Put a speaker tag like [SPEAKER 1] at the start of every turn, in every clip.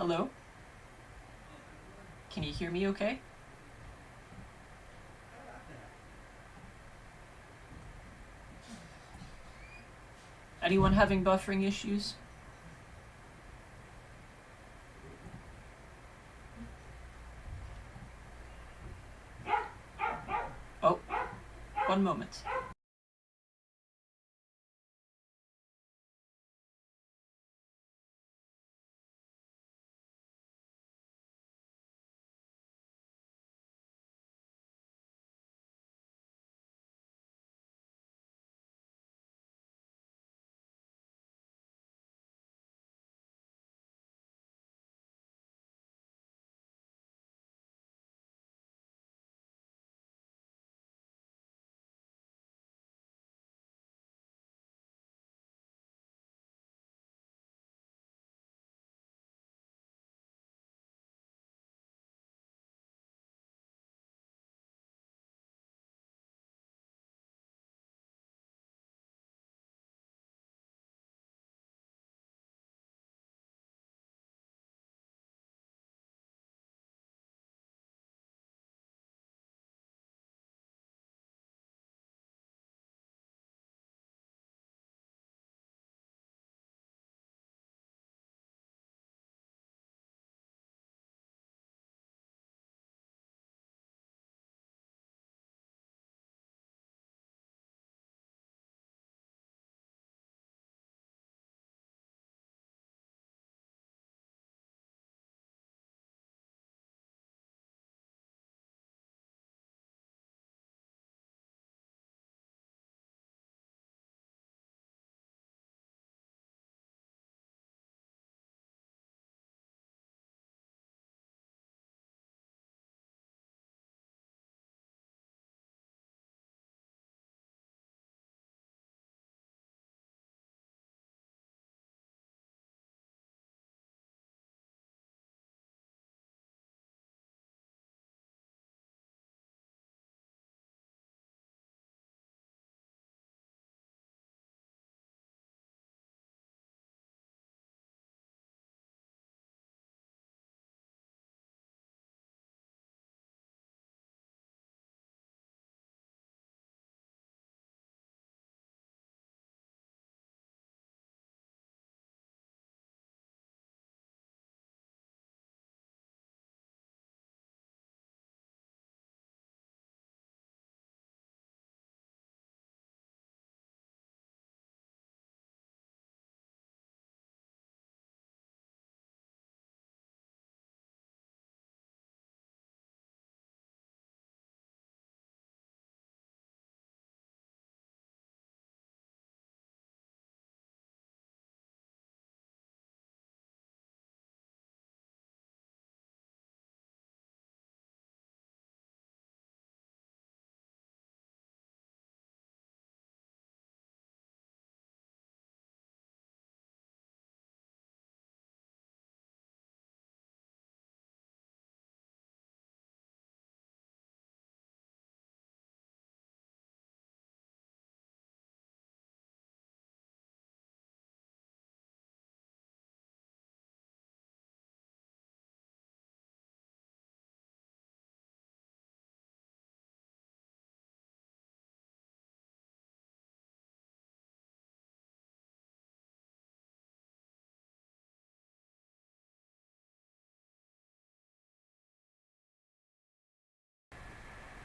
[SPEAKER 1] Hello? Can you hear me okay? Anyone having buffering issues? Oh, one moment.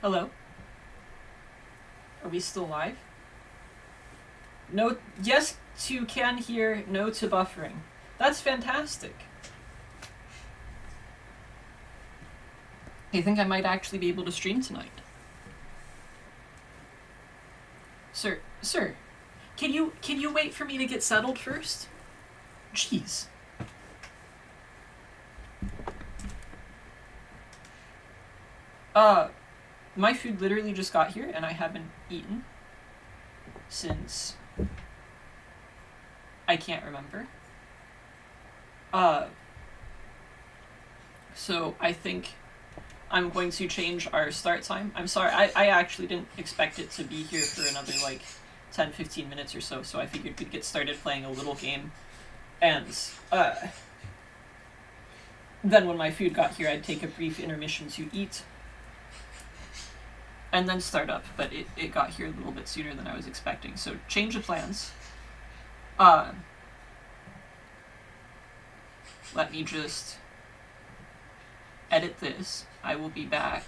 [SPEAKER 1] Hello? Are we still live? No, yes to can hear, no to buffering. That's fantastic. I think I might actually be able to stream tonight. Sir, can you wait for me to get settled first? Jeez. My food literally just got here and I haven't eaten since I can't remember. So I think I'm going to change our start time. I'm sorry, I actually didn't expect it to be here for another like 10-15 minutes or so, so I figured we'd get started playing a little game. And then when my food got here, I'd take a brief intermission to eat and then start up, but it got here a little bit sooner than I was expecting. So change of plans. Let me just edit this. I will be back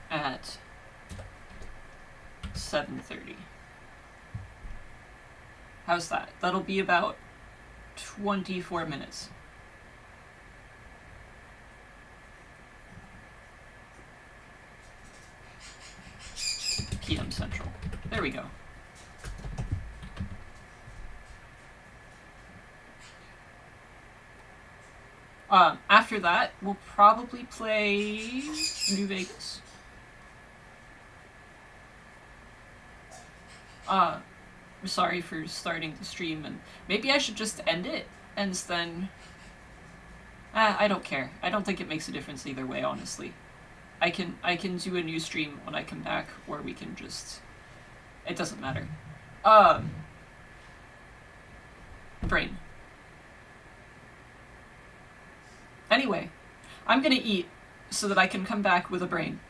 [SPEAKER 1] at 7:30. How's that? That'll be about 24 minutes. PM Central. There we go. After that, we'll probably play New Vegas. I'm sorry for starting the stream, and maybe I should just end it, and then... I don't care. I don't think it makes a difference either way, honestly. I can do a new stream when I come back, or we can just... It doesn't matter. Brain. Anyway, I'm gonna eat so that I can come back with a brain.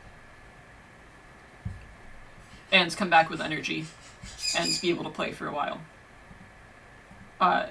[SPEAKER 1] And come back with energy. And be able to play for a while. Bye.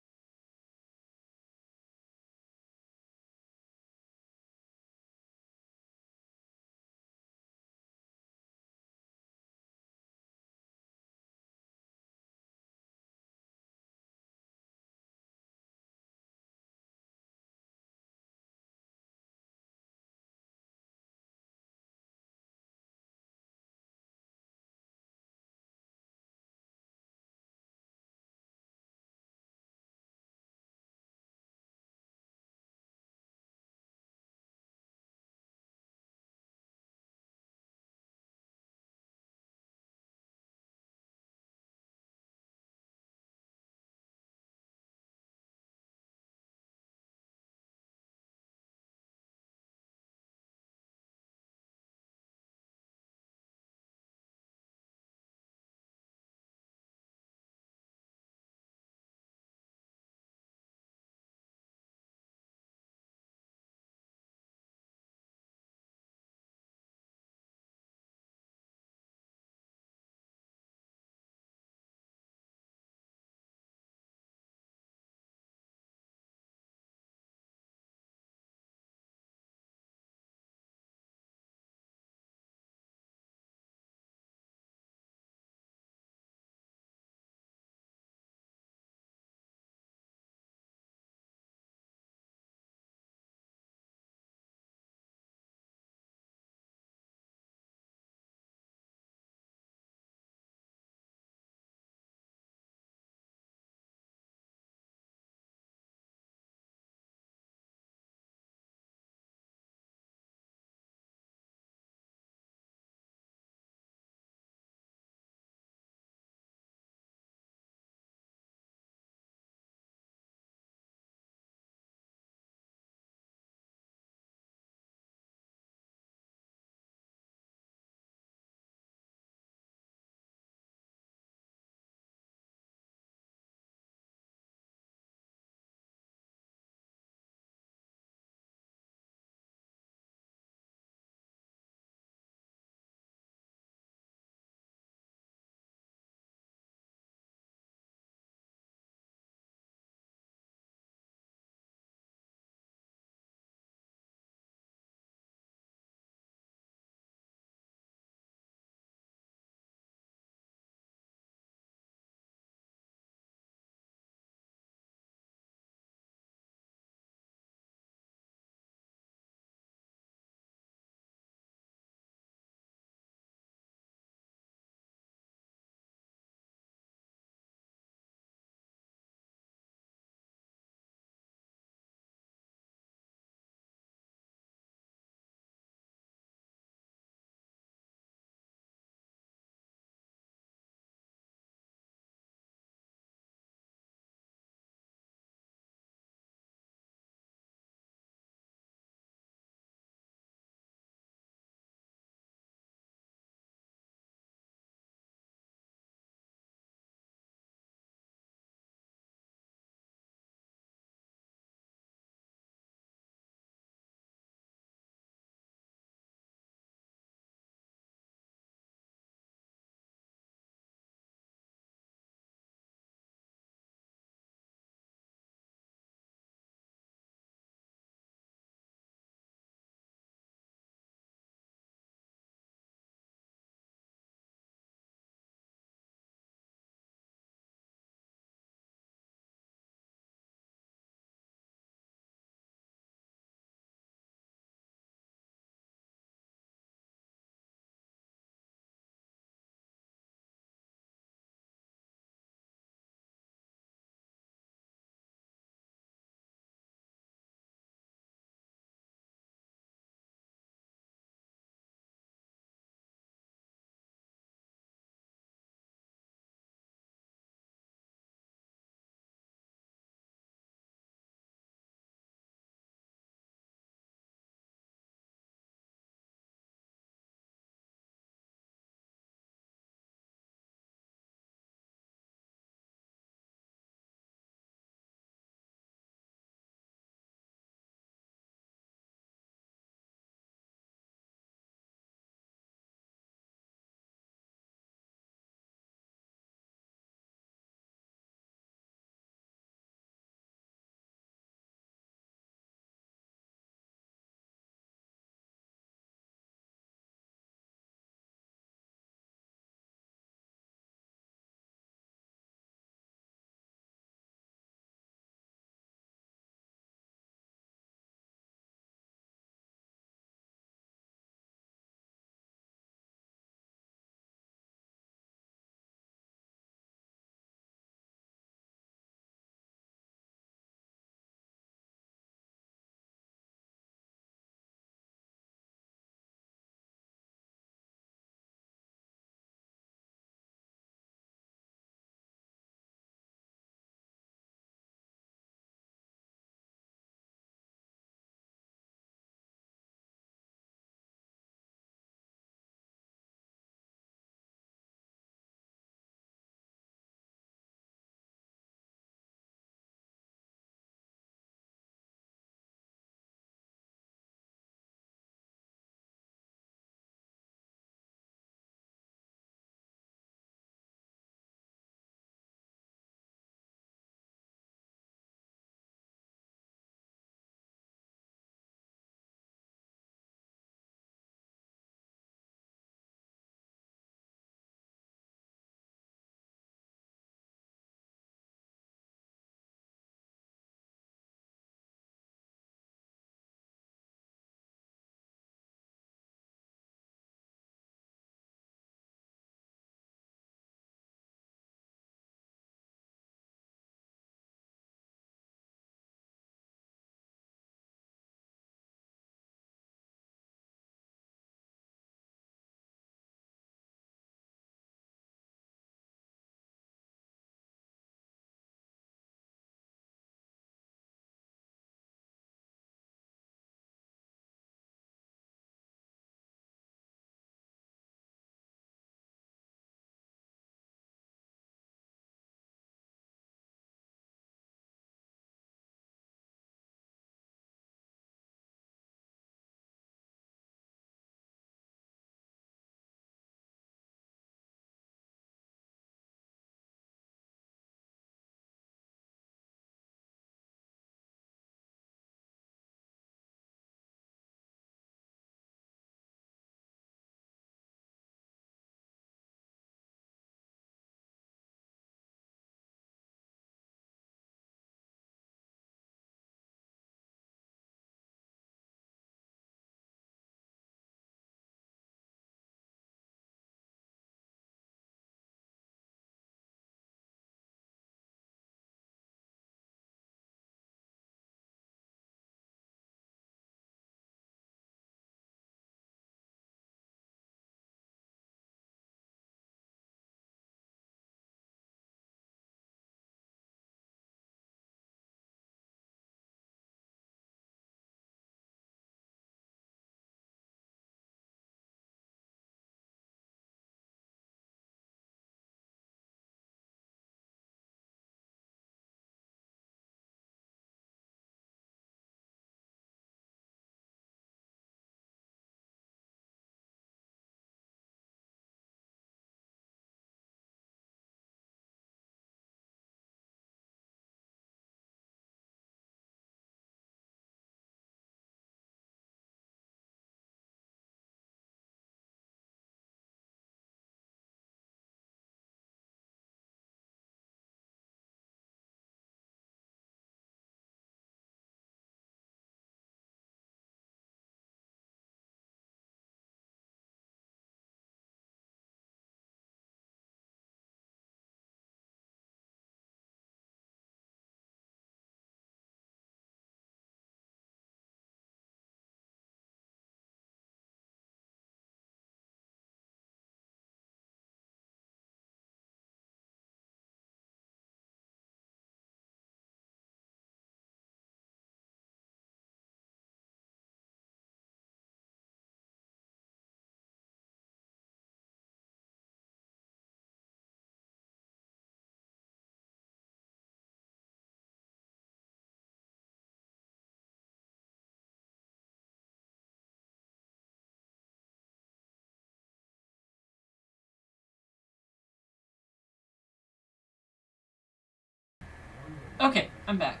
[SPEAKER 1] Okay, I'm back.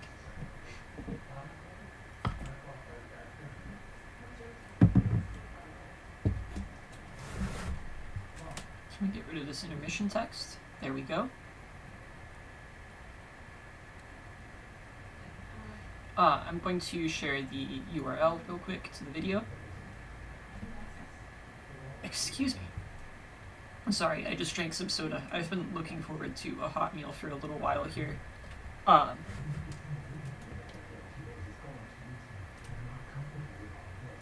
[SPEAKER 1] Can we get rid of this intermission text? There we go. I'm going to share the URL real quick to the video. Excuse me. I'm sorry, I just drank some soda. I've been looking forward to a hot meal for a little while here.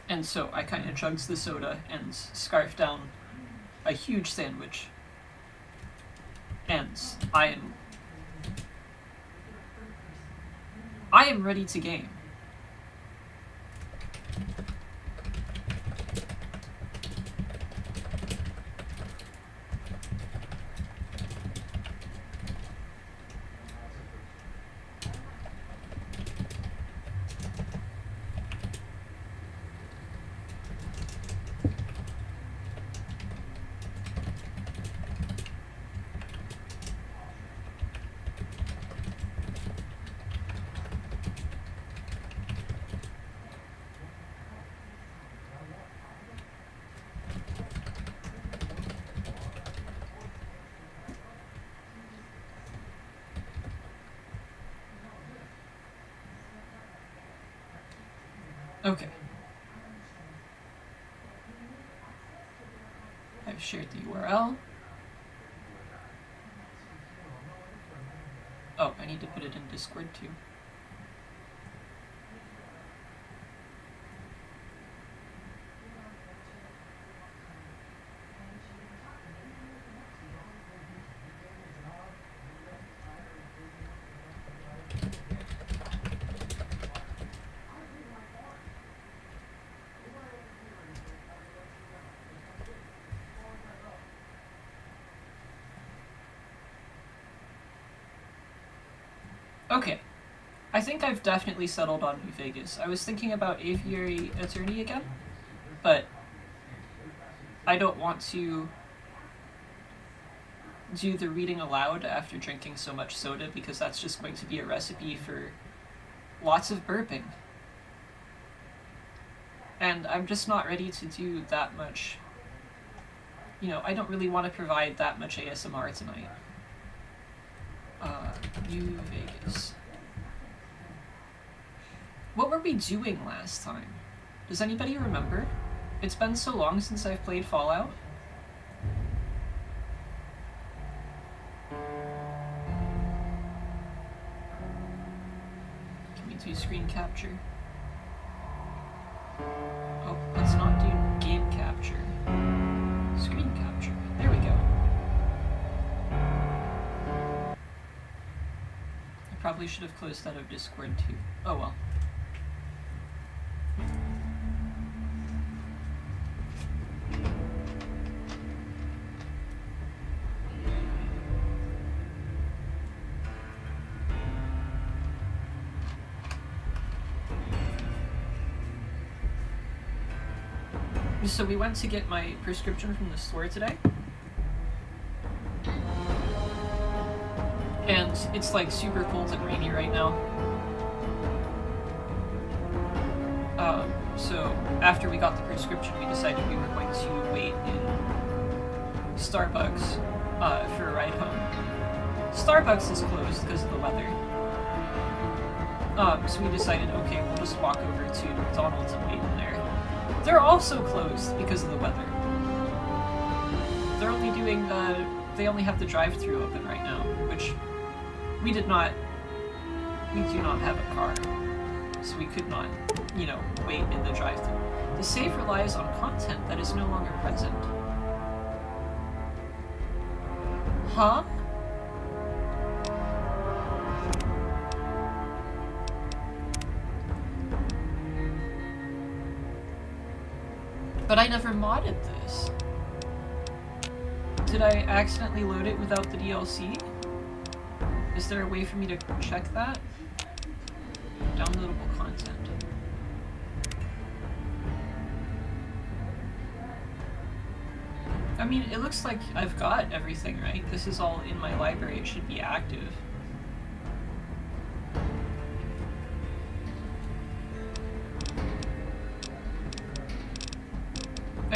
[SPEAKER 1] And so I kind of chugs the soda and scarf down a huge sandwich. And I am ready to game. Okay. I've shared the URL. Oh, I need to put it in Discord too. Okay. I think I've definitely settled on New Vegas. I was thinking about Aviary Attorney again, but I don't want to do the reading aloud after drinking so much soda because that's just going to be a recipe for lots of burping. And I'm just not ready to do that much. You know, I don't really want to provide that much ASMR tonight. New Vegas. What were we doing last time? Does anybody remember? It's been so long since I've played Fallout. Can we do screen capture? Oh, let's not do game capture. Screen capture. There we go. I probably should have closed out of Discord too. Oh well. So we went to get my prescription from the store today. And it's like super cold and rainy right now. So after we got the prescription, we decided we were going to wait in Starbucks for a ride home. Starbucks is closed because of the weather. So we decided, okay, we'll just walk over to McDonald's and wait in there. They're also closed because of the weather. They're only doing they only have the drive-thru open right now, which we do not have a car, so we could not, wait in the drive-thru. The save relies on content that is no longer present. Huh? But I never modded this. Did I accidentally load it without the DLC? Is there a way for me to check that? Downloadable content. I mean, it looks like I've got everything, right? This is all in my library. It should be active.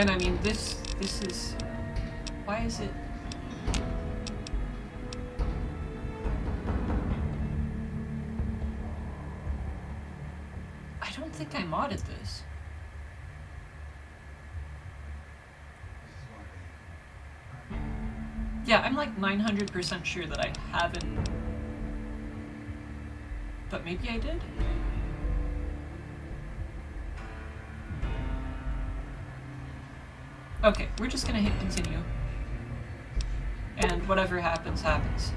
[SPEAKER 1] And I mean, this is... Why is it... I don't think I modded this. Yeah, I'm like 900% sure that I haven't... But maybe I did? Okay, we're just gonna hit continue. And whatever happens, happens.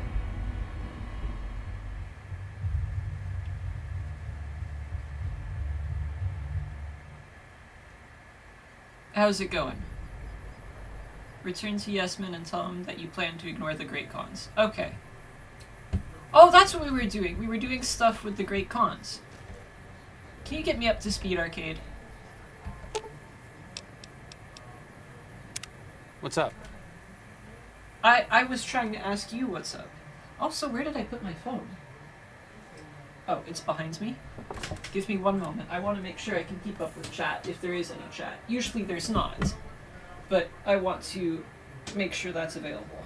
[SPEAKER 1] How's it going? Return to Yesman and tell him that you plan to ignore the Great Khans. Okay. Oh, that's what we were doing. We were doing stuff with the Great Khans. Can you get me up to speed, Arcade?
[SPEAKER 2] What's up?
[SPEAKER 1] I was trying to ask you what's up. Also, where did I put my phone? Oh, it's behind me? Give me one moment. I want to make sure I can keep up with chat, if there is any chat. Usually there's not. But I want to make sure that's available.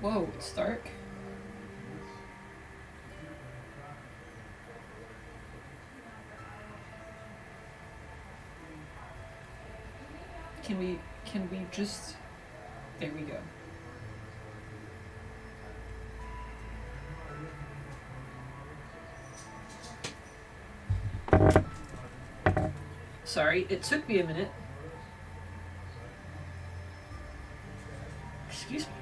[SPEAKER 1] Whoa, it's dark. Can we just... There we go. Sorry, it took me a minute. Excuse me.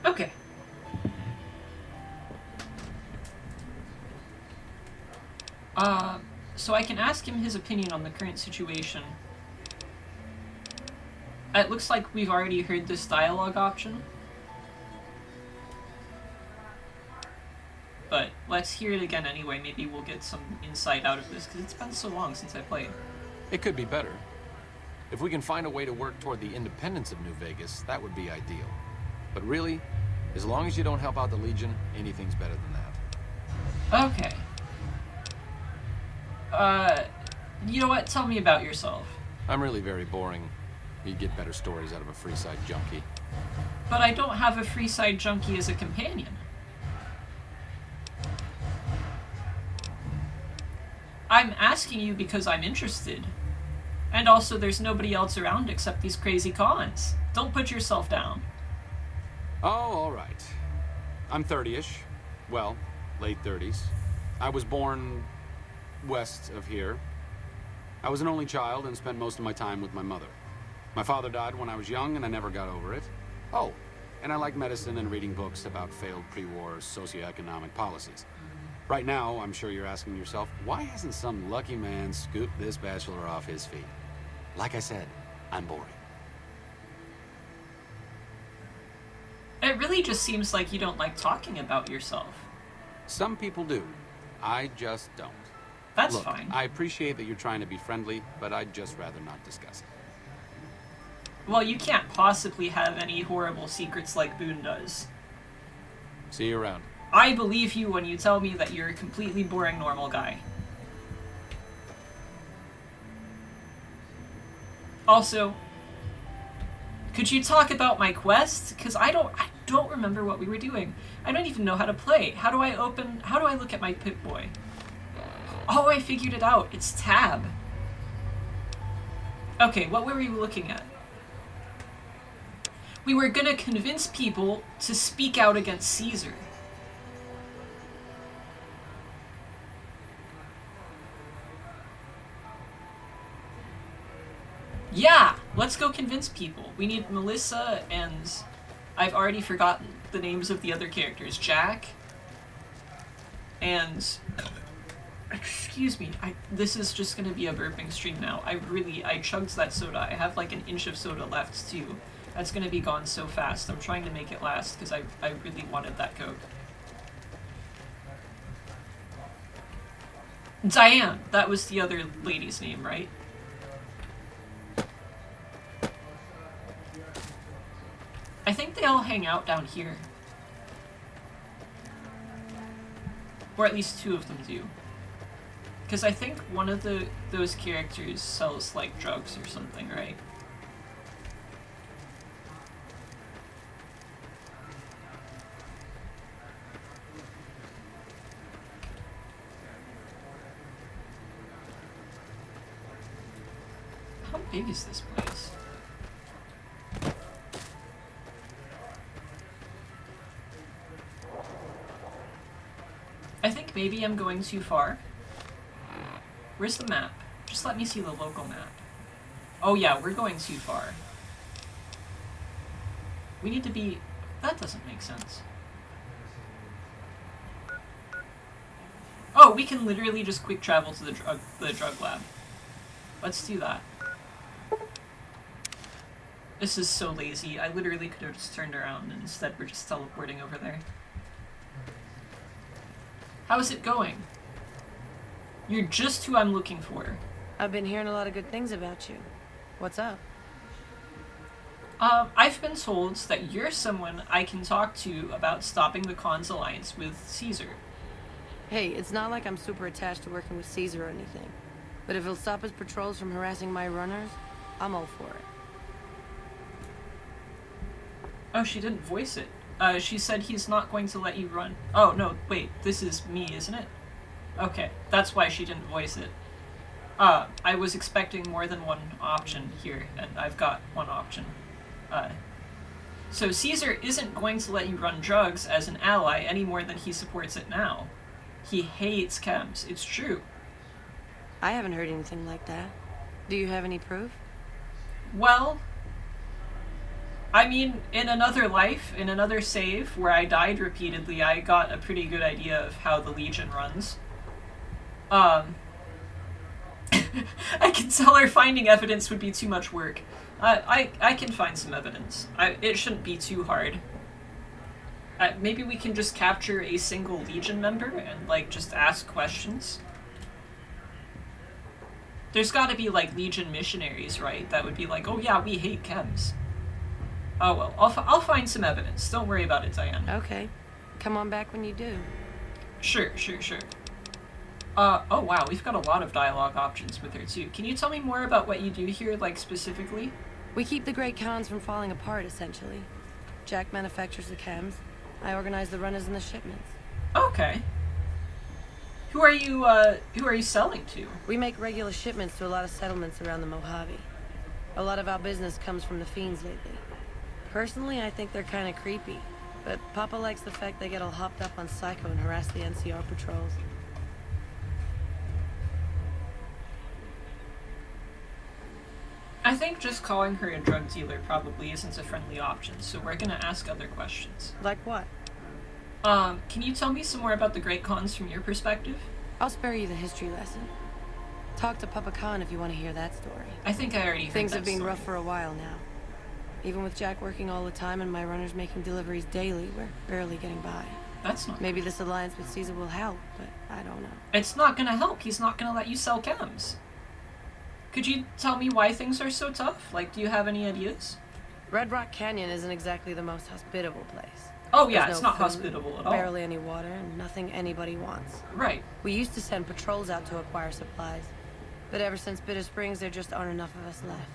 [SPEAKER 1] Okay. So I can ask him his opinion on the current situation. It looks like we've already heard this dialogue option. But let's hear it again anyway. Maybe we'll get some insight out of this, because it's been so long since I played.
[SPEAKER 2] It could be better. If we can find a way to work toward the independence of New Vegas, that would be ideal. But really, as long as you don't help out the Legion, anything's better than that.
[SPEAKER 1] Okay. You know what? Tell me about yourself.
[SPEAKER 2] I'm really very boring. You'd get better stories out of a Freeside junkie.
[SPEAKER 1] But I don't have a Freeside junkie as a companion. I'm asking you because I'm interested. And also there's nobody else around except these crazy Khans. Don't put yourself down.
[SPEAKER 2] Oh, all right. I'm 30-ish. Well, late 30s. I was born west of here. I was an only child and spent most of my time with my mother. My father died when I was young and I never got over it. Oh, and I like medicine and reading books about failed pre-war socioeconomic policies. Right now, I'm sure you're asking yourself, why hasn't some lucky man scooped this bachelor off his feet? Like I said, I'm boring.
[SPEAKER 1] It really just seems like you don't like talking about yourself.
[SPEAKER 2] Some people do. I just don't.
[SPEAKER 1] That's
[SPEAKER 2] Look,
[SPEAKER 1] fine.
[SPEAKER 2] I appreciate that you're trying to be friendly, but I'd just rather not discuss it.
[SPEAKER 1] Well, you can't possibly have any horrible secrets like Boone does.
[SPEAKER 2] See you around.
[SPEAKER 1] I believe you when you tell me that you're a completely boring normal guy. Also, could you talk about my quest? Because I don't remember what we were doing. I don't even know how to play. How do I look at my Pip-Boy? Oh, I figured it out. It's tab. Okay, what were we looking at? We were gonna convince people to speak out against Caesar. Yeah, let's go convince people. We need Melissa and... I've already forgotten the names of the other characters. Jack. And... Excuse me, this is just gonna be a burping stream now. I chugged that soda. I have like an inch of soda left too. That's gonna be gone so fast. I'm trying to make it last because I really wanted that Coke. Diane, that was the other lady's name, right? they all hang out down here. Or at least two of them do. Because I think one of those characters sells, like, drugs or something, right? How big is this place? I think maybe I'm going too far. Where's the map? Just let me see the local map. Oh yeah, we're going too far. We need to be... That doesn't make sense. Oh, we can literally just quick travel to the drug lab. Let's do that. This is so lazy. I literally could have just turned around, and instead we're just teleporting over there. How's it going? You're just who I'm looking for.
[SPEAKER 3] I've been hearing a lot of good things about you. What's up?
[SPEAKER 1] I've been told that you're someone I can talk to about stopping the Khan's alliance with Caesar.
[SPEAKER 3] Hey, it's not like I'm super attached to working with Caesar or anything. But if it'll stop his patrols from harassing my runners, I'm all for it.
[SPEAKER 1] Oh, she didn't voice it. She said he's not going to let you run. Oh, no, wait, this is me, isn't it? Okay, that's why she didn't voice it. I was expecting more than one option here, and I've got one option. So Caesar isn't going to let you run drugs as an ally any more than he supports it now. He hates chems, it's true.
[SPEAKER 3] I haven't heard anything like that. Do you have any proof?
[SPEAKER 1] Well, I mean, in another life, in another save, where I died repeatedly, I got a pretty good idea of how the Legion runs. I can tell her finding evidence would be too much work. I can find some evidence. It shouldn't be too hard. Maybe we can just capture a single Legion member and, like, just ask questions. There's gotta be, like, Legion missionaries, right? That would be like, oh yeah, we hate chems. Oh well, I'll find some evidence. Don't worry about it, Diane.
[SPEAKER 3] Okay. Come on back when you do.
[SPEAKER 1] Sure. Oh wow, we've got a lot of dialogue options with her too. Can you tell me more about what you do here, like, specifically?
[SPEAKER 3] We keep the Great Khans from falling apart, essentially. Jack manufactures the chems. I organize the runners and the shipments.
[SPEAKER 1] Okay. Who are you selling to?
[SPEAKER 3] We make regular shipments to a lot of settlements around the Mojave. A lot of our business comes from the Fiends lately. Personally, I think they're kind of creepy, but Papa likes the fact they get all hopped up on Psycho and harass the NCR patrols.
[SPEAKER 1] I think just calling her a drug dealer probably isn't a friendly option, so we're gonna ask other questions.
[SPEAKER 3] Like what?
[SPEAKER 1] Can you tell me some more about the Great Khans from your perspective?
[SPEAKER 3] I'll spare you the history lesson. Talk to Papa Khan if you want to hear that story.
[SPEAKER 1] I think I already heard
[SPEAKER 3] Things
[SPEAKER 1] that
[SPEAKER 3] have been
[SPEAKER 1] story.
[SPEAKER 3] rough for a while now. Even with Jack working all the time and my runners making deliveries daily, we're barely getting by.
[SPEAKER 1] That's not
[SPEAKER 3] Maybe this alliance with Caesar will help, but I don't know.
[SPEAKER 1] It's not gonna help. He's not gonna let you sell chems. Could you tell me why things are so tough? Like, do you have any ideas?
[SPEAKER 3] Red Rock Canyon isn't exactly the most hospitable place.
[SPEAKER 1] Oh yeah,
[SPEAKER 3] There's
[SPEAKER 1] it's
[SPEAKER 3] no
[SPEAKER 1] not
[SPEAKER 3] food,
[SPEAKER 1] hospitable at all.
[SPEAKER 3] Barely any water, and nothing anybody wants.
[SPEAKER 1] Right.
[SPEAKER 3] We used to send patrols out to acquire supplies, but ever since Bitter Springs, there just aren't enough of us left.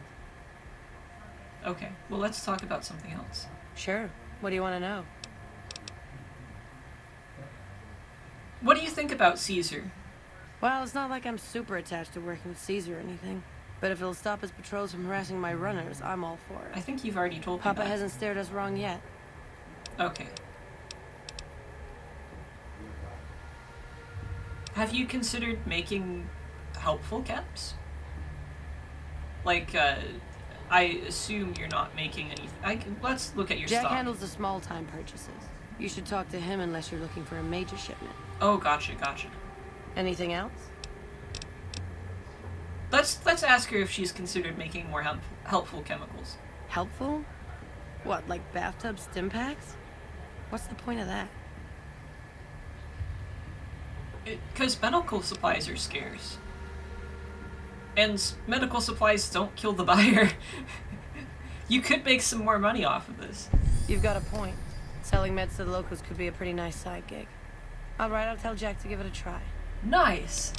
[SPEAKER 1] Okay, well let's talk about something else.
[SPEAKER 3] Sure. What do you want to know?
[SPEAKER 1] What do you think about Caesar?
[SPEAKER 3] Well, it's not like I'm super attached to working with Caesar or anything, but if it'll stop his patrols from harassing my runners, I'm all for
[SPEAKER 1] I
[SPEAKER 3] it.
[SPEAKER 1] think you've already told me
[SPEAKER 3] Papa
[SPEAKER 1] that.
[SPEAKER 3] hasn't steered us wrong yet.
[SPEAKER 1] Okay. Have you considered making helpful chems? Like, I assume you're not making any... let's look at your
[SPEAKER 3] Jack
[SPEAKER 1] stock.
[SPEAKER 3] handles the small-time purchases. You should talk to him unless you're looking for a major shipment.
[SPEAKER 1] Oh, gotcha.
[SPEAKER 3] Anything else?
[SPEAKER 1] Let's ask her if she's considered making more helpful chemicals.
[SPEAKER 3] Helpful? What, like bathtub stim packs? What's the point of that?
[SPEAKER 1] Because medical supplies are scarce. And medical supplies don't kill the buyer. You could make some more money off of this.
[SPEAKER 3] You've got a point. Selling meds to the locals could be a pretty nice side gig. Alright, I'll tell Jack to give it a try.
[SPEAKER 1] Nice.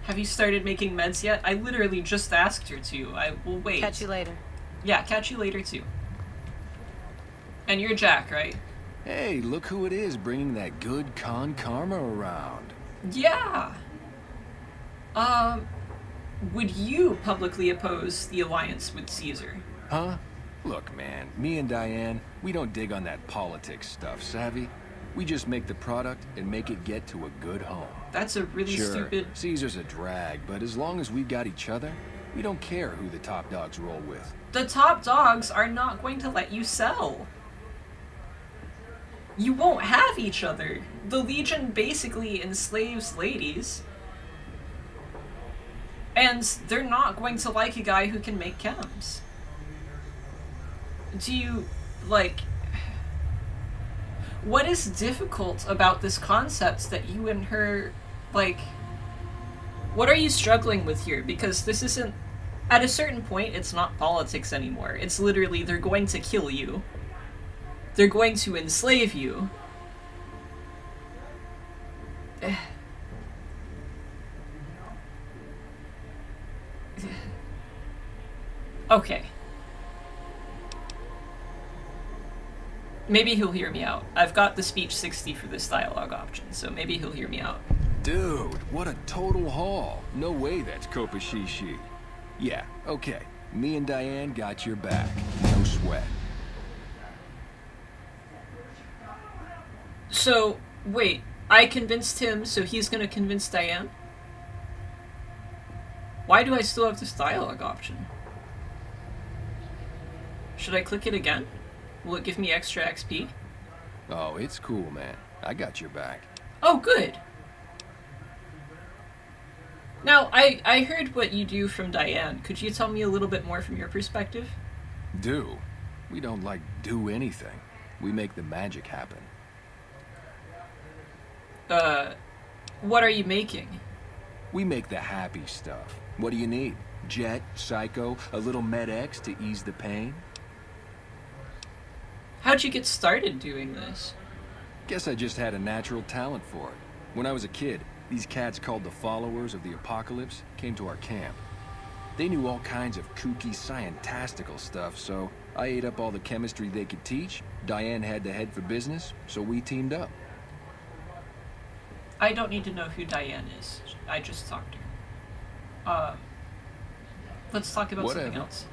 [SPEAKER 1] Have you started making meds yet? I literally just asked her to. I will wait.
[SPEAKER 3] Catch you later.
[SPEAKER 1] Yeah, catch you later too. And you're Jack, right?
[SPEAKER 4] Hey, look who it is bringing that good con karma around.
[SPEAKER 1] Yeah. Would you publicly oppose the alliance with Caesar?
[SPEAKER 4] Huh? Look, man, me and Diane, we don't dig on that politics stuff, savvy? We just make the product and make it get to a good home.
[SPEAKER 1] That's a really
[SPEAKER 4] Sure,
[SPEAKER 1] stupid...
[SPEAKER 4] Caesar's a drag, but as long as we've got each other, we don't care who the top dogs roll with.
[SPEAKER 1] The top dogs are not going to let you sell. You won't have each other. The Legion basically enslaves ladies. And they're not going to like a guy who can make chems. Do you, like... What is difficult about this concept that you and her, like... What are you struggling with here? Because this isn't... At a certain point, it's not politics anymore. It's literally, they're going to kill you. They're going to enslave you. Okay. Maybe he'll hear me out. I've got the speech 60 for this dialogue option, so maybe he'll hear me out.
[SPEAKER 4] Dude, what a total haul. No way that's Kopashishi. Yeah, okay. Me and Diane got your back. No sweat.
[SPEAKER 1] So, wait. I convinced him, so he's gonna convince Diane? Why do I still have this dialogue option? Should I click it again? Will it give me extra XP?
[SPEAKER 4] Oh, it's cool, man. I got your back.
[SPEAKER 1] Oh, good. Now, I heard what you do from Diane. Could you tell me a little bit more from your perspective?
[SPEAKER 4] Do? We don't, like, do anything. We make the magic happen.
[SPEAKER 1] What are you making?
[SPEAKER 4] We make the happy stuff. What do you need? Jet, Psycho, a little Med-X to ease the pain?
[SPEAKER 1] How'd you get started doing this?
[SPEAKER 4] Guess I just had a natural talent for it. When I was a kid, these cats called the Followers of the Apocalypse came to our camp. They knew all kinds of kooky, scientistical stuff, so I ate up all the chemistry they could teach. Diane had the head for business, so we teamed up.
[SPEAKER 1] I don't need to know who Diane is. I just talked to her. Let's talk about something
[SPEAKER 4] Whatever.
[SPEAKER 1] else.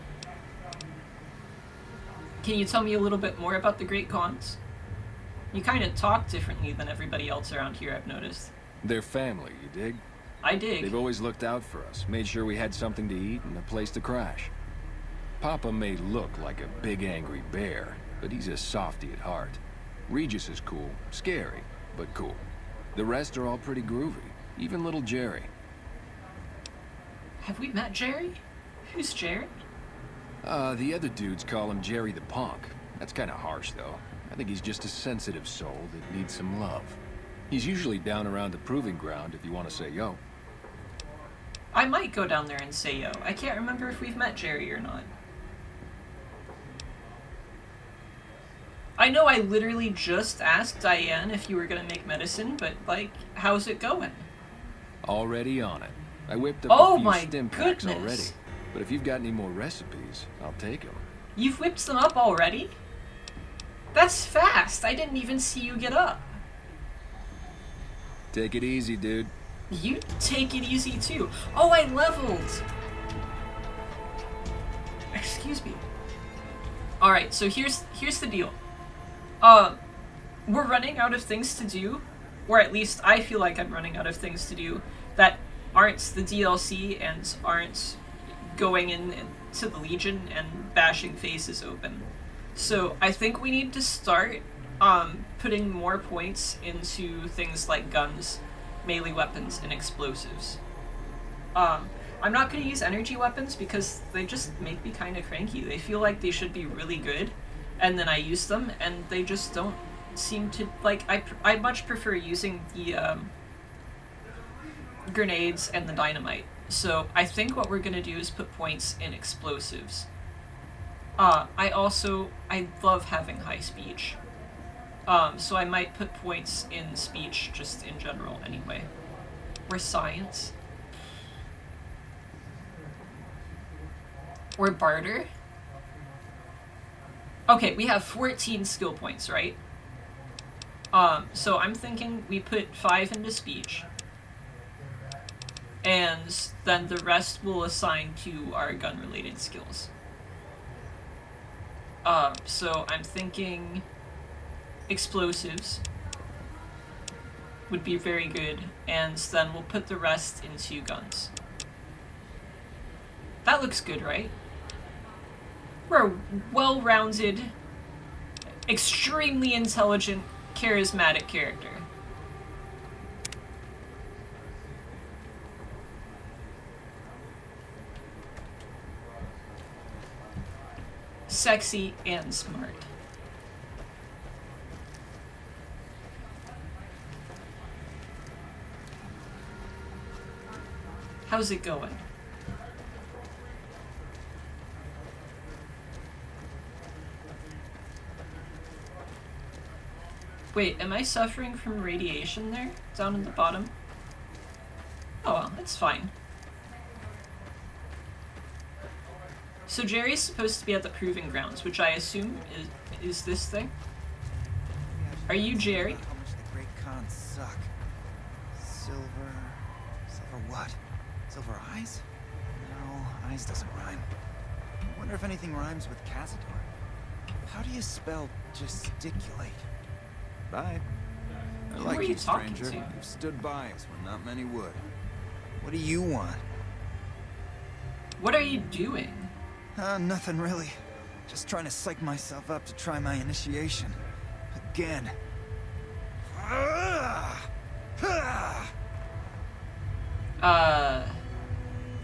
[SPEAKER 1] Can you tell me a little bit more about the Great Khans? You kind of talk differently than everybody else around here, I've noticed.
[SPEAKER 4] They're family, you dig?
[SPEAKER 1] I dig.
[SPEAKER 4] They've always looked out for us, made sure we had something to eat and a place to crash. Papa may look like a big angry bear, but he's a softy at heart. Regis is cool, scary, but cool. The rest are all pretty groovy, even little Jerry.
[SPEAKER 1] Have we met Jerry? Who's Jerry?
[SPEAKER 4] The other dudes call him Jerry the Punk. That's kinda harsh, though. I think he's just a sensitive soul that needs some love. He's usually down around the proving ground if you want to say yo.
[SPEAKER 1] I might go down there and say yo. I can't remember if we've met Jerry or not. I know I literally just asked Diane if you were gonna make medicine, but, like, how's it going?
[SPEAKER 4] Already on it. I whipped up
[SPEAKER 1] Oh
[SPEAKER 4] a few
[SPEAKER 1] my
[SPEAKER 4] stim packs
[SPEAKER 1] goodness.
[SPEAKER 4] already. But if you've got any more recipes, I'll take them.
[SPEAKER 1] You've whipped them up already? That's fast. I didn't even see you get up.
[SPEAKER 4] Take it easy, dude.
[SPEAKER 1] You take it easy too. Oh, I leveled. Excuse me. All right, so here's the deal. We're running out of things to do, or at least I feel like I'm running out of things to do that aren't the DLC and aren't going into the Legion and bashing faces open. So I think we need to start putting more points into things like guns, melee weapons, and explosives. I'm not going to use energy weapons because they just make me kind of cranky. They feel like they should be really good, and then I use them, and they just don't seem to, like, I much prefer using the grenades and the dynamite. So I think what we're going to do is put points in explosives. I love having high speech. So I might put points in speech just in general anyway. Or science. Or barter. Okay, we have 14 skill points, right? So I'm thinking we put 5 into speech. And then the rest will assign to our gun-related skills. So I'm thinking explosives would be very good, and then we'll put the rest into guns. That looks good, right? We're a well-rounded, extremely intelligent, charismatic character. Sexy and smart. How's it going? Wait, am I suffering from radiation there? Down in the bottom? Oh well, it's fine. So Jerry's supposed to be at the Proving Grounds, which I assume is this thing? Are you Jerry?
[SPEAKER 5] How much the Great Khans suck. Silver what? Silver eyes? No, eyes doesn't rhyme. I wonder if anything rhymes with Cazador. How do you spell gesticulate? Bye. I
[SPEAKER 1] Who
[SPEAKER 5] like
[SPEAKER 1] are you talking
[SPEAKER 5] stranger.
[SPEAKER 1] to?
[SPEAKER 5] You've stood by us when not many would. What do you want?
[SPEAKER 1] What are you doing?
[SPEAKER 5] Nothing really. Just trying to psych myself up to try my initiation. Again.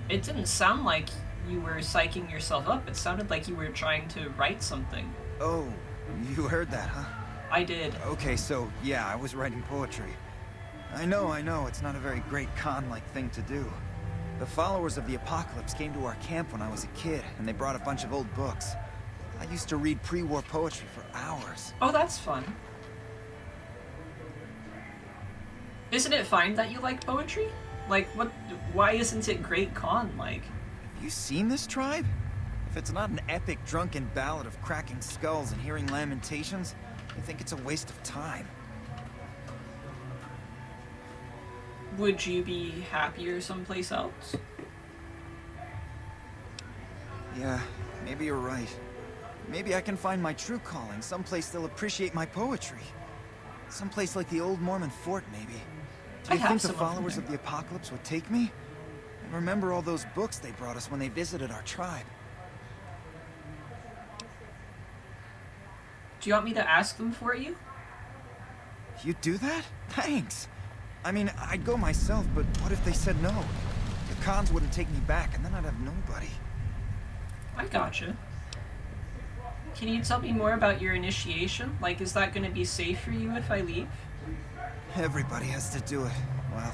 [SPEAKER 1] It didn't sound like you were psyching yourself up. It sounded like you were trying to write something.
[SPEAKER 5] Oh, you heard that, huh?
[SPEAKER 1] I did.
[SPEAKER 5] Okay, so, yeah, I was writing poetry. I know, it's not a very Great Khan-like thing to do. The followers of the Apocalypse came to our camp when I was a kid, and they brought a bunch of old books. I used to read pre-war poetry for hours.
[SPEAKER 1] Oh, that's fun. Isn't it fine that you like poetry? Like, why isn't it Great Khan-like?
[SPEAKER 5] Have you seen this tribe? If it's not an epic drunken ballad of cracking skulls and hearing lamentations, I think it's a waste of time.
[SPEAKER 1] Would you be happier someplace else?
[SPEAKER 5] Yeah, maybe you're right. Maybe I can find my true calling, someplace they'll appreciate my poetry. Someplace like the old Mormon fort, maybe. Do you think the followers of the Apocalypse would take me? And remember all those books they brought us when they visited our tribe.
[SPEAKER 1] Do you want me to ask them for you?
[SPEAKER 5] You'd do that? Thanks! I mean, I'd go myself, but what if they said no? The Khans wouldn't take me back, and then I'd have nobody.
[SPEAKER 1] I gotcha. Can you tell me more about your initiation? Like, is that gonna be safe for you if I leave?
[SPEAKER 5] Everybody has to do it. Well,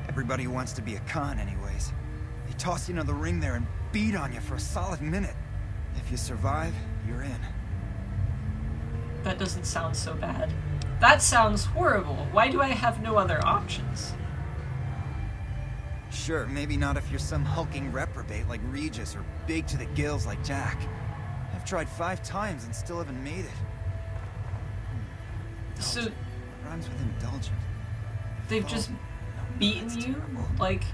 [SPEAKER 5] everybody who wants to be a Khan anyways. They toss you into the ring there and beat on you for a solid minute. If you survive, you're in.
[SPEAKER 1] That doesn't sound so bad. That sounds horrible. Why do I have no other options?
[SPEAKER 5] Sure, maybe not if you're some hulking reprobate like Regis or big to the gills like Jack. I've tried 5 times and still haven't made it.
[SPEAKER 1] So
[SPEAKER 5] Indulgent. Rhymes with indulgent.
[SPEAKER 1] they've just beaten
[SPEAKER 5] that's
[SPEAKER 1] you?
[SPEAKER 5] terrible.
[SPEAKER 1] Like,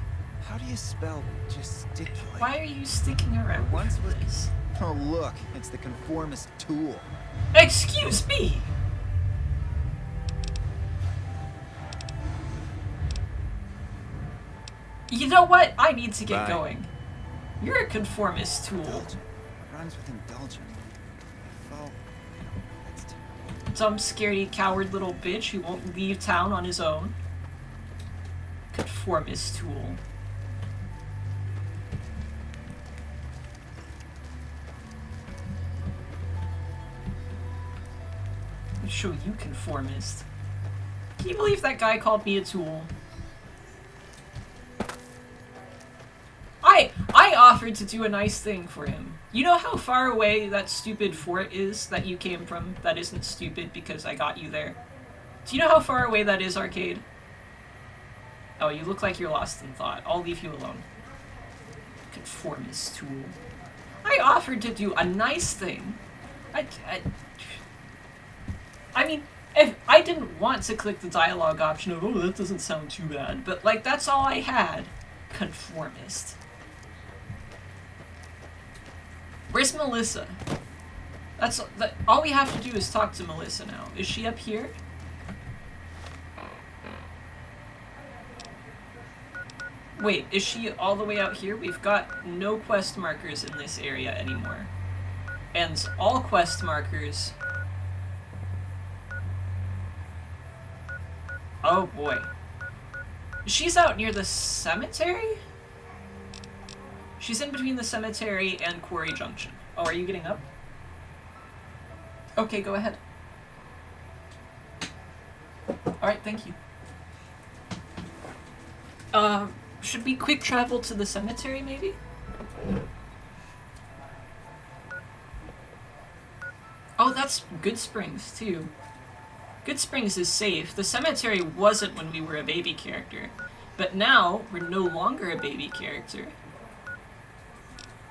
[SPEAKER 5] How do you spell gesticulate?
[SPEAKER 1] why are you sticking around
[SPEAKER 5] Once
[SPEAKER 1] for
[SPEAKER 5] was-
[SPEAKER 1] this?
[SPEAKER 5] Oh look, it's the conformist tool.
[SPEAKER 1] Excuse me! You know what? I need to get
[SPEAKER 2] Bye.
[SPEAKER 1] going. You're a conformist tool.
[SPEAKER 5] Indulgent. Rhymes with indulgent. Oh, that's terrible.
[SPEAKER 1] Some scaredy coward little bitch who won't leave town on his own. Conformist tool. I'll show you conformist. Can you believe that guy called me a tool? I offered to do a nice thing for him. You know how far away that stupid fort is that you came from? That isn't stupid because I got you there. Do you know how far away that is, Arcade? Oh, you look like you're lost in thought. I'll leave you alone. Conformist tool. I offered to do a nice thing. I mean, if I didn't want to click the dialogue option of, oh, that doesn't sound too bad, but like, that's all I had. Conformist. Where's Melissa? All we have to do is talk to Melissa now. Is she up here? Wait, is she all the way out here? We've got no quest markers in this area anymore. And all quest markers... Oh boy. She's out near the cemetery? She's in between the cemetery and Quarry Junction. Oh, are you getting up? Okay, go ahead. Alright, thank you. Should we quick travel to the cemetery, maybe? Oh, that's Good Springs, too. Good Springs is safe. The cemetery wasn't when we were a baby character. But now, we're no longer a baby character.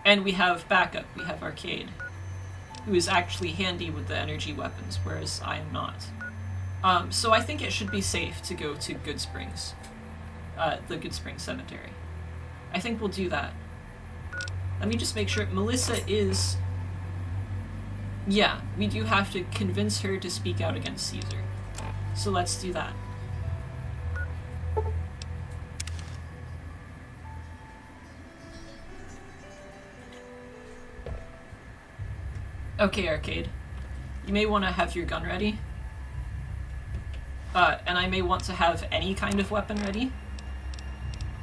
[SPEAKER 1] And we have backup. We have Arcade, who is actually handy with the energy weapons, whereas I am not. So I think it should be safe to go to Good Springs. The Good Springs Cemetery. I think we'll do that. Let me just make sure. Melissa is... Yeah, we do have to convince her to speak out against Caesar. So let's do that. Okay, Arcade. You may want to have your gun ready. And I may want to have any kind of weapon ready.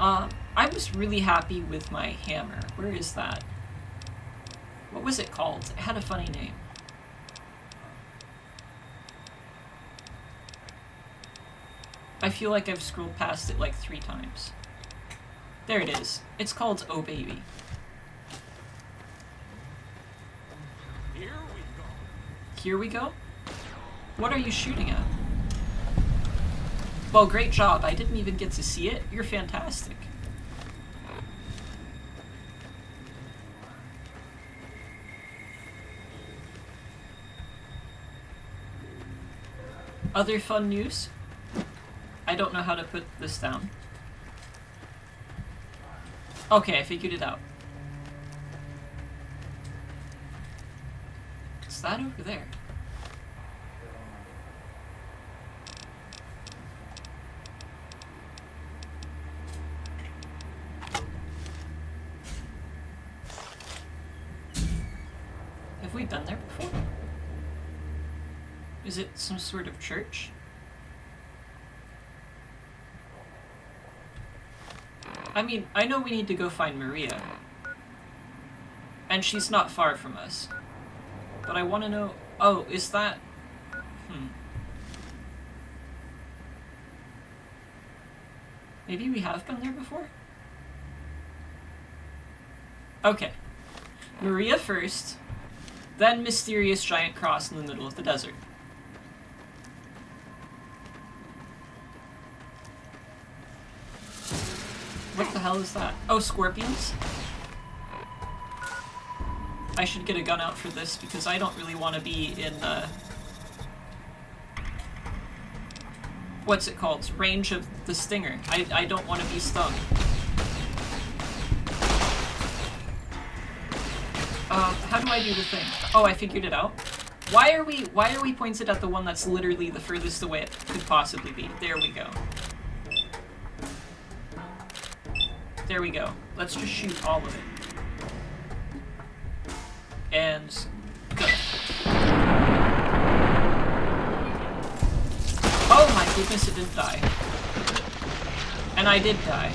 [SPEAKER 1] I was really happy with my hammer. Where is that? What was it called? It had a funny name. I feel like I've scrolled past it like 3 times. There it is. It's called Oh Baby.
[SPEAKER 2] Here we go.
[SPEAKER 1] Here we go? What are you shooting at? Well, great job. I didn't even get to see it. You're fantastic. Other fun news? I don't know how to put this down. Okay, I figured it out. What's that over there? Have we been there before? Is it some sort of church? I mean, I know we need to go find Maria. And she's not far from us. But I want to know... Oh, is that... Maybe we have been there before? Okay. Maria first, then mysterious giant cross in the middle of the desert. What the hell is that? Oh, scorpions? I should get a gun out for this because I don't really want to be in, what's it called? Range of the stinger. I don't want to be stung. How do I do the thing? Oh, I figured it out. Why are we pointed at the one that's literally the furthest away it could possibly be? There we go. There we go. Let's just shoot all of it. And go. Oh my goodness, it didn't die. And I did die.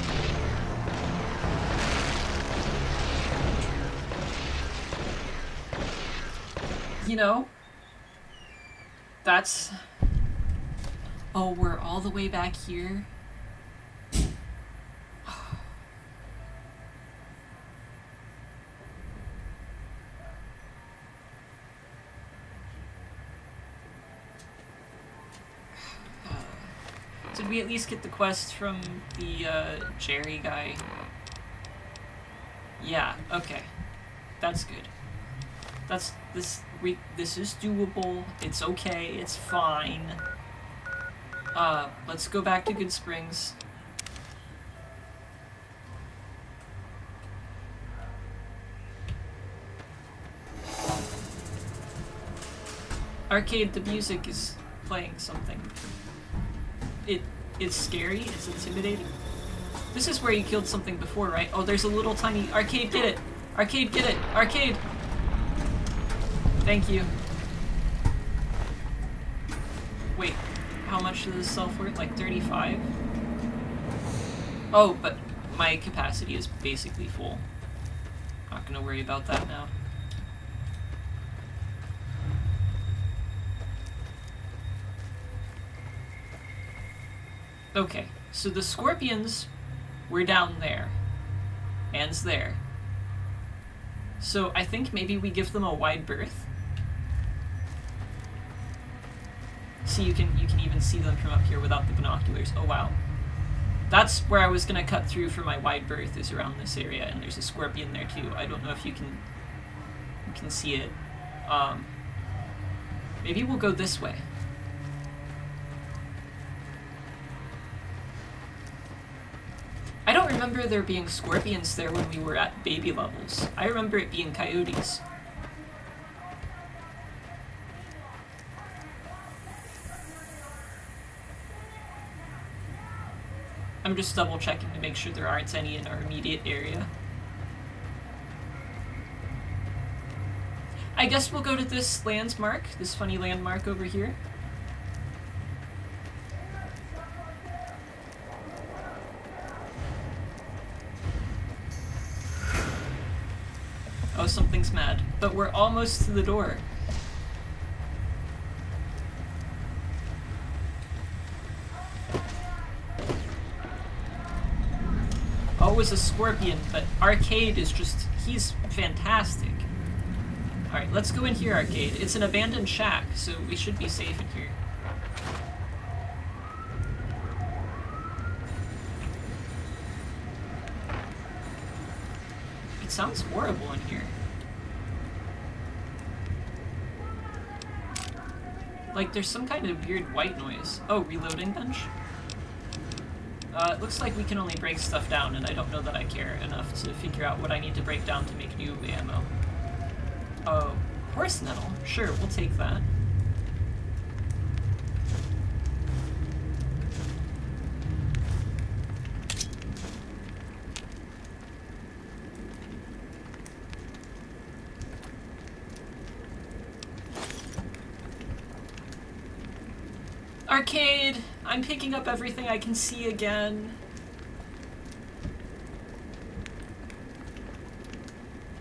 [SPEAKER 1] You know, that's... Oh, we're all the way back here? Did we at least get the quest from the Jerry guy? Yeah, okay. That's good. This is doable. It's okay. It's fine. Let's go back to Good Springs. Arcade, the music is playing something. It's scary, it's intimidating. This is where you killed something before, right? Oh, there's a little tiny... Arcade, get it! Arcade, get it! Arcade! Thank you. Wait, how much is this self-worth? Like 35? Oh, but my capacity is basically full. Not gonna worry about that now. Okay, so the scorpions were down there. Anne's there. So I think maybe we give them a wide berth. See, you can even see them from up here without the binoculars. Oh wow. That's where I was gonna cut through for my wide berth, is around this area, and there's a scorpion there too. I don't know if you can see it. Maybe we'll go this way. I don't remember there being scorpions there when we were at baby levels. I remember it being coyotes. I'm just double checking to make sure there aren't any in our immediate area. I guess we'll go to this landmark, this funny landmark over here. Oh, something's mad. But we're almost to the door. Oh, it was a scorpion, but Arcade is just... he's fantastic. Alright, let's go in here, Arcade. It's an abandoned shack, so we should be safe in here. It sounds horrible in here. Like, there's some kind of weird white noise. Oh, reloading bench? It looks like we can only break stuff down, and I don't know that I care enough to figure out what I need to break down to make new ammo. Oh, horse nettle. Sure, we'll take that. Arcade! I'm picking up everything I can see again.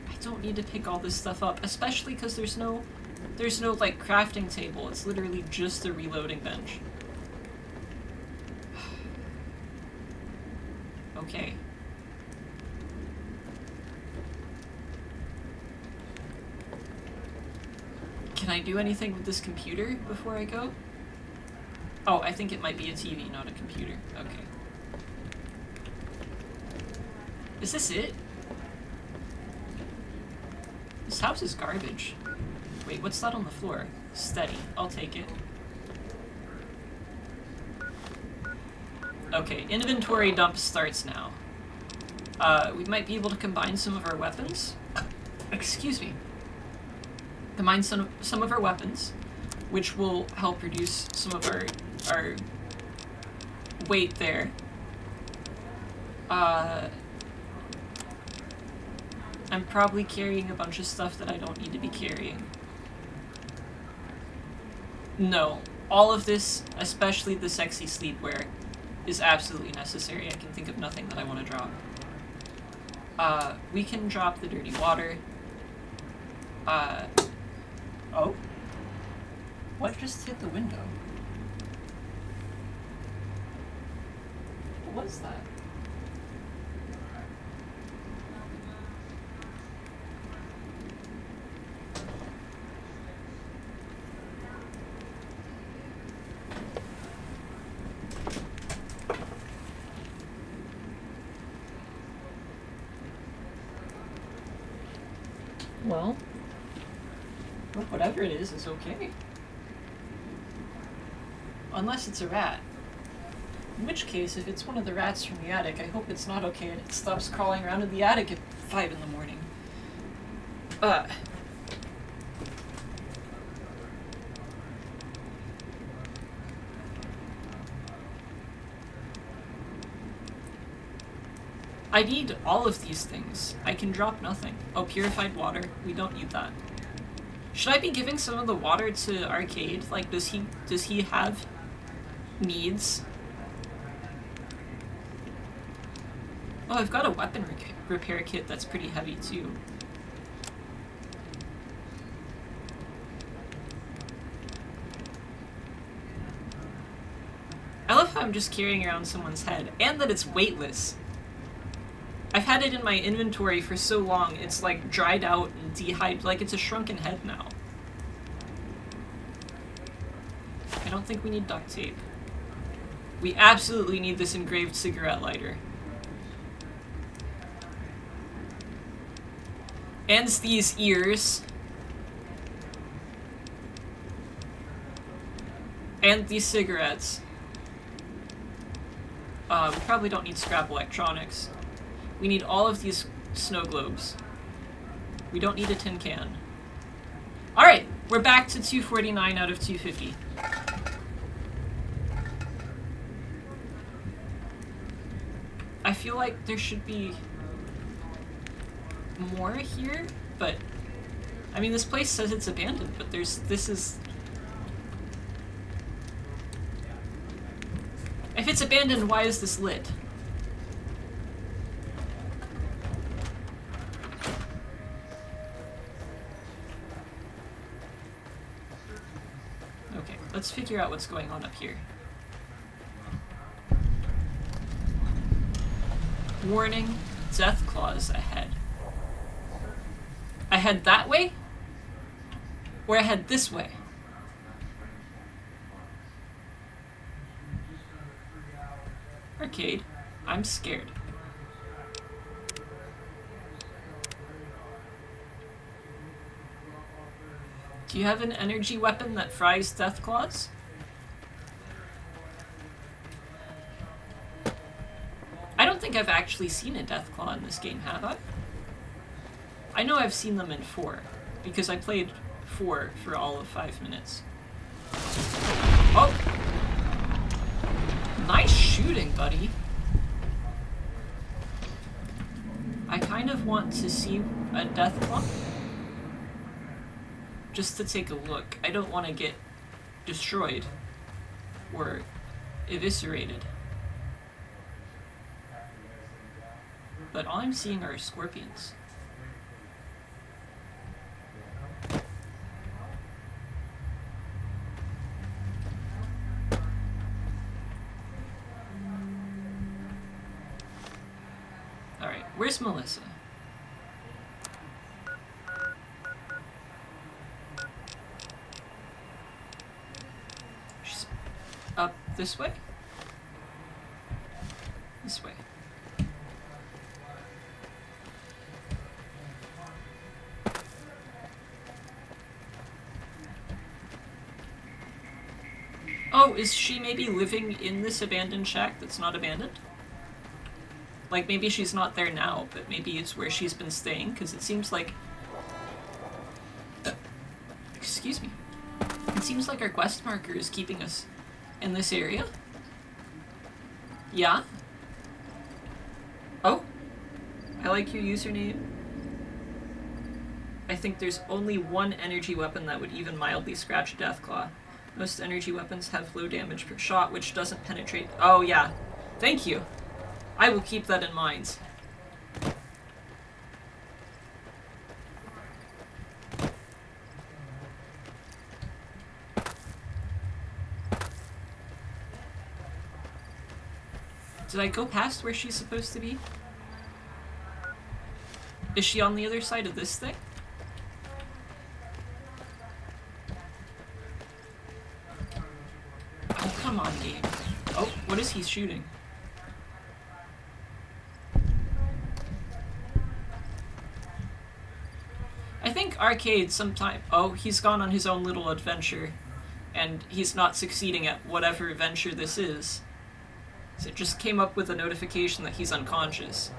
[SPEAKER 1] I don't need to pick all this stuff up, especially because there's no like crafting table. It's literally just a reloading bench. Okay. Can I do anything with this computer before I go? Oh, I think it might be a TV, not a computer. Okay. Is this it? This house is garbage. Wait, what's that on the floor? Steady. I'll take it. Okay, inventory dump starts now. We might be able to combine some of our weapons. Excuse me. Combine some of our weapons, which will help reduce some of our weight there. I'm probably carrying a bunch of stuff that I don't need to be carrying. No, all of this, especially the sexy sleepwear, is absolutely necessary. I can think of nothing that I want to drop. We can drop the dirty water. Oh? What just hit the window? What was that? Well, whatever it is okay. Unless it's a rat. In which case, if it's one of the rats from the attic, I hope it's not okay and it stops crawling around in the attic at 5 in the morning. I need all of these things. I can drop nothing. Oh, purified water. We don't need that. Should I be giving some of the water to Arcade? Like, does he have needs? Oh, I've got a weapon repair kit that's pretty heavy too. I love how I'm just carrying around someone's head, and that it's weightless. I've had it in my inventory for so long, it's like dried out and dehydrated, like it's a shrunken head now. I don't think we need duct tape. We absolutely need this engraved cigarette lighter. And these ears. And these cigarettes. We probably don't need scrap electronics. We need all of these snow globes. We don't need a tin can. Alright, we're back to 249 out of 250. I feel like there should be more here, but I mean, this place says it's abandoned, but this is... If it's abandoned, why is this lit? Okay, let's figure out what's going on up here. Warning, death claws ahead. I head that way? Or I head this way? Arcade, I'm scared. Do you have an energy weapon that fries death claws? I don't think I've actually seen a death claw in this game, have I? I know I've seen them in 4, because I played 4 for all of 5 minutes. Oh! Nice shooting, buddy. I kind of want to see a death claw. Just to take a look. I don't want to get destroyed or eviscerated. But all I'm seeing are scorpions. Alright, where's Melissa? She's up this way? This way. Oh, is she maybe living in this abandoned shack that's not abandoned? Like, maybe she's not there now, but maybe it's where she's been staying, because it seems like... excuse me. It seems like our quest marker is keeping us in this area. Yeah? Oh? I like your username. I think there's only one energy weapon that would even mildly scratch a Deathclaw. Most energy weapons have low damage per shot, which doesn't penetrate... Oh, yeah. Thank you. I will keep that in mind. Did I go past where she's supposed to be? Is she on the other side of this thing? Oh, come on, game. Oh, what is he shooting? I think Arcade sometime... Oh, he's gone on his own little adventure. And he's not succeeding at whatever adventure this is. So it just came up with a notification that he's unconscious.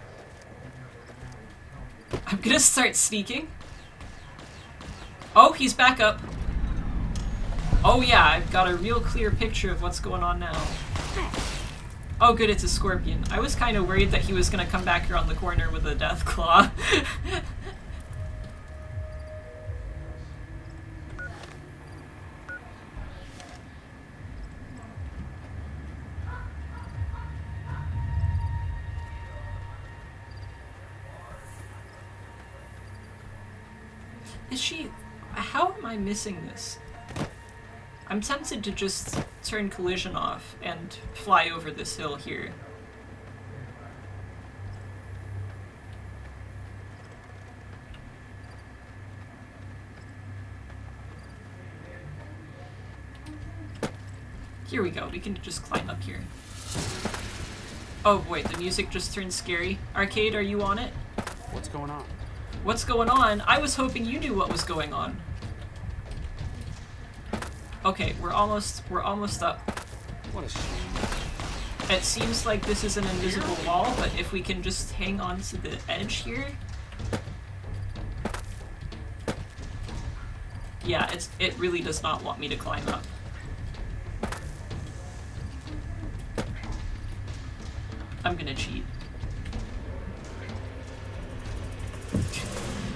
[SPEAKER 1] I'm gonna start sneaking. Oh, he's back up. Oh yeah, I've got a real clear picture of what's going on now. Oh good, it's a scorpion. I was kind of worried that he was gonna come back around the corner with a death claw. Is she... How am I missing this? I'm tempted to just turn collision off and fly over this hill here. Here we go, we can just climb up here. Oh boy, the music just turned scary. Arcade, are you on it?
[SPEAKER 2] What's going on?
[SPEAKER 1] What's going on? I was hoping you knew what was going on. Okay, we're almost up.
[SPEAKER 2] What a shame.
[SPEAKER 1] It seems like this is an invisible wall, but if we can just hang on to the edge here. Yeah, it really does not want me to climb up. I'm gonna cheat.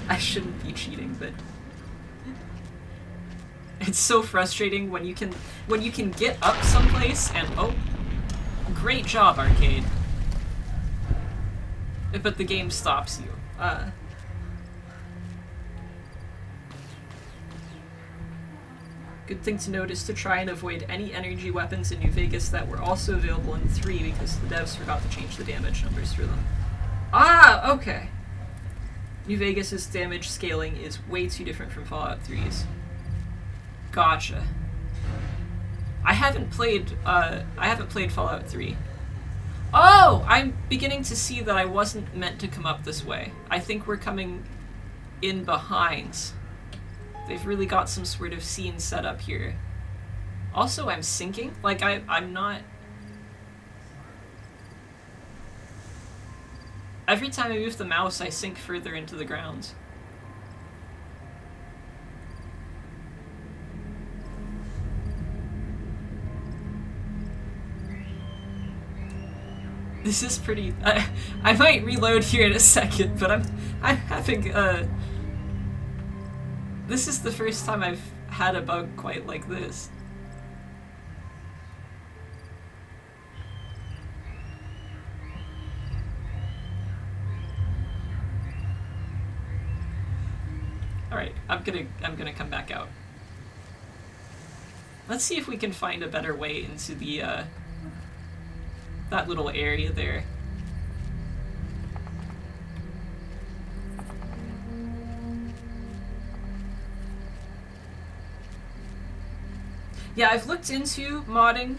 [SPEAKER 1] I shouldn't be cheating, but it's so frustrating when you can get up someplace and oh, great job, Arcade. But the game stops you. Good thing to note is to try and avoid any energy weapons in New Vegas that were also available in 3 because the devs forgot to change the damage numbers for them. Ah, okay. New Vegas's damage scaling is way too different from Fallout 3's. Gotcha. I haven't played Fallout 3. Oh, I'm beginning to see that I wasn't meant to come up this way. I think we're coming in behind. They've really got some sort of scene set up here. Also, I'm sinking. Like, I'm not... Every time I move the mouse, I sink further into the ground. This is pretty... I might reload here in a second, but I'm having this is the first time I've had a bug quite like this. Alright, I'm gonna come back out. Let's see if we can find a better way into the that little area there. Yeah, I've looked into modding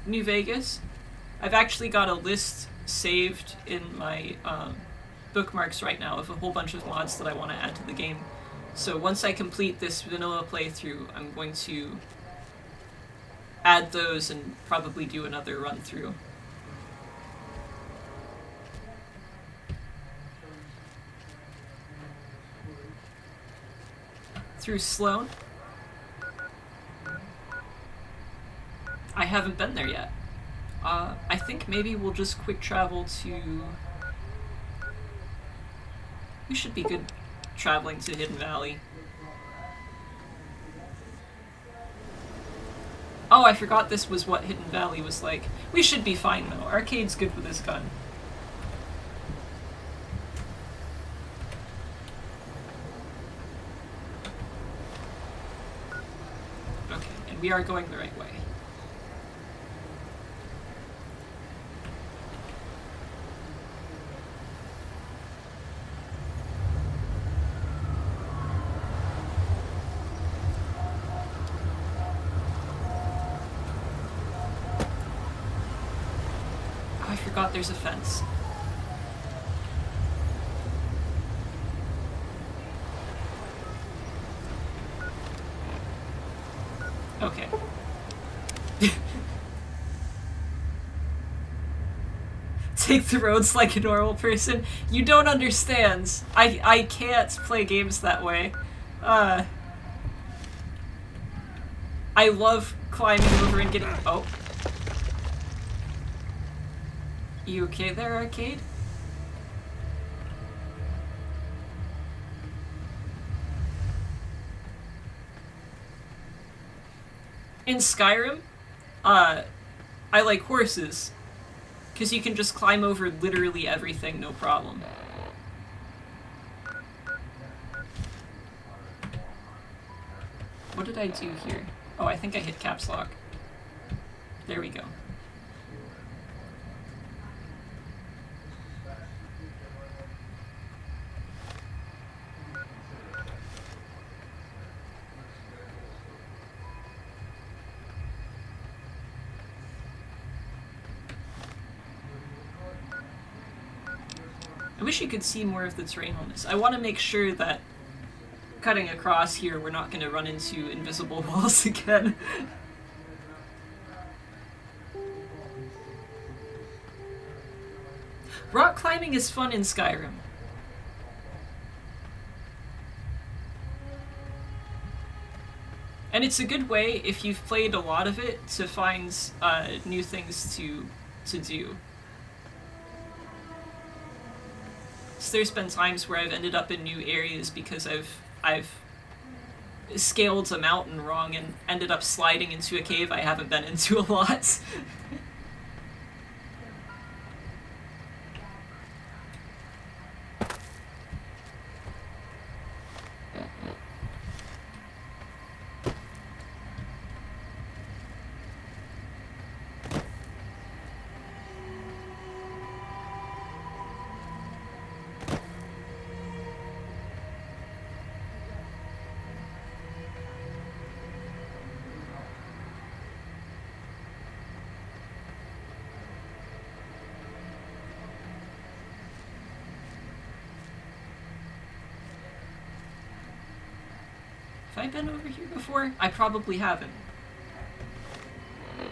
[SPEAKER 1] New Vegas. I've actually got a list saved in my bookmarks right now of a whole bunch of mods that I want to add to the game. So once I complete this vanilla playthrough, I'm going to add those and probably do another run through. Through Sloan? I haven't been there yet. I think maybe we'll just quick travel to... We should be good traveling to Hidden Valley. Oh, I forgot this was what Hidden Valley was like. We should be fine though. Arcade's good with his gun. Okay, and we are going the right way. There's a fence. Okay. Take the roads like a normal person. You don't understand. I can't play games that way. I love climbing over and getting... Oh. You okay there, Arcade? In Skyrim, I like horses. Because you can just climb over literally everything, no problem. What did I do here? Oh, I think I hit caps lock. There we go. I wish you could see more of the terrain on this. I want to make sure that cutting across here, we're not going to run into invisible walls again. Rock climbing is fun in Skyrim. And it's a good way, if you've played a lot of it, to find new things to do. So there's been times where I've ended up in new areas because I've scaled a mountain wrong and ended up sliding into a cave I haven't been into a lot. Have I been over here before? I probably haven't.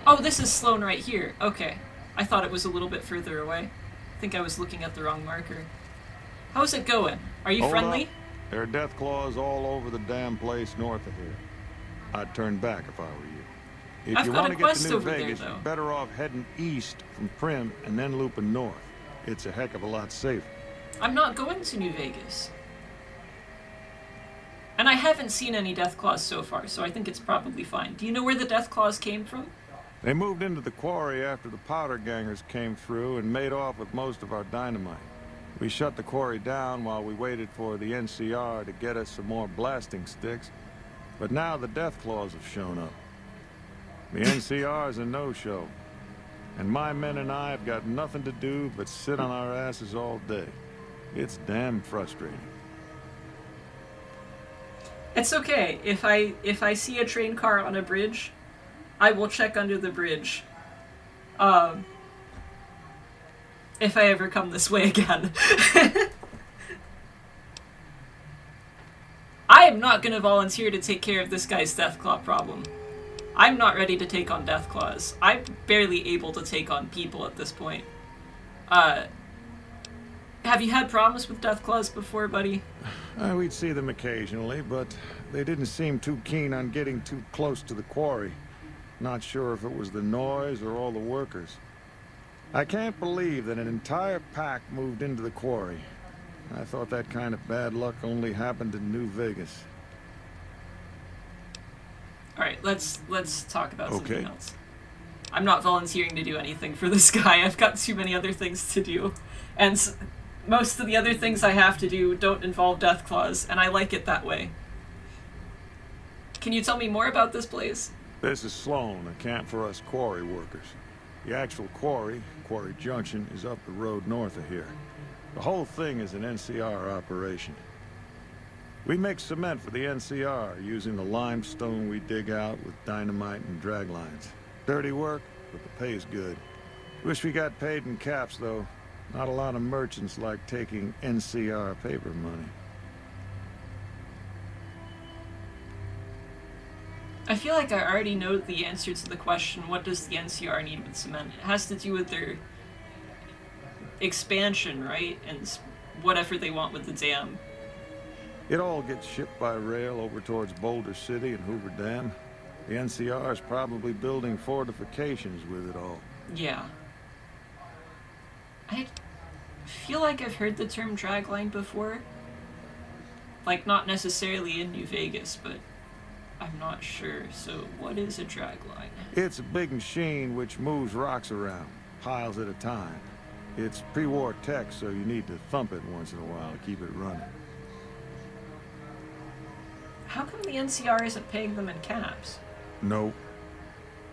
[SPEAKER 1] Oh, this is Sloan right here. Okay. I thought it was a little bit further away. I think I was looking at the wrong marker. How's it going? Are you
[SPEAKER 6] Hold
[SPEAKER 1] friendly?
[SPEAKER 6] up. There are death claws all over the damn place north of here. I'd turn back if I were you. If
[SPEAKER 1] I've
[SPEAKER 6] you
[SPEAKER 1] got
[SPEAKER 6] want
[SPEAKER 1] a
[SPEAKER 6] to get
[SPEAKER 1] quest
[SPEAKER 6] to New
[SPEAKER 1] over there,
[SPEAKER 6] Vegas,
[SPEAKER 1] though.
[SPEAKER 6] you're better off heading east from Primm and then looping north. It's a heck of a lot safer.
[SPEAKER 1] I'm not going to New Vegas. And I haven't seen any Deathclaws so far, so I think it's probably fine. Do you know where the Deathclaws came from?
[SPEAKER 6] They moved into the quarry after the powder gangers came through and made off with most of our dynamite. We shut the quarry down while we waited for the NCR to get us some more blasting sticks. But now the Deathclaws have shown up. The NCR's a no-show. And my men and I have got nothing to do but sit on our asses all day. It's damn frustrating.
[SPEAKER 1] It's okay. If I see a train car on a bridge, I will check under the bridge. If I ever come this way again. I am not going to volunteer to take care of this guy's Deathclaw problem. I'm not ready to take on Deathclaws. I'm barely able to take on people at this point. Have you had problems with Deathclaws before, buddy?
[SPEAKER 6] We'd see them occasionally, but they didn't seem too keen on getting too close to the quarry. Not sure if it was the noise or all the workers. I can't believe that an entire pack moved into the quarry. I thought that kind of bad luck only happened in New Vegas.
[SPEAKER 1] Alright, let's talk about something
[SPEAKER 6] Okay.
[SPEAKER 1] else. I'm not volunteering to do anything for this guy. I've got too many other things to do. And most of the other things I have to do don't involve Deathclaws, and I like it that way. Can you tell me more about this place?
[SPEAKER 6] This is Sloan, a camp for us quarry workers. The actual quarry, Quarry Junction, is up the road north of here. The whole thing is an NCR operation. We make cement for the NCR using the limestone we dig out with dynamite and drag lines. Dirty work, but the pay's good. Wish we got paid in caps, though. Not a lot of merchants like taking NCR paper money.
[SPEAKER 1] I I feel like I already know the answer to the question, what does the NCR need with cement? It has to do with their expansion, right? And whatever they want with the dam.
[SPEAKER 6] It all gets shipped by rail over towards Boulder City and Hoover Dam. The NCR is probably building fortifications with it all.
[SPEAKER 1] Yeah. I feel like I've heard the term dragline before. Like, not necessarily in New Vegas, but I'm not sure. So, what is a dragline?
[SPEAKER 6] It's a big machine which moves rocks around, piles at a time. It's pre-war tech, so you need to thump it once in a while to keep it running.
[SPEAKER 1] How come the NCR isn't paying them in caps?
[SPEAKER 6] Nope.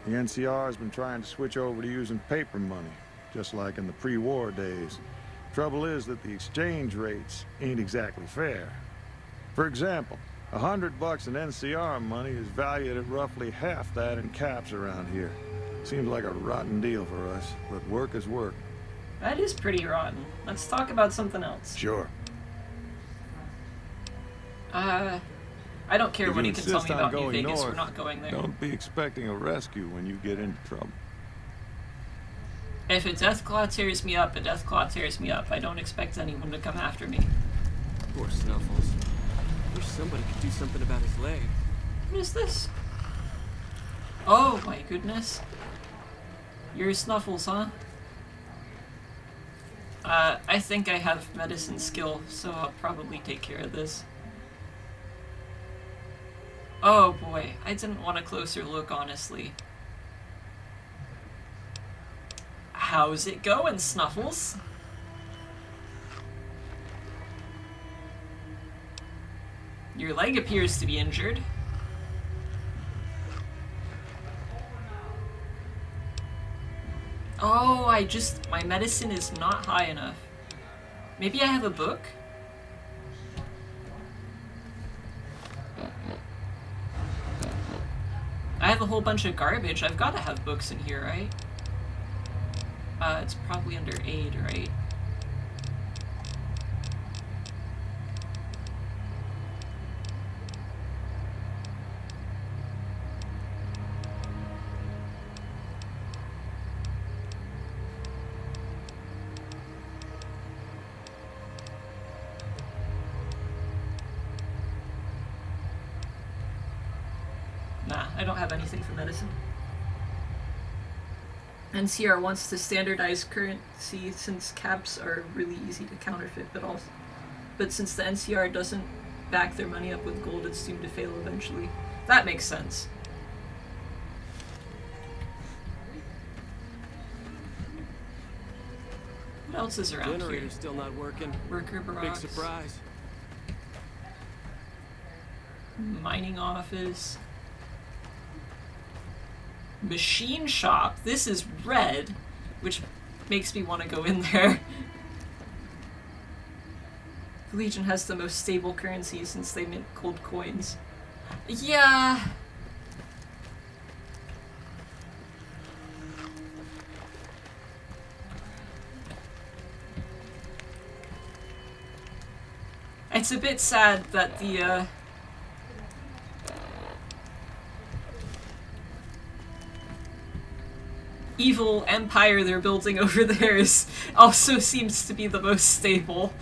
[SPEAKER 6] The NCR has been trying to switch over to using paper money, just like in the pre-war days. Trouble is that the exchange rates ain't exactly fair. For example, $100 in NCR money is valued at roughly half that in caps around here. Seems like a rotten deal for us, but work is work.
[SPEAKER 1] That is pretty rotten. Let's talk about something else.
[SPEAKER 6] Sure.
[SPEAKER 1] I don't care
[SPEAKER 6] If
[SPEAKER 1] what
[SPEAKER 6] you
[SPEAKER 1] you can tell me
[SPEAKER 6] insist on
[SPEAKER 1] about New
[SPEAKER 6] going
[SPEAKER 1] Vegas, we're
[SPEAKER 6] north,
[SPEAKER 1] not going there.
[SPEAKER 6] Don't be expecting a rescue when you get into trouble.
[SPEAKER 1] If a Deathclaw tears me up, a Deathclaw tears me up. I don't expect anyone to come after me.
[SPEAKER 7] Poor Snuffles. Wish somebody could do something about his leg.
[SPEAKER 1] What is this? Oh my goodness. You're Snuffles, huh? I think I have medicine skill, so I'll probably take care of this. Oh boy, I didn't want a closer look, honestly. How's it going, Snuffles? Your leg appears to be injured. Oh, my medicine is not high enough. Maybe I have a book? I have a whole bunch of garbage. I've got to have books in here, right? It's probably under aid, right? Nah, I don't have anything for medicine. NCR wants to standardize currency since caps are really easy to counterfeit, but since the NCR doesn't back their money up with gold, it's doomed to fail eventually. That makes sense. What else is around here?
[SPEAKER 7] Generator's still not working.
[SPEAKER 1] Worker
[SPEAKER 7] Big
[SPEAKER 1] barracks.
[SPEAKER 7] surprise.
[SPEAKER 1] Mining office. Machine shop. This is red, which makes me want to go in there. The Legion has the most stable currency since they mint gold coins. Yeah. It's a bit sad that the, evil empire they're building over there also seems to be the most stable.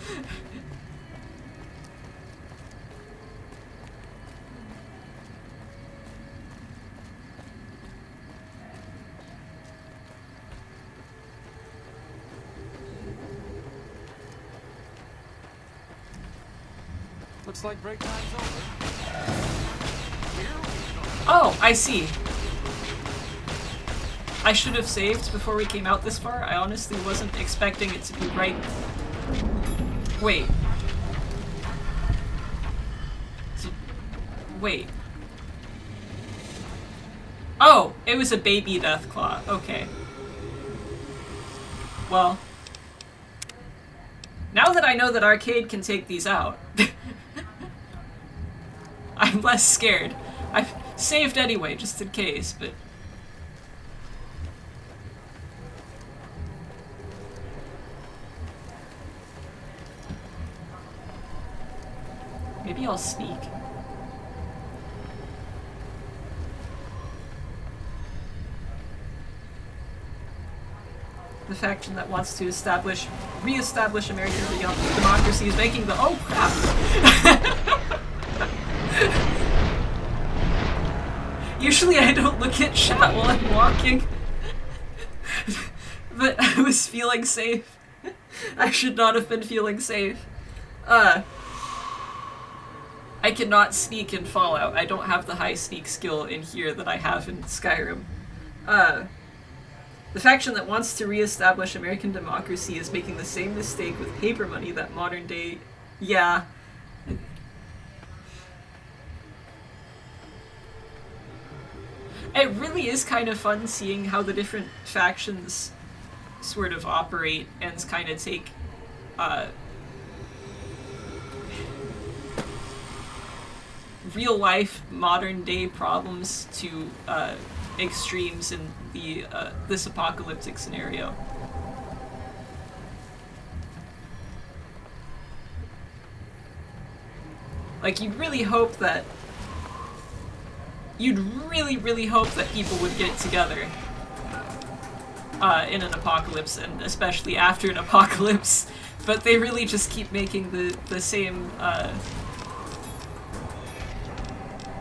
[SPEAKER 2] Looks like break time's over.
[SPEAKER 1] Oh, I see. I should have saved before we came out this far. I honestly wasn't expecting it to be right. Wait. Wait. Oh, it was a baby Deathclaw. Okay. Well. Now that I know that Arcade can take these out, I'm less scared. I've saved anyway, just in case, but... Maybe I'll sneak. The faction that wants to re-establish American democracy is making the— oh crap! Usually I don't look at chat while I'm walking. But I was feeling safe. I should not have been feeling safe. I cannot sneak in Fallout. I don't have the high sneak skill in here that I have in Skyrim. The faction that wants to re-establish American democracy is making the same mistake with paper money that modern day— yeah. It really is kind of fun seeing how the different factions sort of operate and kind of take real life modern day problems to extremes in the this apocalyptic scenario. Like, you'd really hope that really hope that people would get together in an apocalypse, and especially after an apocalypse, but they really just keep making the same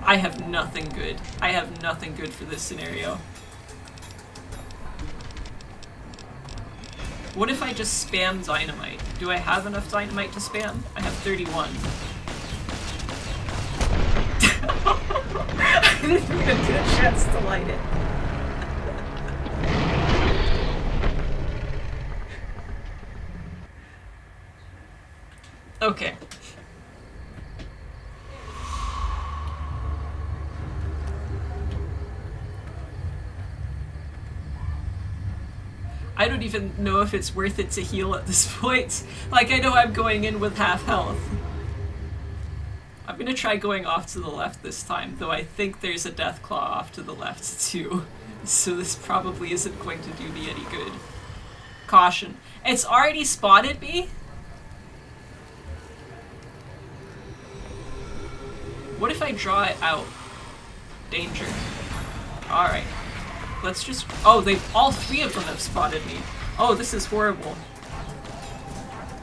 [SPEAKER 1] I have nothing good. I have nothing good for this scenario. What if I just spam dynamite? Do I have enough dynamite to spam? I have 31. I didn't even get a chance to light it. Okay. I don't even know if it's worth it to heal at this point. Like, I know I'm going in with half health. I'm gonna try going off to the left this time, though I think there's a Deathclaw off to the left too. So this probably isn't going to do me any good. Caution. It's already spotted me? What if I draw it out? Danger. Alright. Let's just— oh, all three of them have spotted me. Oh, this is horrible.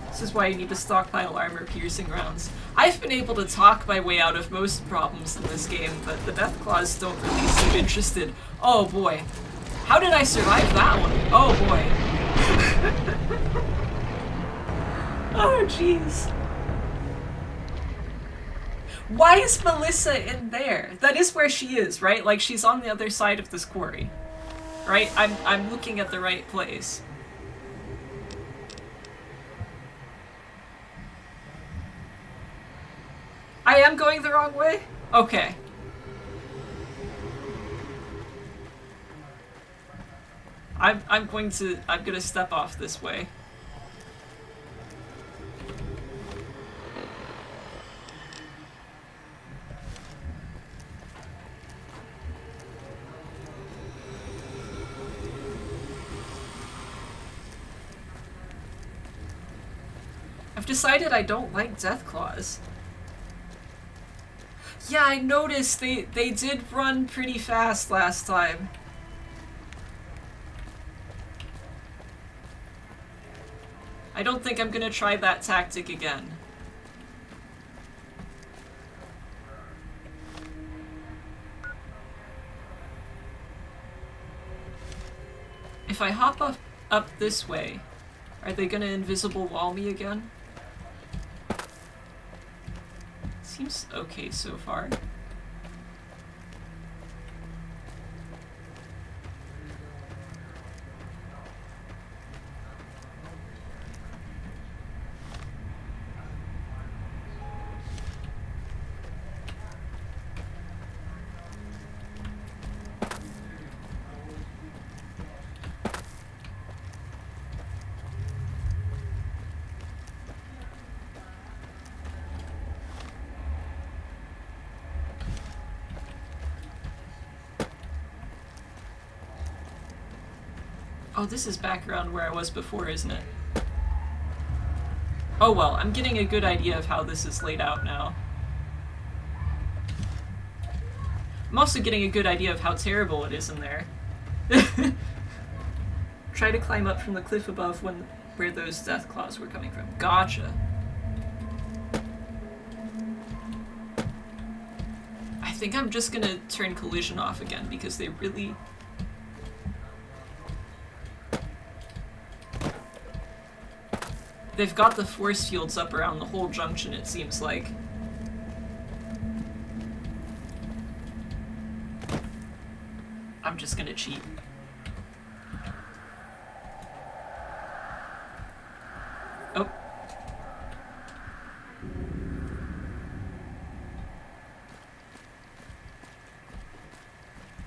[SPEAKER 1] This is why you need to stockpile armor-piercing rounds. I've been able to talk my way out of most problems in this game, but the Deathclaws don't really seem interested. Oh boy. How did I survive that one? Oh boy. Oh jeez. Why is Melissa in there? That is where she is, right? Like, she's on the other side of this quarry. Right? I'm looking at the right place. I am going the wrong way? Okay. I'm gonna step off this way. I've decided I don't like Deathclaws. Yeah, I noticed they did run pretty fast last time. I don't think I'm gonna try that tactic again. If I hop up this way, are they gonna invisible wall me again? Seems okay so far. Oh, this is back around where I was before, isn't it? Oh well, I'm getting a good idea of how this is laid out now. I'm also getting a good idea of how terrible it is in there. Try to climb up from the cliff above where those death claws were coming from. Gotcha. I think I'm just gonna turn collision off again because they really... They've got the force fields up around the whole junction, it seems like. I'm just gonna cheat. Oh.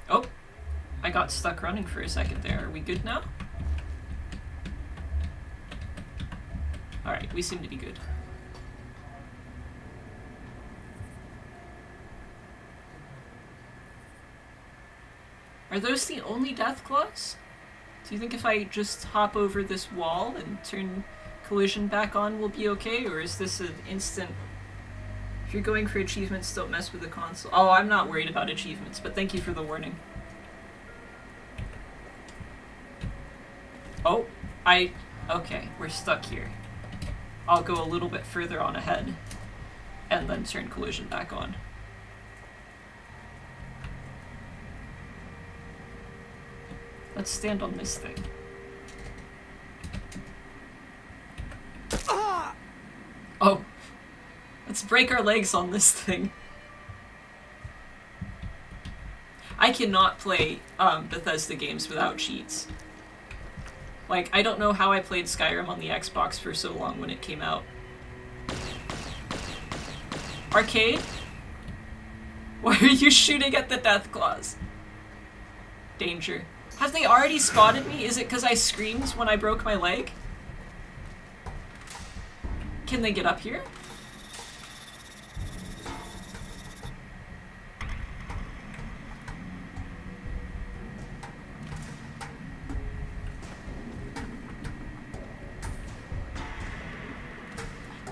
[SPEAKER 1] Oh. I got stuck running for a second there. Are we good now? Alright, we seem to be good. Are those the only death claws? Do you think if I just hop over this wall and turn collision back on we'll be okay? Or is this an instant... If you're going for achievements, don't mess with the console. Oh, I'm not worried about achievements, but thank you for the warning. Oh, okay, we're stuck here. I'll go a little bit further on ahead and then turn collision back on. Let's stand on this thing. Oh, let's break our legs on this thing. I cannot play Bethesda games without cheats. Like, I don't know how I played Skyrim on the Xbox for so long when it came out. Arcade? Why are you shooting at the death claws? Danger. Have they already spotted me? Is it because I screamed when I broke my leg? Can they get up here?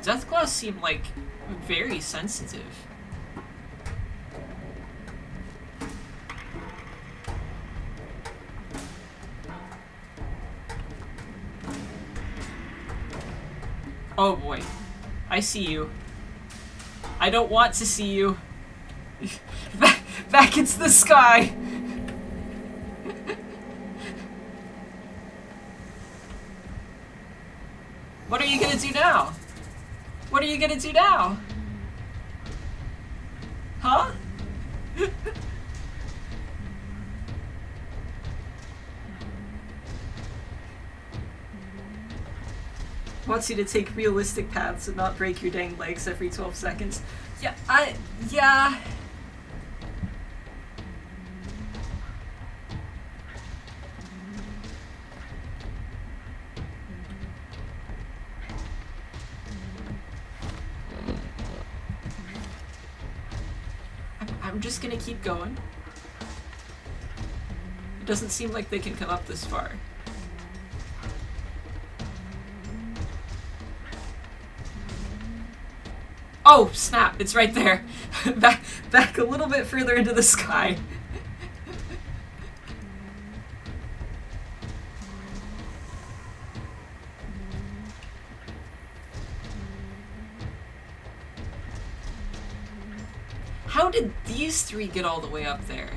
[SPEAKER 1] Deathclaws seem like very sensitive. Oh boy. I see you. I don't want to see you. Back into the sky! What are you gonna do now? What are you gonna do now? Huh? Wants you to take realistic paths and not break your dang legs every 12 seconds. Yeah. I'm just gonna keep going. It doesn't seem like they can come up this far. Oh, snap, it's right there. back a little bit further into the sky. How did these three get all the way up there?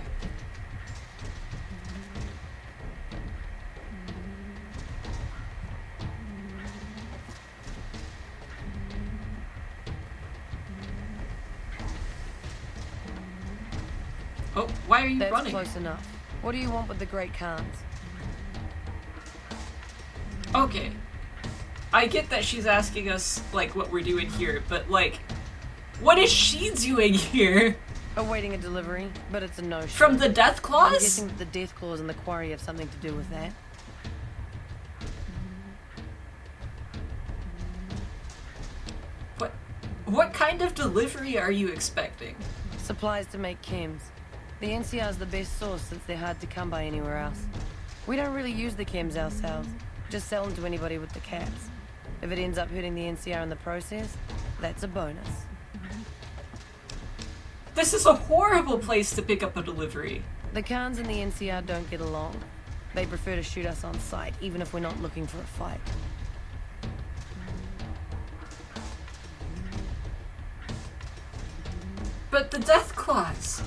[SPEAKER 1] Oh, why are you
[SPEAKER 3] That's
[SPEAKER 1] running?
[SPEAKER 3] close enough. What do you want with the Great Khans?
[SPEAKER 1] Okay. I get that she's asking us, like, what we're doing here, but, like, what is she doing here?
[SPEAKER 3] Awaiting a delivery, but it's a no-show.
[SPEAKER 1] From the Death
[SPEAKER 3] I'm
[SPEAKER 1] Claws?
[SPEAKER 3] guessing that the Death Claws and the Quarry have something to do with that.
[SPEAKER 1] What kind of delivery are you expecting?
[SPEAKER 3] Supplies to make chems. The NCR's the best source since they're hard to come by anywhere else. We don't really use the chems ourselves, just sell them to anybody with the caps. If it ends up hurting the NCR in the process, that's a bonus.
[SPEAKER 1] This is a horrible place to pick up a delivery.
[SPEAKER 3] The Khans and the NCR don't get along. They prefer to shoot us on sight, even if we're not looking for a fight.
[SPEAKER 1] But the death claws!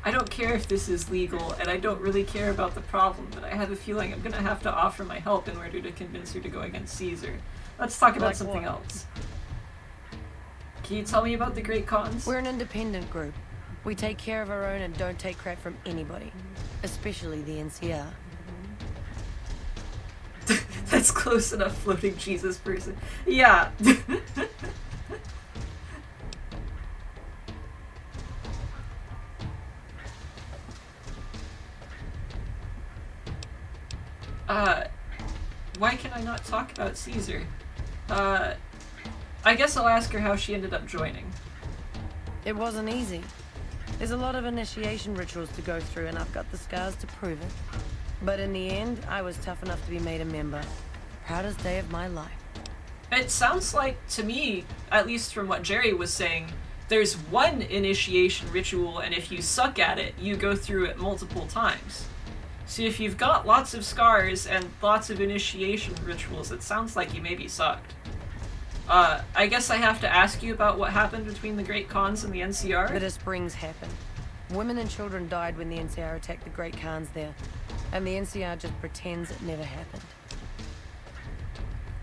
[SPEAKER 1] I don't care if this is legal, and I don't really care about the problem, but I have a feeling I'm gonna have to offer my help in order to convince her to go against Caesar. Let's talk about
[SPEAKER 3] Like
[SPEAKER 1] something
[SPEAKER 3] what?
[SPEAKER 1] else. Can you tell me about the Great Khans?
[SPEAKER 3] We're an independent group. We take care of our own and don't take crap from anybody, especially the NCR.
[SPEAKER 1] That's close enough, floating Jesus person. Yeah. Why can I not talk about Caesar? I guess I'll ask her how she ended up joining.
[SPEAKER 3] It wasn't easy. There's a lot of initiation rituals to go through, and I've got the scars to prove it. But in the end, I was tough enough to be made a member. Proudest day of my life.
[SPEAKER 1] It sounds like, to me, at least from what Jerry was saying, there's one initiation ritual, and if you suck at it, you go through it multiple times. So if you've got lots of scars and lots of initiation rituals, it sounds like you maybe sucked. I guess I have to ask you about what happened between the Great Khans and the NCR?
[SPEAKER 3] Bitter Springs happened. Women and children died when the NCR attacked the Great Khans there, and the NCR just pretends it never happened.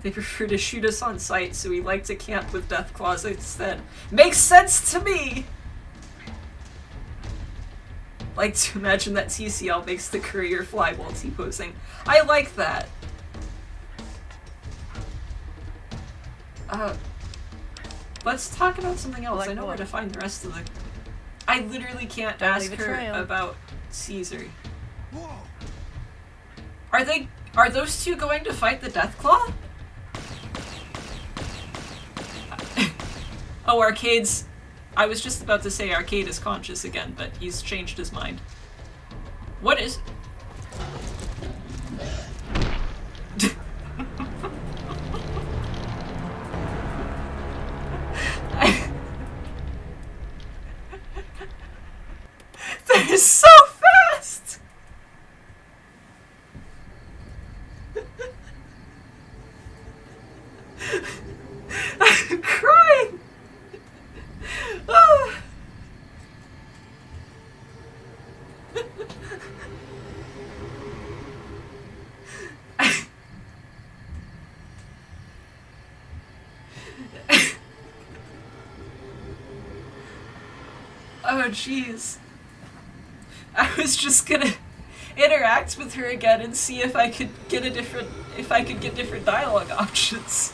[SPEAKER 1] They prefer to shoot us on sight, so we like to camp with Deathclaws instead. Makes sense to me! Like to imagine that TCL makes the courier fly while T-posing. I like that! Let's talk about something else.
[SPEAKER 3] Like
[SPEAKER 1] I know where
[SPEAKER 3] what?
[SPEAKER 1] to find the rest of the... I literally can't
[SPEAKER 3] Don't
[SPEAKER 1] ask
[SPEAKER 3] leave a
[SPEAKER 1] her
[SPEAKER 3] trail.
[SPEAKER 1] about Caesar.
[SPEAKER 5] Whoa!
[SPEAKER 1] Are those two going to fight the Deathclaw? Oh, Arcade's... I was just about to say Arcade is conscious again, but he's changed his mind. What is... They're so fast! I'm crying! Ah. Oh jeez. I was just gonna interact with her again and see if I could get different dialogue options.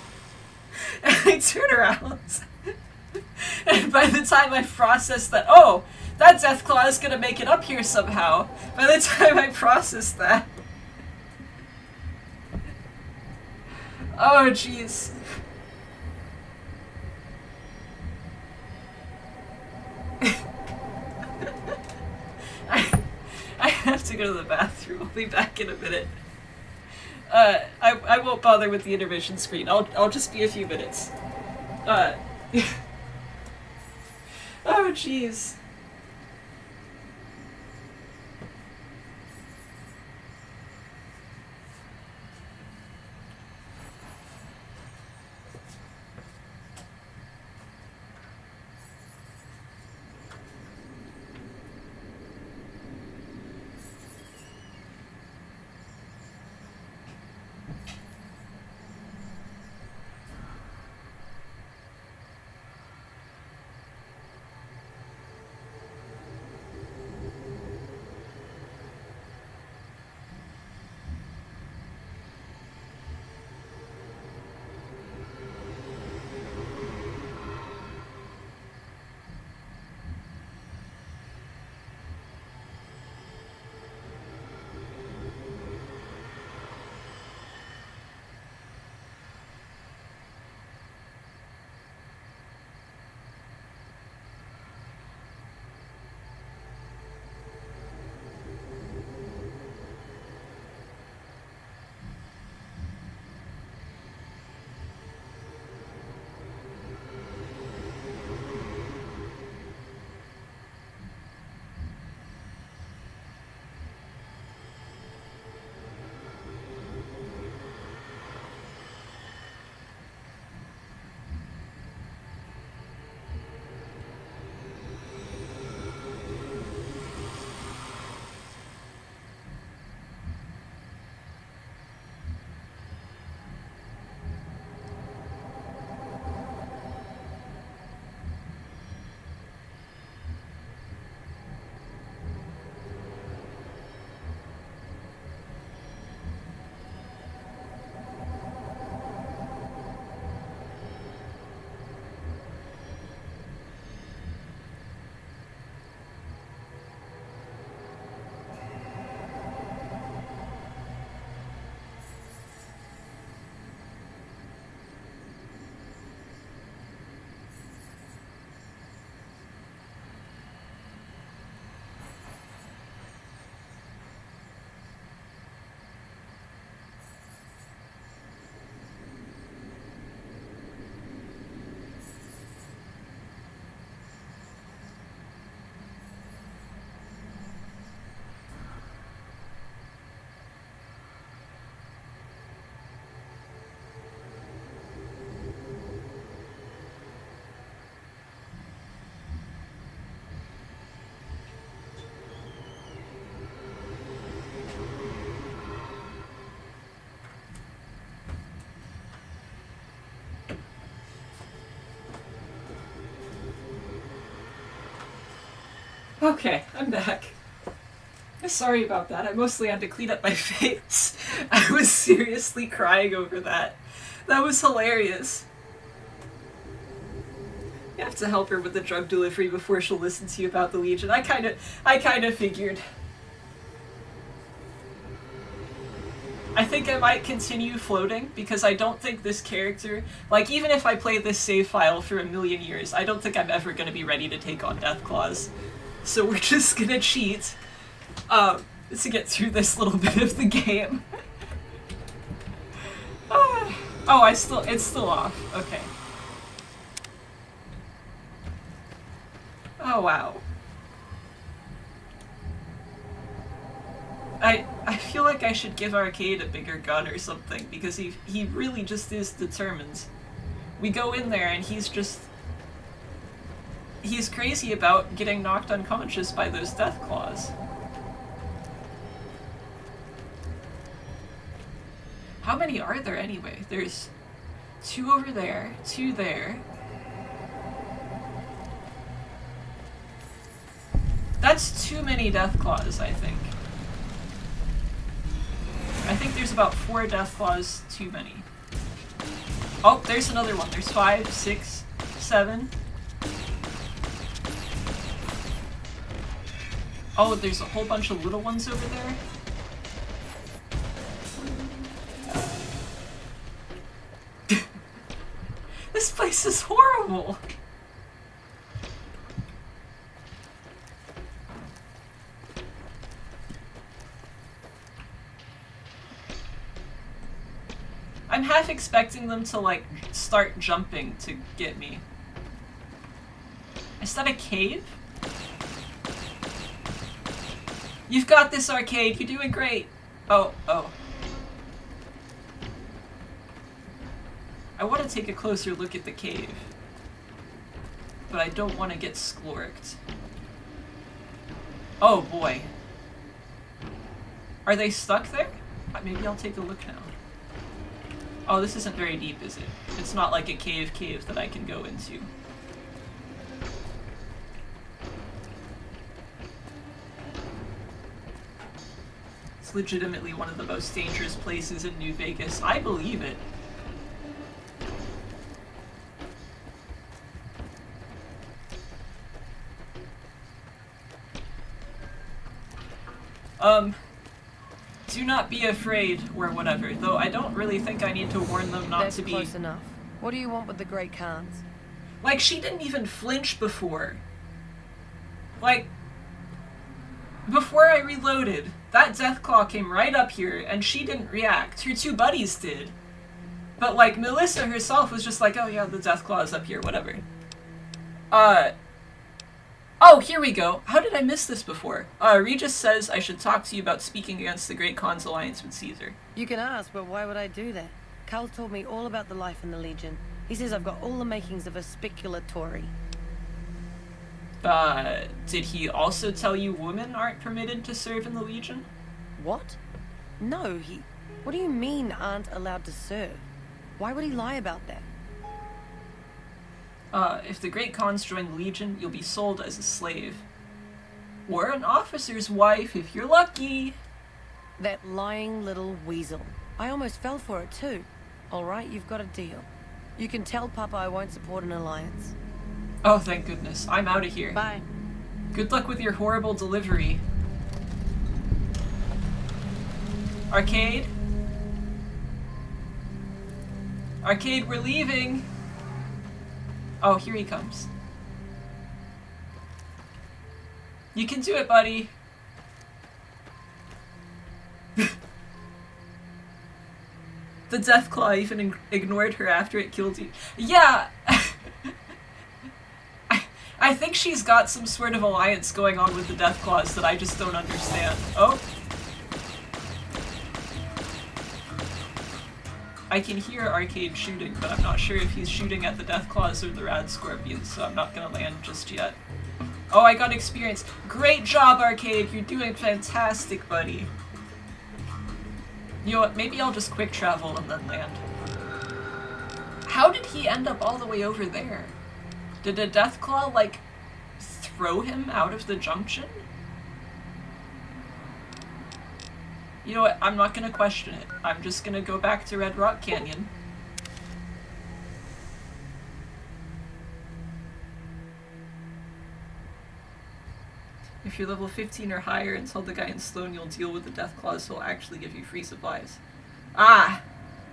[SPEAKER 1] And I turn around. And by the time I processed that, oh, that Deathclaw is gonna make it up here somehow. By the time I processed that. Oh jeez. I have to go to the bathroom. I'll be back in a minute. I won't bother with the intermission screen. I'll just be a few minutes. Oh jeez. Okay, I'm back. Sorry about that. I mostly had to clean up my face. I was seriously crying over that. That was hilarious. You have to help her with the drug delivery before she'll listen to you about the Legion. I kind of figured. I think I might continue floating, because I don't think this character, like, even if I play this save file for a million years, I don't think I'm ever going to be ready to take on Deathclaws. So we're just gonna cheat, to get through this little bit of the game. Oh, it's still off. Okay. Oh, wow. I feel like I should give Arcade a bigger gun or something, because he really just is determined. We go in there and he's crazy about getting knocked unconscious by those Deathclaws. How many are there anyway? There's 2 over there, 2 there. That's too many Deathclaws, I think. I think there's about 4 Deathclaws too many. Oh, there's another one. There's 5, 6, 7. Oh, there's a whole bunch of little ones over there. This place is horrible! I'm half expecting them to, like, start jumping to get me. Is that a cave? You've got this, Arcade. You're doing great. Oh. I want to take a closer look at the cave. But I don't want to get sklorked. Oh, boy. Are they stuck there? Maybe I'll take a look now. Oh, this isn't very deep, is it? It's not like a cave that I can go into. It's legitimately one of the most dangerous places in New Vegas. I believe it. Do not be afraid, or whatever, though I don't really think I need to warn them not
[SPEAKER 3] That's
[SPEAKER 1] to be-
[SPEAKER 3] close enough. What do you want with the Great Khans?
[SPEAKER 1] Like, she didn't even flinch before. Like, before I reloaded, that Deathclaw came right up here, and she didn't react. Her 2 buddies did. But, like, Melissa herself was just like, oh yeah, the Deathclaw is up here, whatever. Oh, here we go. How did I miss this before? Regis says I should talk to you about speaking against the Great Khan's alliance with Caesar.
[SPEAKER 3] You can ask, but why would I do that? Carl told me all about the life in the Legion. He says I've got all the makings of a speculatory.
[SPEAKER 1] Did he also tell you women aren't permitted to serve in the Legion?
[SPEAKER 3] What? No, What do you mean aren't allowed to serve? Why would he lie about that?
[SPEAKER 1] If the Great Khans join the Legion, you'll be sold as a slave. Or an officer's wife, if you're lucky.
[SPEAKER 3] That lying little weasel. I almost fell for it too. Alright, you've got a deal. You can tell Papa I won't support an alliance.
[SPEAKER 1] Oh, thank goodness. I'm out of here.
[SPEAKER 3] Bye.
[SPEAKER 1] Good luck with your horrible delivery. Arcade? Arcade, we're leaving! Oh, here he comes. You can do it, buddy. The Deathclaw even ignored her after it killed you. Yeah! I think she's got some sort of alliance going on with the Deathclaws that I just don't understand. Oh. I can hear Arcade shooting, but I'm not sure if he's shooting at the Deathclaws or the Rad Scorpions, so I'm not gonna land just yet. Oh, I got experience. Great job, Arcade! You're doing fantastic, buddy. You know what, maybe I'll just quick travel and then land. How did he end up all the way over there? Did a Deathclaw, like, throw him out of the junction? You know what? I'm not gonna question it. I'm just gonna go back to Red Rock Canyon. If you're level 15 or higher and tell the guy in Sloan you'll deal with the death clause, he'll actually give you free supplies. Ah!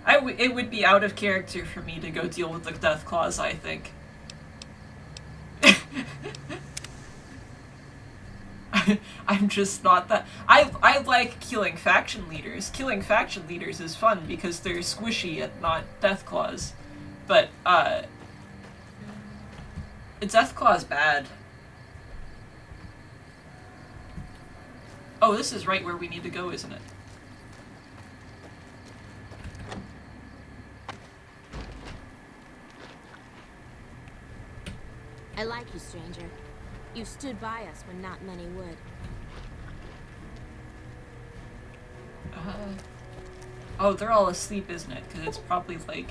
[SPEAKER 1] It would be out of character for me to go deal with the death clause, I think. I'm just not that. I like killing faction leaders. Killing faction leaders is fun because they're squishy and not death claws. But, death claw's bad. Oh, this is right where we need to go, isn't it?
[SPEAKER 8] I like you, stranger. You stood by us when not many would.
[SPEAKER 1] Oh, they're all asleep, isn't it? Because it's probably like...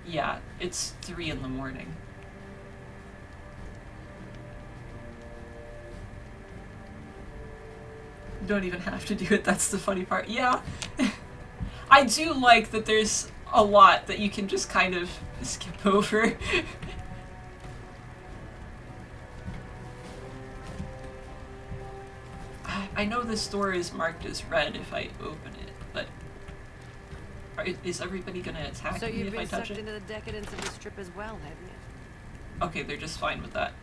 [SPEAKER 1] Yeah, it's 3 in the morning. You don't even have to do it, that's the funny part. Yeah. I do like that there's a lot that you can just kind of skip over. I know this door is marked as red if I open it, but is everybody gonna attack
[SPEAKER 3] So
[SPEAKER 1] me
[SPEAKER 3] you've
[SPEAKER 1] if I
[SPEAKER 3] been
[SPEAKER 1] touch
[SPEAKER 3] sucked
[SPEAKER 1] it?
[SPEAKER 3] into the decadence of the strip as well, haven't you?
[SPEAKER 1] Okay, they're just fine with that.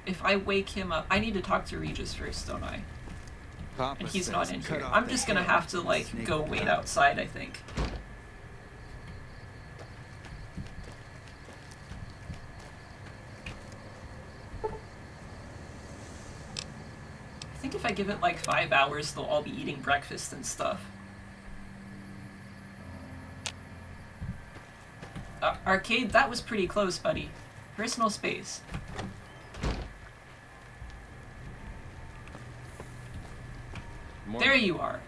[SPEAKER 1] If I wake him up, I need to talk to Regis first, don't I?
[SPEAKER 5] Papa
[SPEAKER 1] And he's
[SPEAKER 5] says
[SPEAKER 1] not in
[SPEAKER 5] cut
[SPEAKER 1] here.
[SPEAKER 5] off
[SPEAKER 1] I'm
[SPEAKER 5] the
[SPEAKER 1] just gonna
[SPEAKER 5] head
[SPEAKER 1] have to,
[SPEAKER 5] of
[SPEAKER 1] like,
[SPEAKER 5] snake
[SPEAKER 1] go wait
[SPEAKER 5] cut.
[SPEAKER 1] outside, I think. I think if I give it, like, 5 hours, they'll all be eating breakfast and stuff. Arcade, that was pretty close, buddy. Personal space. There you are.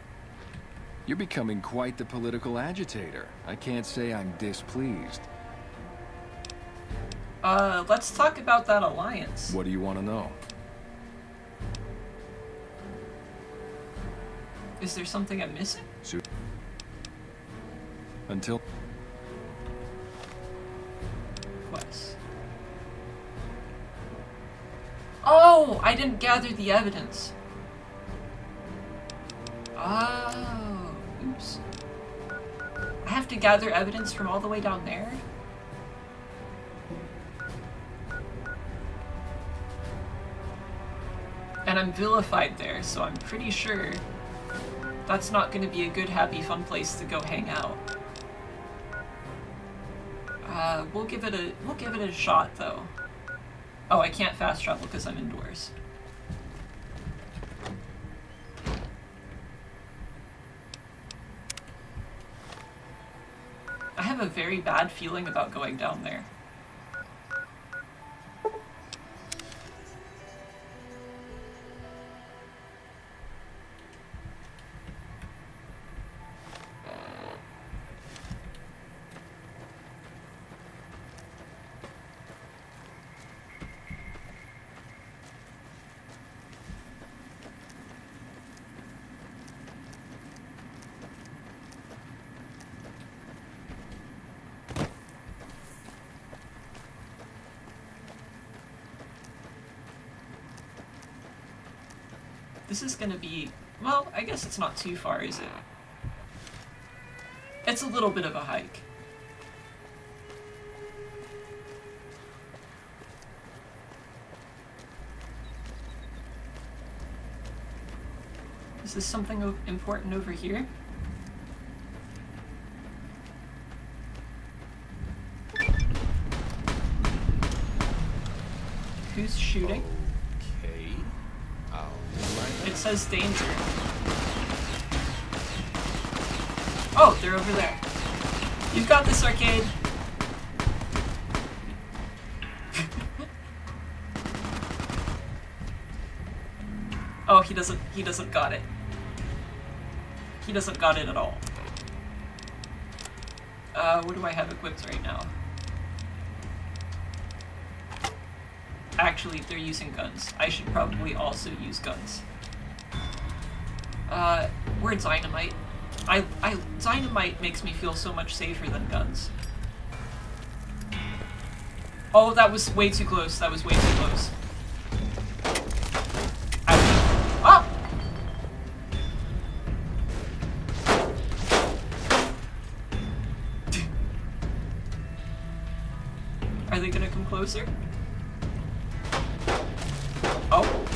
[SPEAKER 4] You're becoming quite the political agitator. I can't say I'm displeased.
[SPEAKER 1] Let's talk about that alliance.
[SPEAKER 4] What do you want to know?
[SPEAKER 1] Is there something I'm missing?
[SPEAKER 4] Until...
[SPEAKER 1] Quest. Oh, I didn't gather the evidence. Oh, oops. I have to gather evidence from all the way down there? And I'm vilified there, so I'm pretty sure that's not going to be a good, happy, fun place to go hang out. We'll give it a shot though. Oh, I can't fast travel because I'm indoors. I have a very bad feeling about going down there. This is gonna be, well, I guess it's not too far, is it? It's a little bit of a hike. Is this something important over here? Who's shooting?
[SPEAKER 2] Okay.
[SPEAKER 1] It says danger. Oh, they're over there. You've got this, Arcade. Oh, he doesn't got it. He doesn't got it at all. What do I have equipped right now? Actually, they're using guns. I should probably also use guns. Or dynamite. Dynamite makes me feel so much safer than guns. Oh, that was way too close. That was way too close. Ah! Are they gonna come closer? Oh.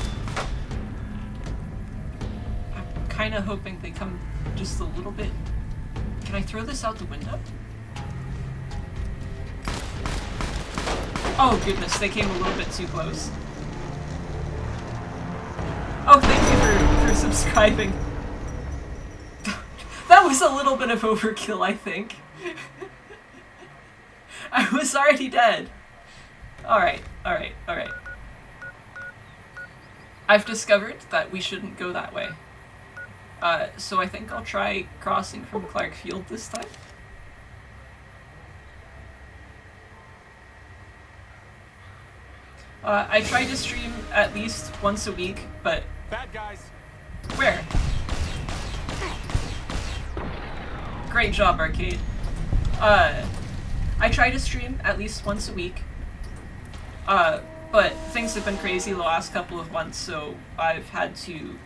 [SPEAKER 1] I'm kinda hoping they come just a little bit. Can I throw this out the window? Oh goodness, they came a little bit too close. Oh, thank you for subscribing. That was a little bit of overkill, I think. I was already dead. Alright, alright, alright. I've discovered that we shouldn't go that way. So I think I'll try crossing from Clark Field this time. I try to stream at least once a week, but...
[SPEAKER 2] Bad guys!
[SPEAKER 1] Where? Great job, Arcade. I try to stream at least once a week, but things have been crazy the last couple of months, so I've had to,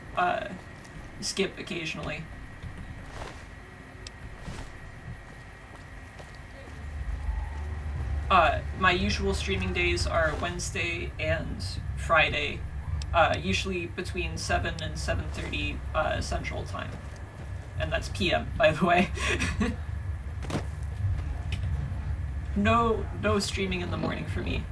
[SPEAKER 1] skip occasionally. My usual streaming days are Wednesday and Friday, usually between 7 and 7:30 Central Time. And that's PM, by the way. No streaming in the morning for me.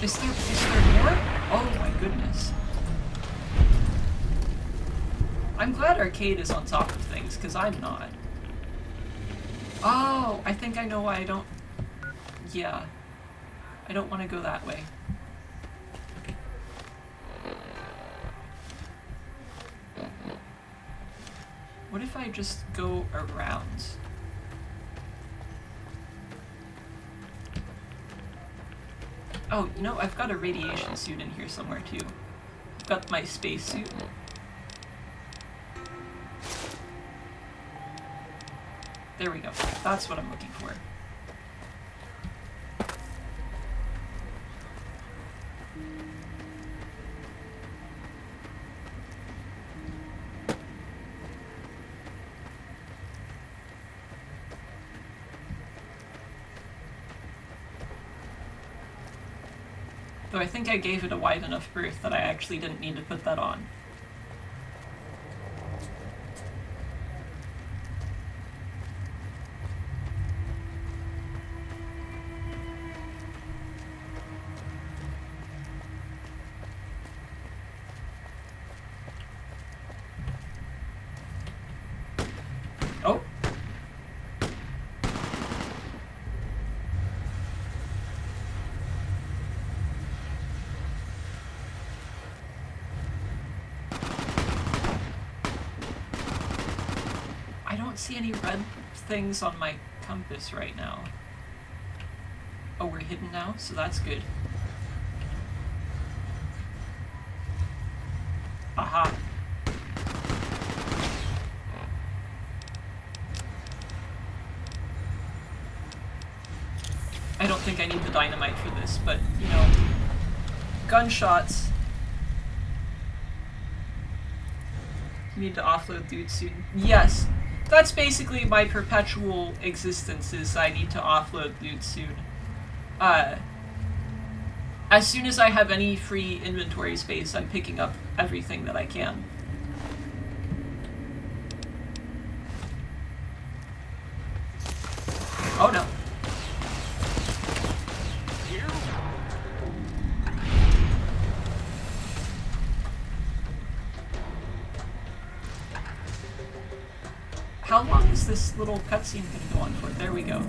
[SPEAKER 1] Is there more? Oh my goodness. I'm glad Arcade is on top of things, because I'm not. Oh, I think I know why I don't... Yeah. I don't want to go that way. What if I just go around? Oh, you know, I've got a radiation suit in here somewhere too. I've got my space suit. There we go. That's what I'm looking for. Though I think I gave it a wide enough berth that I actually didn't need to put that on. Oh. I don't see any red things on my compass right now. Oh, we're hidden now, so that's good. Aha. I don't think I need the dynamite for this, but, you know, gunshots. You need to offload dudes soon. Yes, that's basically my perpetual existence, is I need to offload dudes soon. As soon as I have any free inventory space, I'm picking up everything that I can. Oh no. How long is this little cutscene going to go on for? There we go.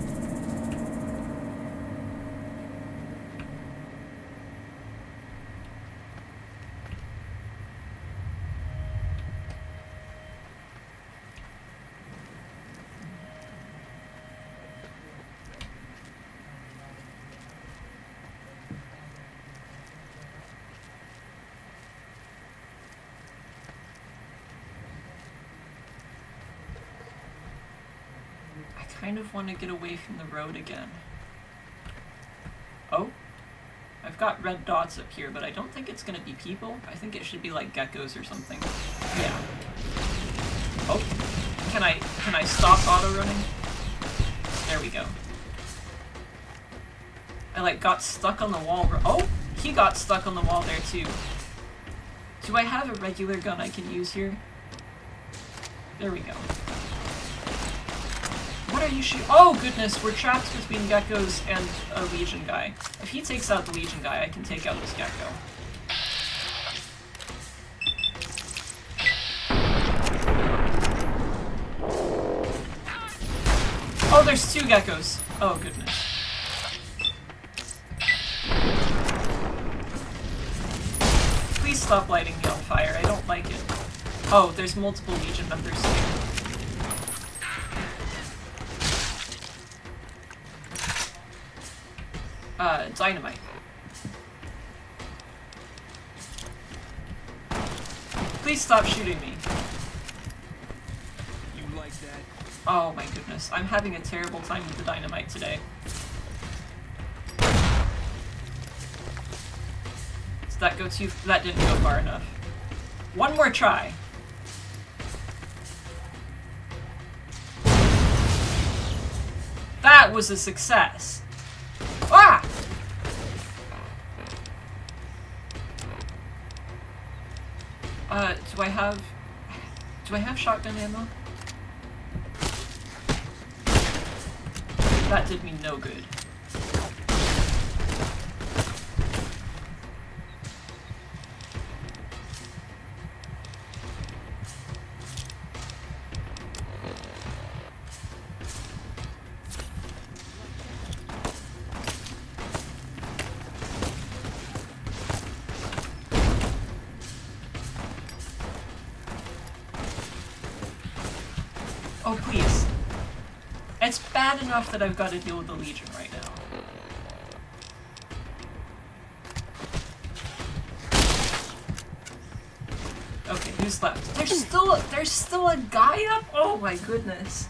[SPEAKER 1] kind of want to get away from the road again. Oh, I've got red dots up here, but I don't think it's gonna be people. I think it should be like geckos or something. Yeah. Oh, can I stop auto running? There we go. I like got stuck on the wall. Oh, he got stuck on the wall there too. Do I have a regular gun I can use here? There we go. What are you shooting? Oh goodness, we're trapped between geckos and a Legion guy. If he takes out the Legion guy, I can take out this gecko. Oh, there's 2 geckos. Oh goodness. Please stop lighting me on fire. I don't like it. Oh, there's multiple Legion members here. Dynamite. Please stop shooting me.
[SPEAKER 4] You like that?
[SPEAKER 1] Oh my goodness, I'm having a terrible time with the dynamite today. Did that go too... that didn't go far enough. One more try. That was a success. Ah! Do I have shotgun ammo? That did me no good. Oh, please. It's bad enough that I've got to deal with the Legion right now. Okay, who's left? There's still a guy up? Oh my goodness.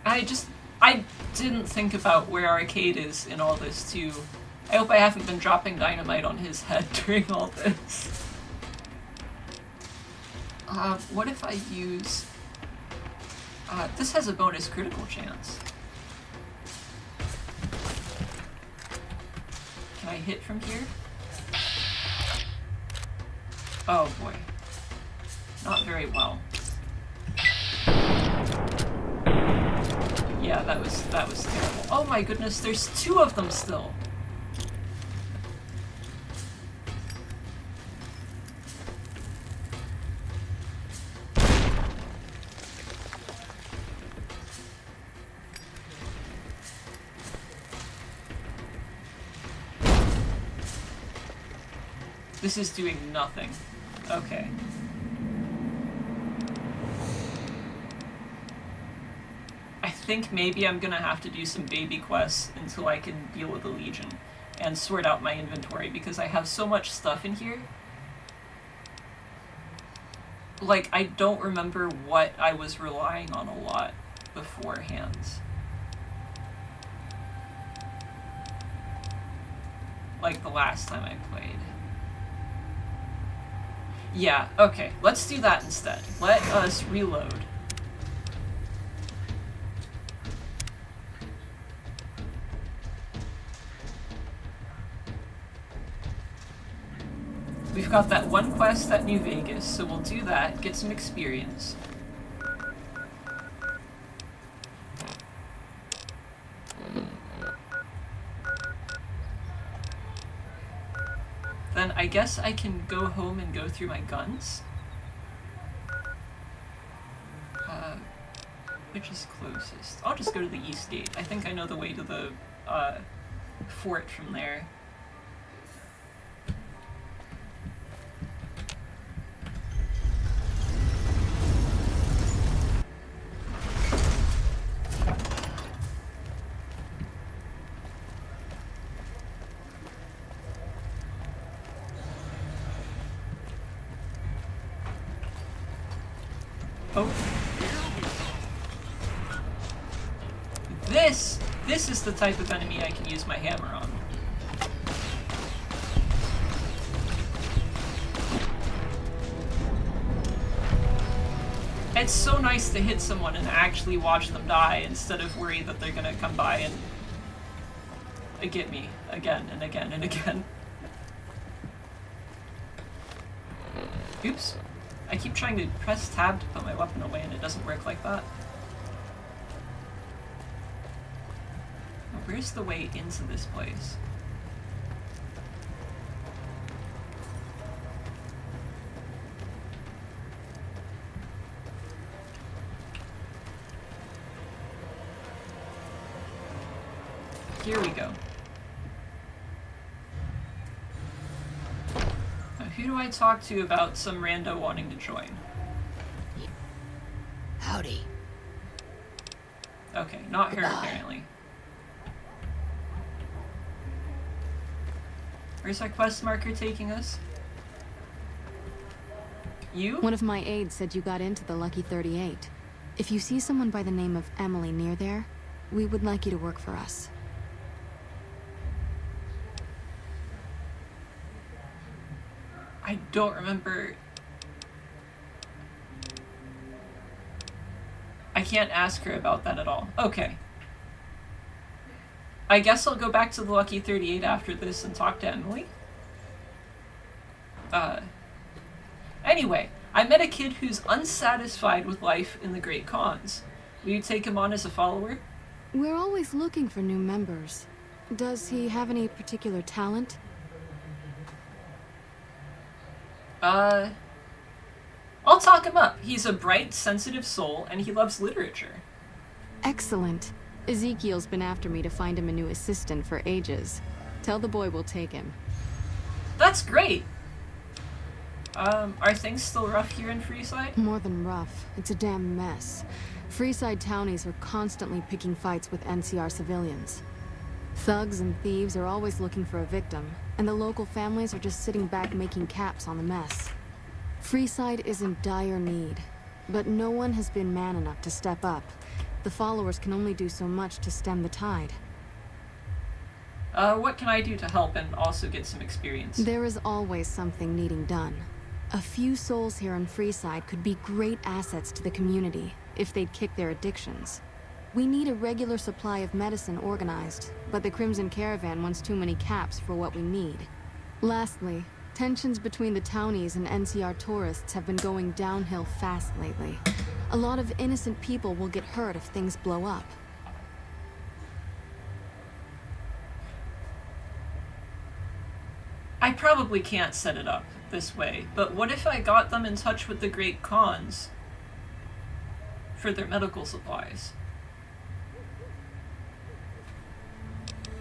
[SPEAKER 1] I didn't think about where Arcade is in all this too. I hope I haven't been dropping dynamite on his head during all this. What if I use... this has a bonus critical chance. Can I hit from here? Oh boy. Not very well. Yeah, that was terrible. Oh my goodness, there's 2 of them still! This is doing nothing. Okay. I think maybe I'm gonna have to do some baby quests until I can deal with the Legion and sort out my inventory because I have so much stuff in here. Like, I don't remember what I was relying on a lot beforehand. Like the last time I played. Yeah, okay, let's do that instead. Let us reload. We've got that one quest at New Vegas, so we'll do that, get some experience. Then I guess I can go home and go through my guns. Which is closest? I'll just go to the east gate. I think I know the way to the fort from there. Oh. This is the type of enemy I can use my hammer on. It's so nice to hit someone and actually watch them die instead of worry that they're gonna come by and get me again and again and again. Oops. I keep trying to press tab to put my weapon away and it doesn't work like that. Now, where's the way into this place? Here we go. Now, who do I talk to about some rando wanting to join?
[SPEAKER 3] Howdy.
[SPEAKER 1] Okay, not her apparently. Where's that quest marker taking us? You?
[SPEAKER 9] One of my aides said you got into the Lucky 38. If you see someone by the name of Emily near there, we would like you to work for us.
[SPEAKER 1] I don't remember. I can't ask her about that at all. Okay. I guess I'll go back to the Lucky 38 after this and talk to Emily. Anyway, I met a kid who's unsatisfied with life in the Great Khans. Will you take him on as a follower?
[SPEAKER 9] We're always looking for new members. Does he have any particular talent?
[SPEAKER 1] I'll talk him up. He's a bright, sensitive soul, and he loves literature.
[SPEAKER 9] Excellent. Ezekiel's been after me to find him a new assistant for ages. Tell the boy we'll take him.
[SPEAKER 1] That's great! Are things still rough here in Freeside?
[SPEAKER 9] More than rough. It's a damn mess. Freeside townies are constantly picking fights with NCR civilians. Thugs and thieves are always looking for a victim, and the local families are just sitting back making caps on the mess. Freeside is in dire need, but no one has been man enough to step up. The followers can only do so much to stem the tide.
[SPEAKER 1] What can I do to help and also get some experience?
[SPEAKER 9] There is always something needing done. A few souls here in Freeside could be great assets to the community if they'd kick their addictions. We need a regular supply of medicine organized, but the Crimson Caravan wants too many caps for what we need. Lastly, tensions between the townies and NCR tourists have been going downhill fast lately. A lot of innocent people will get hurt if things blow up.
[SPEAKER 1] I probably can't set it up this way, but what if I got them in touch with the Great Khans for their medical supplies?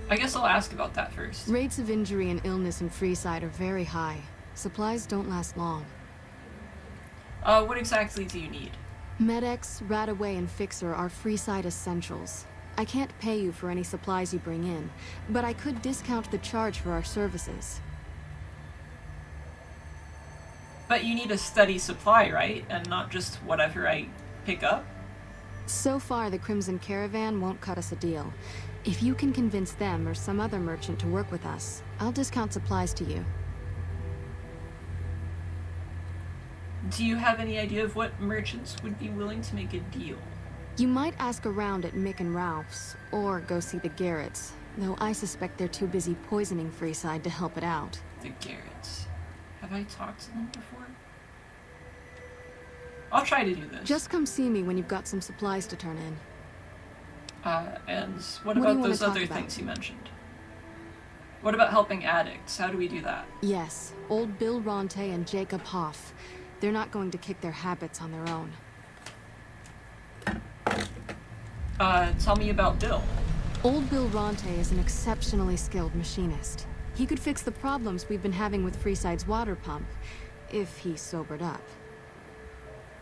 [SPEAKER 1] I guess I'll ask about that first.
[SPEAKER 9] Rates of injury and illness in Freeside are very high. Supplies don't last long.
[SPEAKER 1] What exactly do you need?
[SPEAKER 9] Med-X, Radaway, and Fixer are Freeside essentials. I can't pay you for any supplies you bring in, but I could discount the charge for our services.
[SPEAKER 1] But you need a steady supply, right? And not just whatever I pick up?
[SPEAKER 9] So far, the Crimson Caravan won't cut us a deal. If you can convince them or some other merchant to work with us, I'll discount supplies to you.
[SPEAKER 1] Do you have any idea of what merchants would be willing to make a deal?
[SPEAKER 9] You might ask around at Mick and Ralph's, or go see the Garretts, though I suspect they're too busy poisoning Freeside to help it out.
[SPEAKER 1] The Garretts. Have I talked to them before? I'll try to do this.
[SPEAKER 9] Just come see me when you've got some supplies to turn in.
[SPEAKER 1] And what
[SPEAKER 9] do you
[SPEAKER 1] about
[SPEAKER 9] wanna
[SPEAKER 1] those
[SPEAKER 9] talk
[SPEAKER 1] other
[SPEAKER 9] about?
[SPEAKER 1] things you mentioned? What about helping addicts? How do we do that?
[SPEAKER 9] Yes, old Bill Ronte and Jacob Hoff. They're not going to kick their habits on their own.
[SPEAKER 1] Tell me about Bill.
[SPEAKER 9] Old Bill Ronte is an exceptionally skilled machinist. He could fix the problems we've been having with Freeside's water pump, if he sobered up.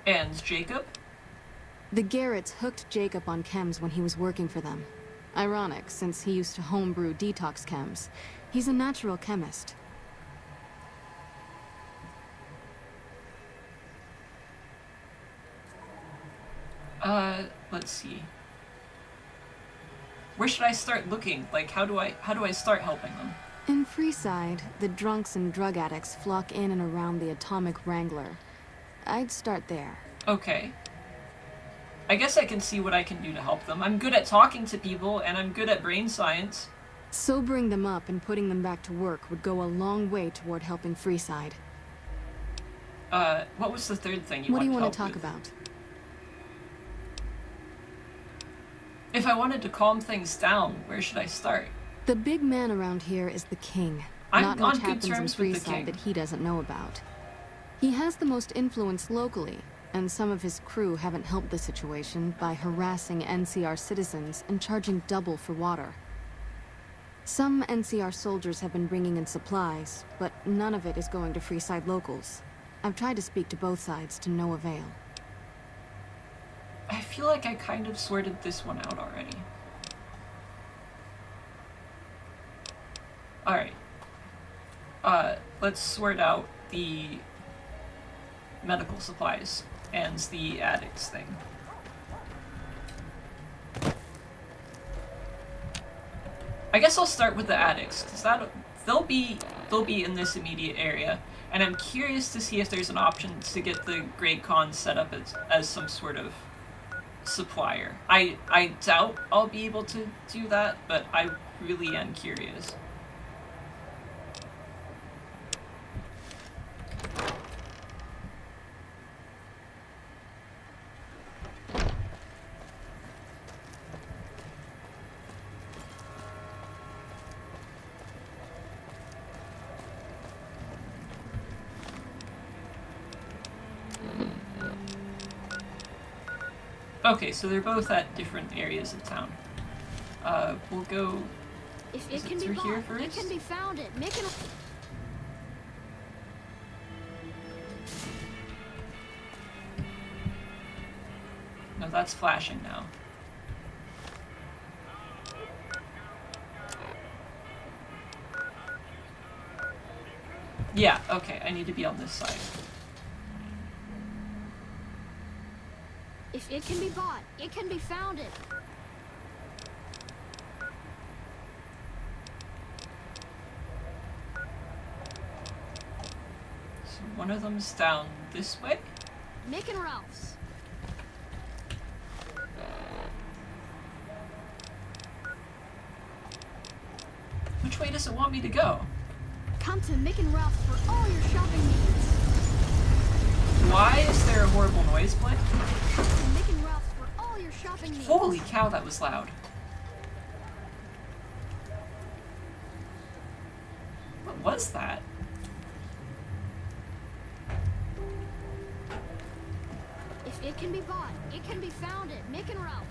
[SPEAKER 1] And Jacob?
[SPEAKER 9] The Garretts hooked Jacob on chems when he was working for them. Ironic, since he used to homebrew detox chems. He's a natural chemist.
[SPEAKER 1] Let's see. Where should I start looking? Like, how do I start helping them?
[SPEAKER 9] In Freeside, the drunks and drug addicts flock in and around the Atomic Wrangler. I'd start there.
[SPEAKER 1] Okay. I guess I can see what I can do to help them. I'm good at talking to people, and I'm good at brain science.
[SPEAKER 9] Sobering them up and putting them back to work would go a long way toward helping Freeside.
[SPEAKER 1] What was the third thing
[SPEAKER 9] What do you want
[SPEAKER 1] want
[SPEAKER 9] to talk about?
[SPEAKER 1] If I wanted to calm things down, where should I start?
[SPEAKER 9] The big man around here is the king.
[SPEAKER 1] I'm
[SPEAKER 9] Not
[SPEAKER 1] on
[SPEAKER 9] much
[SPEAKER 1] good
[SPEAKER 9] happens in
[SPEAKER 1] terms with the
[SPEAKER 9] Freeside
[SPEAKER 1] king.
[SPEAKER 9] that he doesn't know about. He has the most influence locally, and some of his crew haven't helped the situation by harassing NCR citizens and charging double for water. Some NCR soldiers have been bringing in supplies, but none of it is going to Freeside locals. I've tried to speak to both sides to no avail.
[SPEAKER 1] I feel like I kind of sorted this one out already. Alright. Let's sort out the medical supplies and the addicts thing. I guess I'll start with the addicts, because they'll be in this immediate area, and I'm curious to see if there's an option to get the Great Khan set up as some sort of supplier. I doubt I'll be able to do that, but I really am curious. Okay, so they're both at different areas of town. We'll go.
[SPEAKER 8] If
[SPEAKER 1] Is
[SPEAKER 8] it
[SPEAKER 1] it
[SPEAKER 8] can be
[SPEAKER 1] through here
[SPEAKER 8] bought, it
[SPEAKER 1] first?
[SPEAKER 8] can be founded. Make an.
[SPEAKER 1] No, that's flashing now. Yeah, okay, I need to be on this side.
[SPEAKER 8] If it can be bought, it can be founded.
[SPEAKER 1] So one of them's down this way?
[SPEAKER 8] Mick and Ralph's.
[SPEAKER 1] Which way does it want me to go?
[SPEAKER 8] Come to Mick and Ralph's for all your shopping needs.
[SPEAKER 1] Why is there a horrible noise playing?
[SPEAKER 8] Come to Mick and Ralph's for all your shopping needs.
[SPEAKER 1] Holy cow, that was loud. What was that?
[SPEAKER 8] If it can be bought, it can be founded. Mick and Ralph's.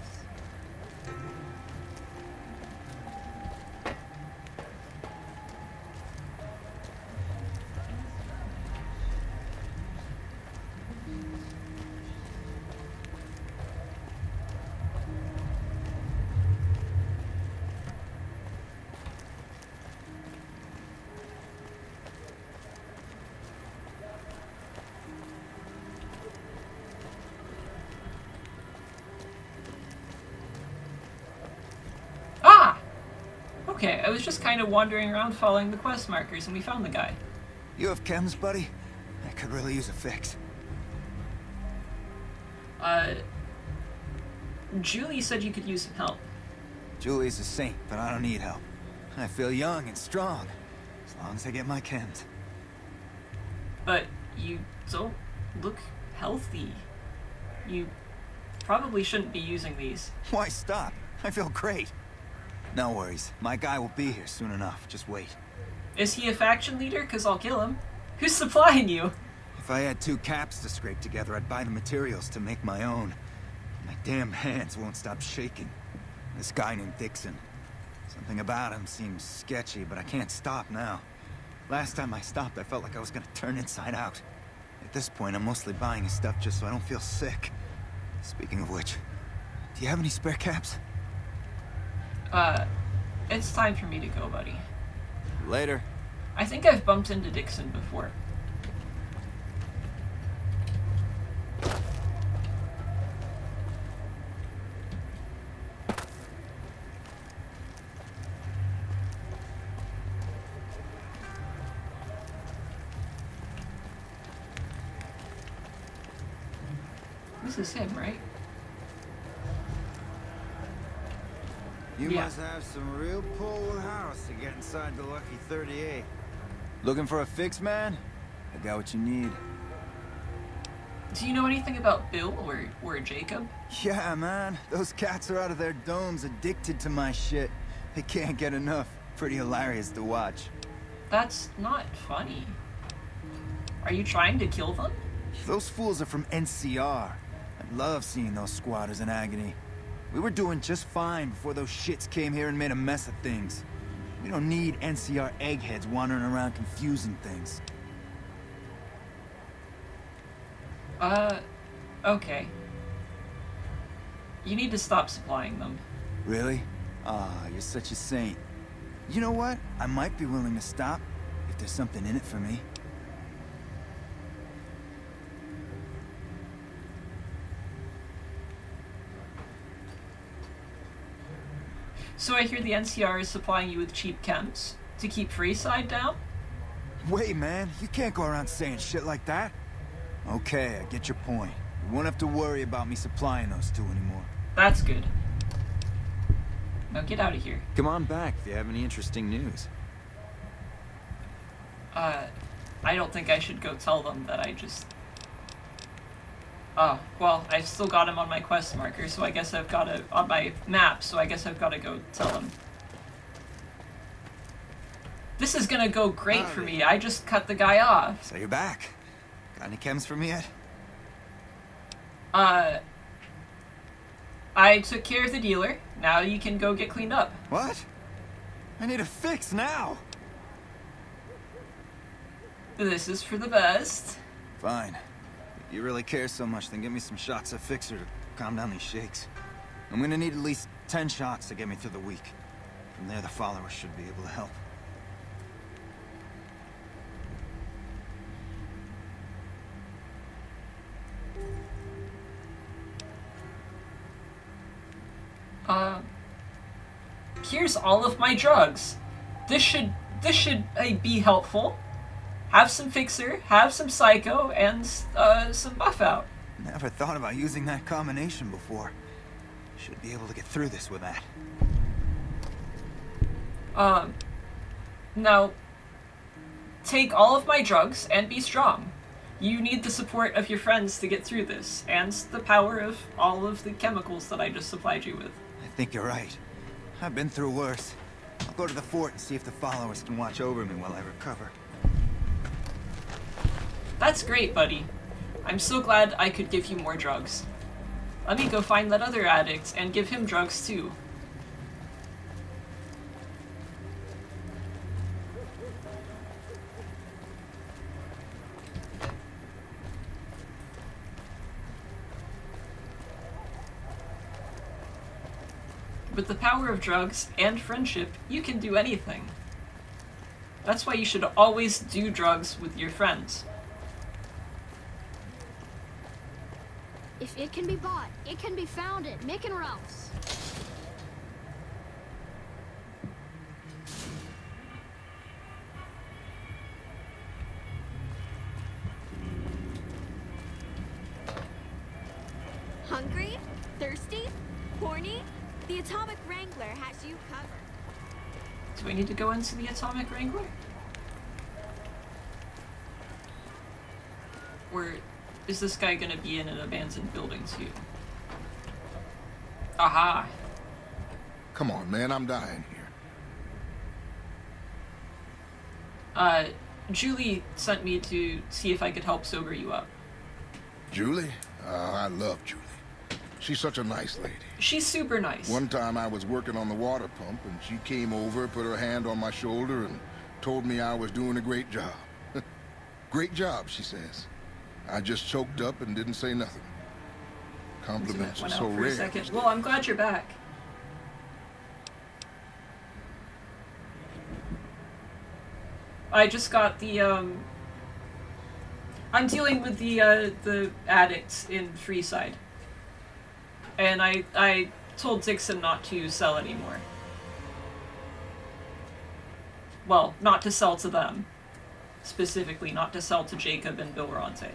[SPEAKER 1] Ah! Okay, I was just kind of wandering around following the quest markers and we found the guy.
[SPEAKER 5] You have chems, buddy? I could really use a fix.
[SPEAKER 1] Julie said you could use some help.
[SPEAKER 5] Julie's a saint, but I don't need help. I feel young and strong, as long as I get my chems.
[SPEAKER 1] But you don't look healthy. You probably shouldn't be using these.
[SPEAKER 5] Why stop? I feel great. No worries. My guy will be here soon enough. Just wait.
[SPEAKER 1] Is he a faction leader? Because I'll kill him. Who's supplying you?
[SPEAKER 5] If I had 2 caps to scrape together, I'd buy the materials to make my own. My damn hands won't stop shaking. This guy named Dixon. Something about him seems sketchy, but I can't stop now. Last time I stopped, I felt like I was gonna turn inside out. At this point, I'm mostly buying his stuff just so I don't feel sick. Speaking of which, do you have any spare caps?
[SPEAKER 1] It's time for me to go, buddy.
[SPEAKER 5] Later.
[SPEAKER 1] I think I've bumped into Dixon before. This is him, right?
[SPEAKER 5] You
[SPEAKER 1] Yeah.
[SPEAKER 5] must have some real pull with House to get inside the Lucky 38. Looking for a fix, man? I got what you need.
[SPEAKER 1] Do you know anything about Bill or Jacob?
[SPEAKER 5] Yeah, man. Those cats are out of their domes addicted to my shit. They can't get enough. Pretty hilarious to watch.
[SPEAKER 1] That's not funny. Are you trying to kill them?
[SPEAKER 5] Those fools are from NCR. I love seeing those squatters in agony. We were doing just fine before those shits came here and made a mess of things. We don't need NCR eggheads wandering around confusing things.
[SPEAKER 1] Okay. You need to stop supplying them.
[SPEAKER 5] Really? Ah, you're such a saint. You know what? I might be willing to stop if there's something in it for me.
[SPEAKER 1] So I hear the NCR is supplying you with cheap chems to keep Freeside down?
[SPEAKER 5] Wait, man, you can't go around saying shit like that. Okay, I get your point. You won't have to worry about me supplying those two anymore.
[SPEAKER 1] That's good. Now get out of here.
[SPEAKER 5] Come on back if you have any interesting news.
[SPEAKER 1] I don't think I should go tell them that I just... Oh, well, I've still got him on my quest marker, so I guess I've got to... on my map, so I guess I've got to go tell him. This is gonna go great for me. I just cut the guy off.
[SPEAKER 5] So you're back. Got any chems for me yet?
[SPEAKER 1] I took care of the dealer. Now you can go get cleaned up.
[SPEAKER 5] What? I need a fix now!
[SPEAKER 1] This is for the best.
[SPEAKER 5] Fine. If you really care so much, then give me some shots of Fixer to calm down these shakes. I'm gonna need at least 10 shots to get me through the week. From there, the followers should be able to help.
[SPEAKER 1] Here's all of my drugs. This should be helpful. Have some Fixer, have some Psycho, and some Buff Out.
[SPEAKER 5] Never thought about using that combination before. Should be able to get through this with that.
[SPEAKER 1] Now, take all of my drugs and be strong. You need the support of your friends to get through this, and the power of all of the chemicals that I just supplied you with.
[SPEAKER 5] I think you're right. I've been through worse. I'll go to the fort and see if the followers can watch over me while I recover.
[SPEAKER 1] That's great, buddy. I'm so glad I could give you more drugs. Let me go find that other addict and give him drugs too. With the power of drugs and friendship, you can do anything. That's why you should always do drugs with your friends.
[SPEAKER 8] If it can be bought, it can be found at Mick and Ralph's. Hungry? Thirsty? Horny? The Atomic Wrangler has you covered.
[SPEAKER 1] Do I need to go into the Atomic Wrangler? Or is this guy gonna be in an abandoned building too? Aha!
[SPEAKER 10] Come on, man, I'm dying here.
[SPEAKER 1] Julie sent me to see if I could help sober you up.
[SPEAKER 10] Julie? I love Julie. She's such a nice lady.
[SPEAKER 1] She's super nice.
[SPEAKER 10] One time I was working on the water pump, and she came over, put her hand on my shoulder, and told me I was doing a great job. Great job, she says. I just choked up and didn't say nothing. Compliments are
[SPEAKER 1] Went
[SPEAKER 10] so
[SPEAKER 1] out for a
[SPEAKER 10] rare.
[SPEAKER 1] second. Well, I'm glad you're back. I just got the, I'm dealing with the addicts in Freeside. And I told Dixon not to sell anymore. Well, not to sell to them. Specifically, not to sell to Jacob and Bill Ronte.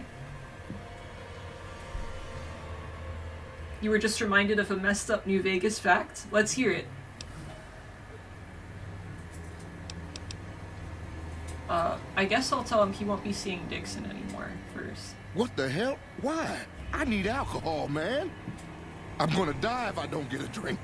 [SPEAKER 1] You were just reminded of a messed up New Vegas fact? Let's hear it. I guess I'll tell him he won't be seeing Dixon anymore first.
[SPEAKER 10] What the hell? Why? I need alcohol, man. I'm gonna die if I don't get a drink.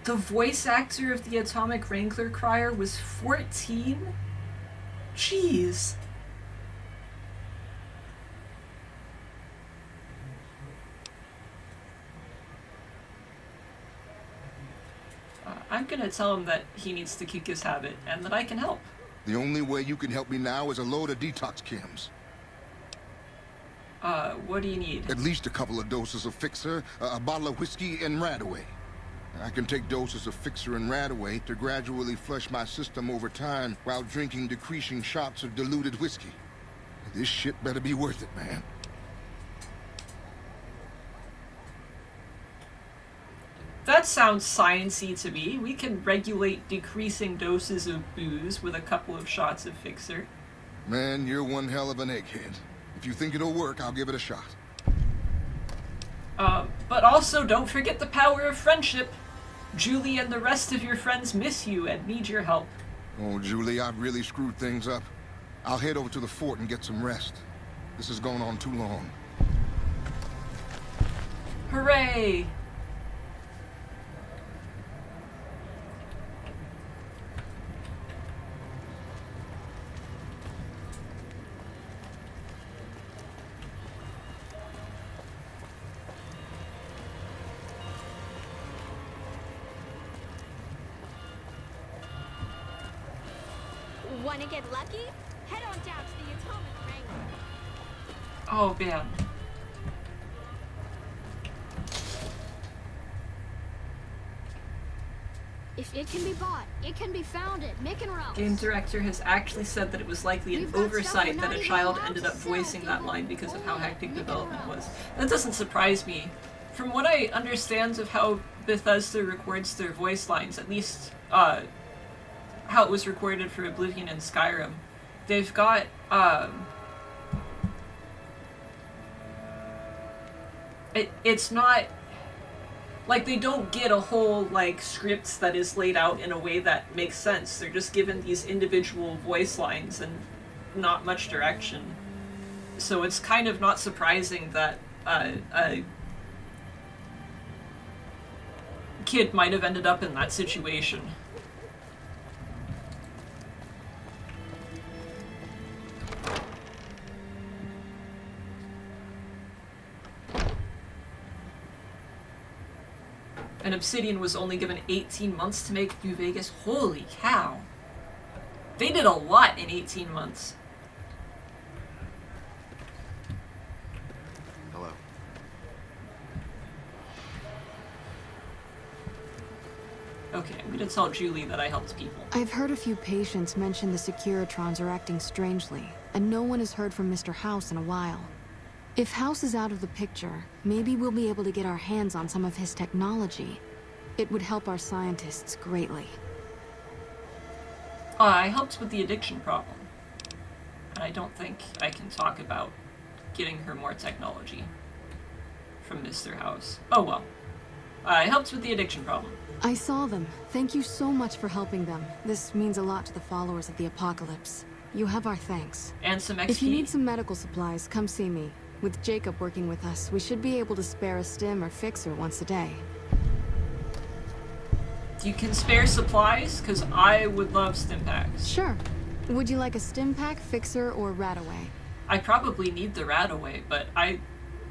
[SPEAKER 1] The voice actor of the Atomic Wrangler Crier was 14? Jeez. I'm gonna tell him that he needs to kick his habit and that I can help.
[SPEAKER 10] The only way you can help me now is a load of detox chems.
[SPEAKER 1] What do you need?
[SPEAKER 10] At least a couple of doses of Fixer, a bottle of whiskey, and Radaway. I can take doses of Fixer and Radaway to gradually flush my system over time while drinking decreasing shots of diluted whiskey. This shit better be worth it, man.
[SPEAKER 1] That sounds sciencey to me. We can regulate decreasing doses of booze with a couple of shots of Fixer.
[SPEAKER 10] Man, you're one hell of an egghead. If you think it'll work, I'll give it a shot.
[SPEAKER 1] But also don't forget the power of friendship. Julie and the rest of your friends miss you and need your help.
[SPEAKER 10] Oh, Julie, I've really screwed things up. I'll head over to the fort and get some rest. This has gone on too long.
[SPEAKER 1] Hooray!
[SPEAKER 8] Wanna get lucky? Head on down to the Atomic Wrangler.
[SPEAKER 1] Oh, man.
[SPEAKER 11] If it can be bought, it can be founded. Mick and Ralph.
[SPEAKER 1] Game director has actually said that it was likely an oversight that a child ended up voicing that line because of how hectic development was. That doesn't surprise me. From what I understand of how Bethesda records their voice lines, at least how it was recorded for Oblivion and Skyrim, they've got it's not like they don't get a whole like script that is laid out in a way that makes sense. They're just given these individual voice lines and not much direction. So it's kind of not surprising that a kid might have ended up in that situation. And Obsidian was only given 18 months to make New Vegas. Holy cow. They did a lot in 18 months.
[SPEAKER 2] Hello.
[SPEAKER 1] Okay, I'm gonna tell Julie that I helped people.
[SPEAKER 9] I've heard a few patients mention the Securitrons are acting strangely, and no one has heard from Mr. House in a while. If House is out of the picture, maybe we'll be able to get our hands on some of his technology. It would help our scientists greatly.
[SPEAKER 1] I helped with the addiction problem. And I don't think I can talk about getting her more technology from Mr. House. Oh well. I helped with the addiction problem.
[SPEAKER 9] I saw them. Thank you so much for helping them. This means a lot to the followers of the Apocalypse. You have our thanks.
[SPEAKER 1] And some XP.
[SPEAKER 9] If you need some medical supplies, come see me. With Jacob working with us, we should be able to spare a stim or fixer once a day.
[SPEAKER 1] You can spare supplies? Because I would love stim packs.
[SPEAKER 9] Sure. Would you like a stim pack, fixer, or Radaway?
[SPEAKER 1] I probably need the Radaway, but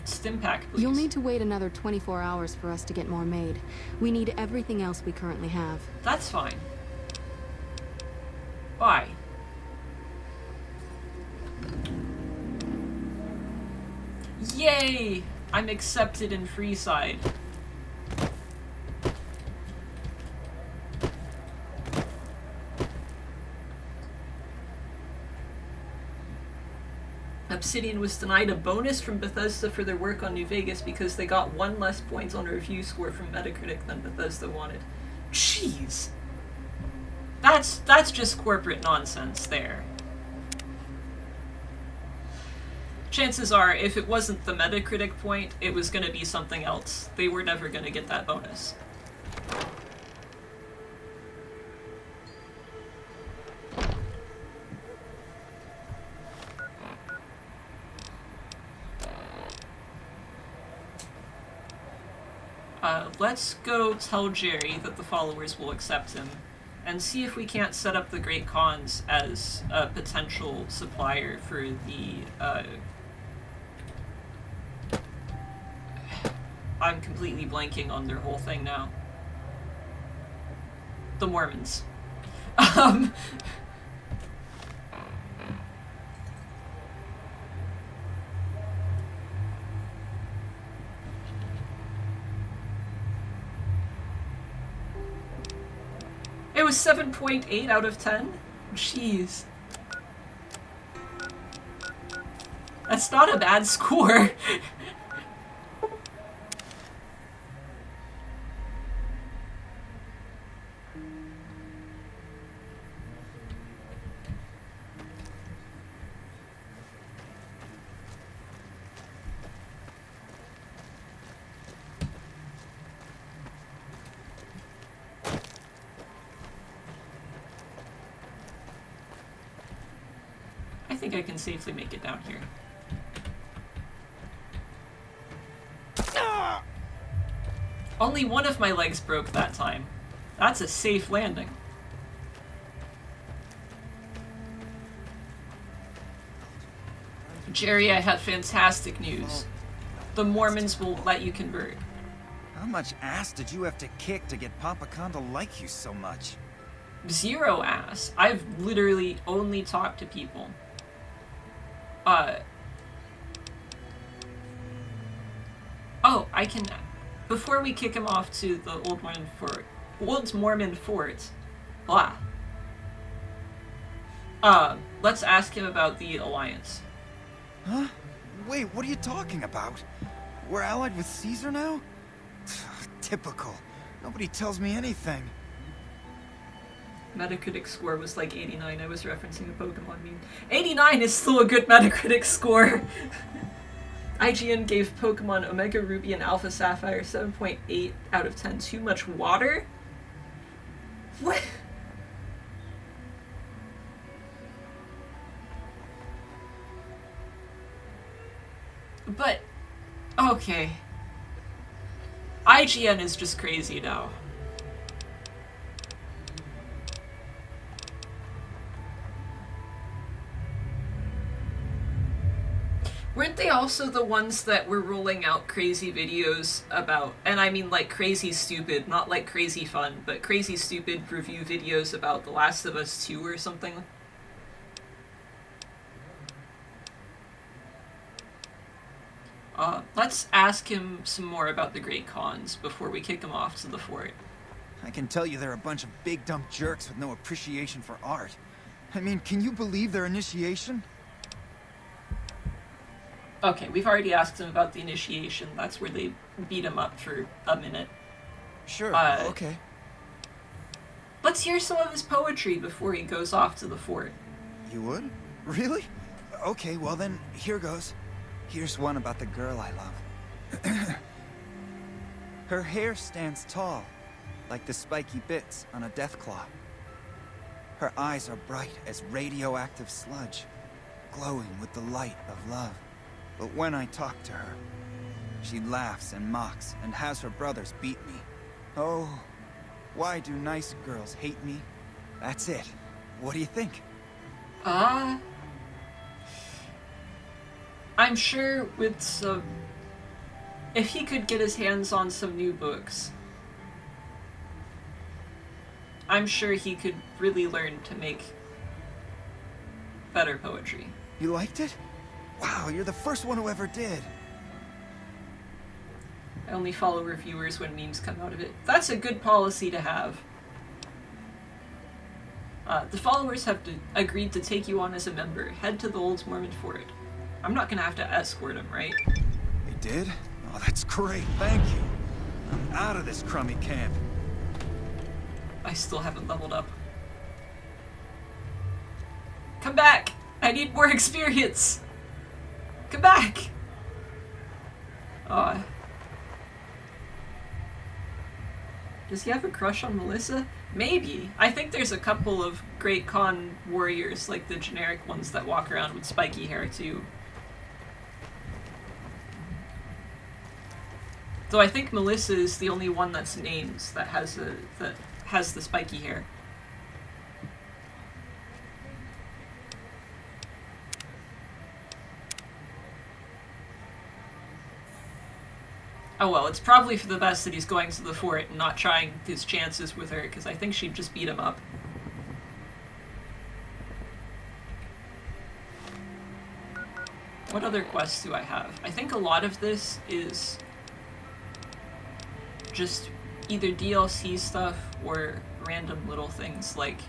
[SPEAKER 1] stim pack, please.
[SPEAKER 9] You'll need to wait another 24 hours for us to get more made. We need everything else we currently have.
[SPEAKER 1] That's fine. Why? Yay! I'm accepted in Freeside. Obsidian was denied a bonus from Bethesda for their work on New Vegas because they got 1 less point on a review score from Metacritic than Bethesda wanted. Jeez! That's just corporate nonsense there. chances are, if it wasn't the Metacritic point, it was gonna be something else. They were never gonna get that bonus. Let's go tell Jerry that the followers will accept him, and see if we can't set up the Great Khans as a potential supplier for the, I'm completely blanking on their whole thing now. The Mormons. It was 7.8 out of 10? Jeez. That's not a bad score. I think I can safely make it down here. Only one of my legs broke that time. That's a safe landing. Jerry, I have fantastic news. The Mormons will let you convert.
[SPEAKER 5] How much ass did you have to kick to get Papa Khan to like you so much?
[SPEAKER 1] 0 ass. I've literally only talked to people. Oh, I can... Before we kick him off to the Old Mormon Fort, blah. Let's ask him about the Alliance.
[SPEAKER 5] Huh? Wait, what are you talking about? We're allied with Caesar now? Typical. Nobody tells me anything.
[SPEAKER 1] Metacritic score was like 89. I was referencing a Pokemon meme. 89 is still a good Metacritic score. IGN gave Pokemon Omega Ruby and Alpha Sapphire 7.8 out of 10. Too much water? What? But, okay. IGN is just crazy now. Weren't they also the ones that were rolling out crazy videos about, and I mean like crazy stupid, not like crazy fun, but crazy stupid review videos about The Last of Us 2 or something? Let's ask him some more about the Great Khans before we kick him off to the fort.
[SPEAKER 5] I can tell you they're a bunch of big dumb jerks with no appreciation for art. I mean, can you believe their initiation?
[SPEAKER 1] Okay, we've already asked him about the initiation. That's where they beat him up for a minute.
[SPEAKER 5] Sure, okay.
[SPEAKER 1] Let's hear some of his poetry before he goes off to the fort.
[SPEAKER 5] You would? Really? Okay, well then, here goes. Here's one about the girl I love. Her hair stands tall, like the spiky bits on a deathclaw. Her eyes are bright as radioactive sludge, glowing with the light of love. But when I talk to her, she laughs and mocks and has her brothers beat me. Oh, why do nice girls hate me? That's it. What do you think?
[SPEAKER 1] I'm sure with some... If he could get his hands on some new books, I'm sure he could really learn to make better poetry.
[SPEAKER 5] You liked it? Wow, you're the first one who ever did.
[SPEAKER 1] I only follow reviewers when memes come out of it. That's a good policy to have. The followers have agreed to take you on as a member. Head to the Old Mormon Fort. I'm not gonna have to escort him, right?
[SPEAKER 5] They did? Oh, that's great. Thank you. I'm out of this crummy camp.
[SPEAKER 1] I still haven't leveled up. Come back! I need more experience! Come back! Does he have a crush on Melissa? Maybe. I think there's a couple of Great Khan warriors, like the generic ones that walk around with spiky hair too. Though I think Melissa is the only one that's named that has the spiky hair. Oh well, it's probably for the best that he's going to the fort and not trying his chances with her, because I think she'd just beat him up. What other quests do I have? I think a lot of this is just either DLC stuff or random little things like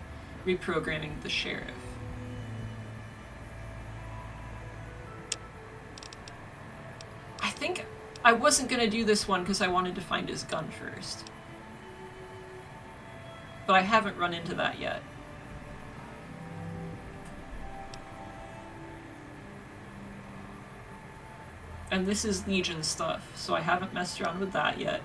[SPEAKER 1] reprogramming the sheriff. I think I wasn't gonna do this one because I wanted to find his gun first. But I haven't run into that yet. And this is Legion stuff, so I haven't messed around with that yet.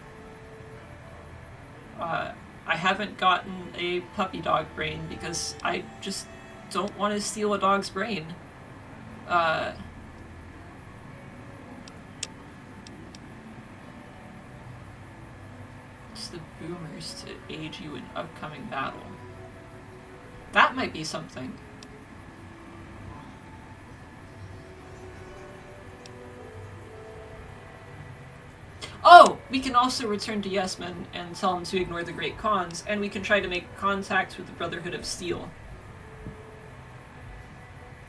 [SPEAKER 1] I haven't gotten a puppy dog brain because I just don't want to steal a dog's brain. It's the boomers to aid you in upcoming battle. That might be something. Oh! We can also return to Yesman and tell him to ignore the Great Khans, and we can try to make contact with the Brotherhood of Steel.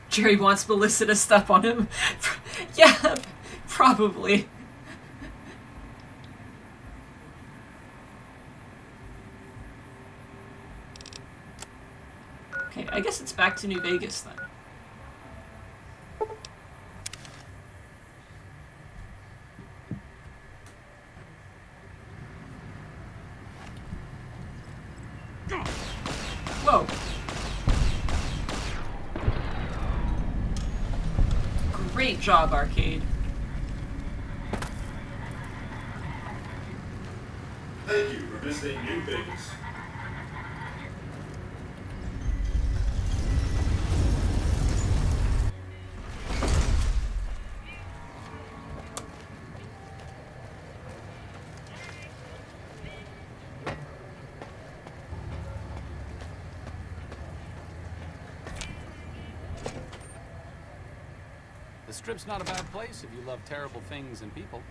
[SPEAKER 1] Jerry wants Melissa to step on him. Yeah, probably. Okay, I guess it's back to New Vegas then. Whoa. Great job, Arcade.
[SPEAKER 12] Thank you for visiting New Vegas.
[SPEAKER 2] The Strip's not a bad place if you love terrible things and people.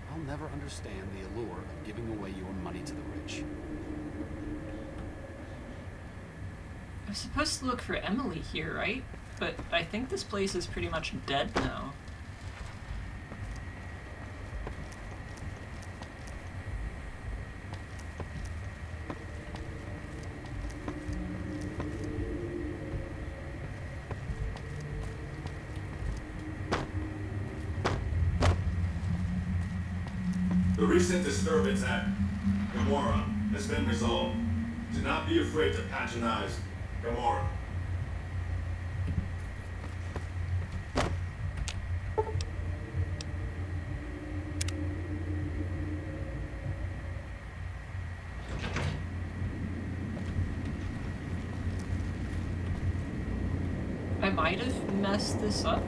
[SPEAKER 2] I'll never understand the allure of giving away your money to the rich.
[SPEAKER 1] I'm supposed to look for Emily here, right? But I think this place is pretty much dead now.
[SPEAKER 12] The recent disturbance at Gamora has been resolved. Do not be afraid to patronize Gamora.
[SPEAKER 1] I might have messed this up.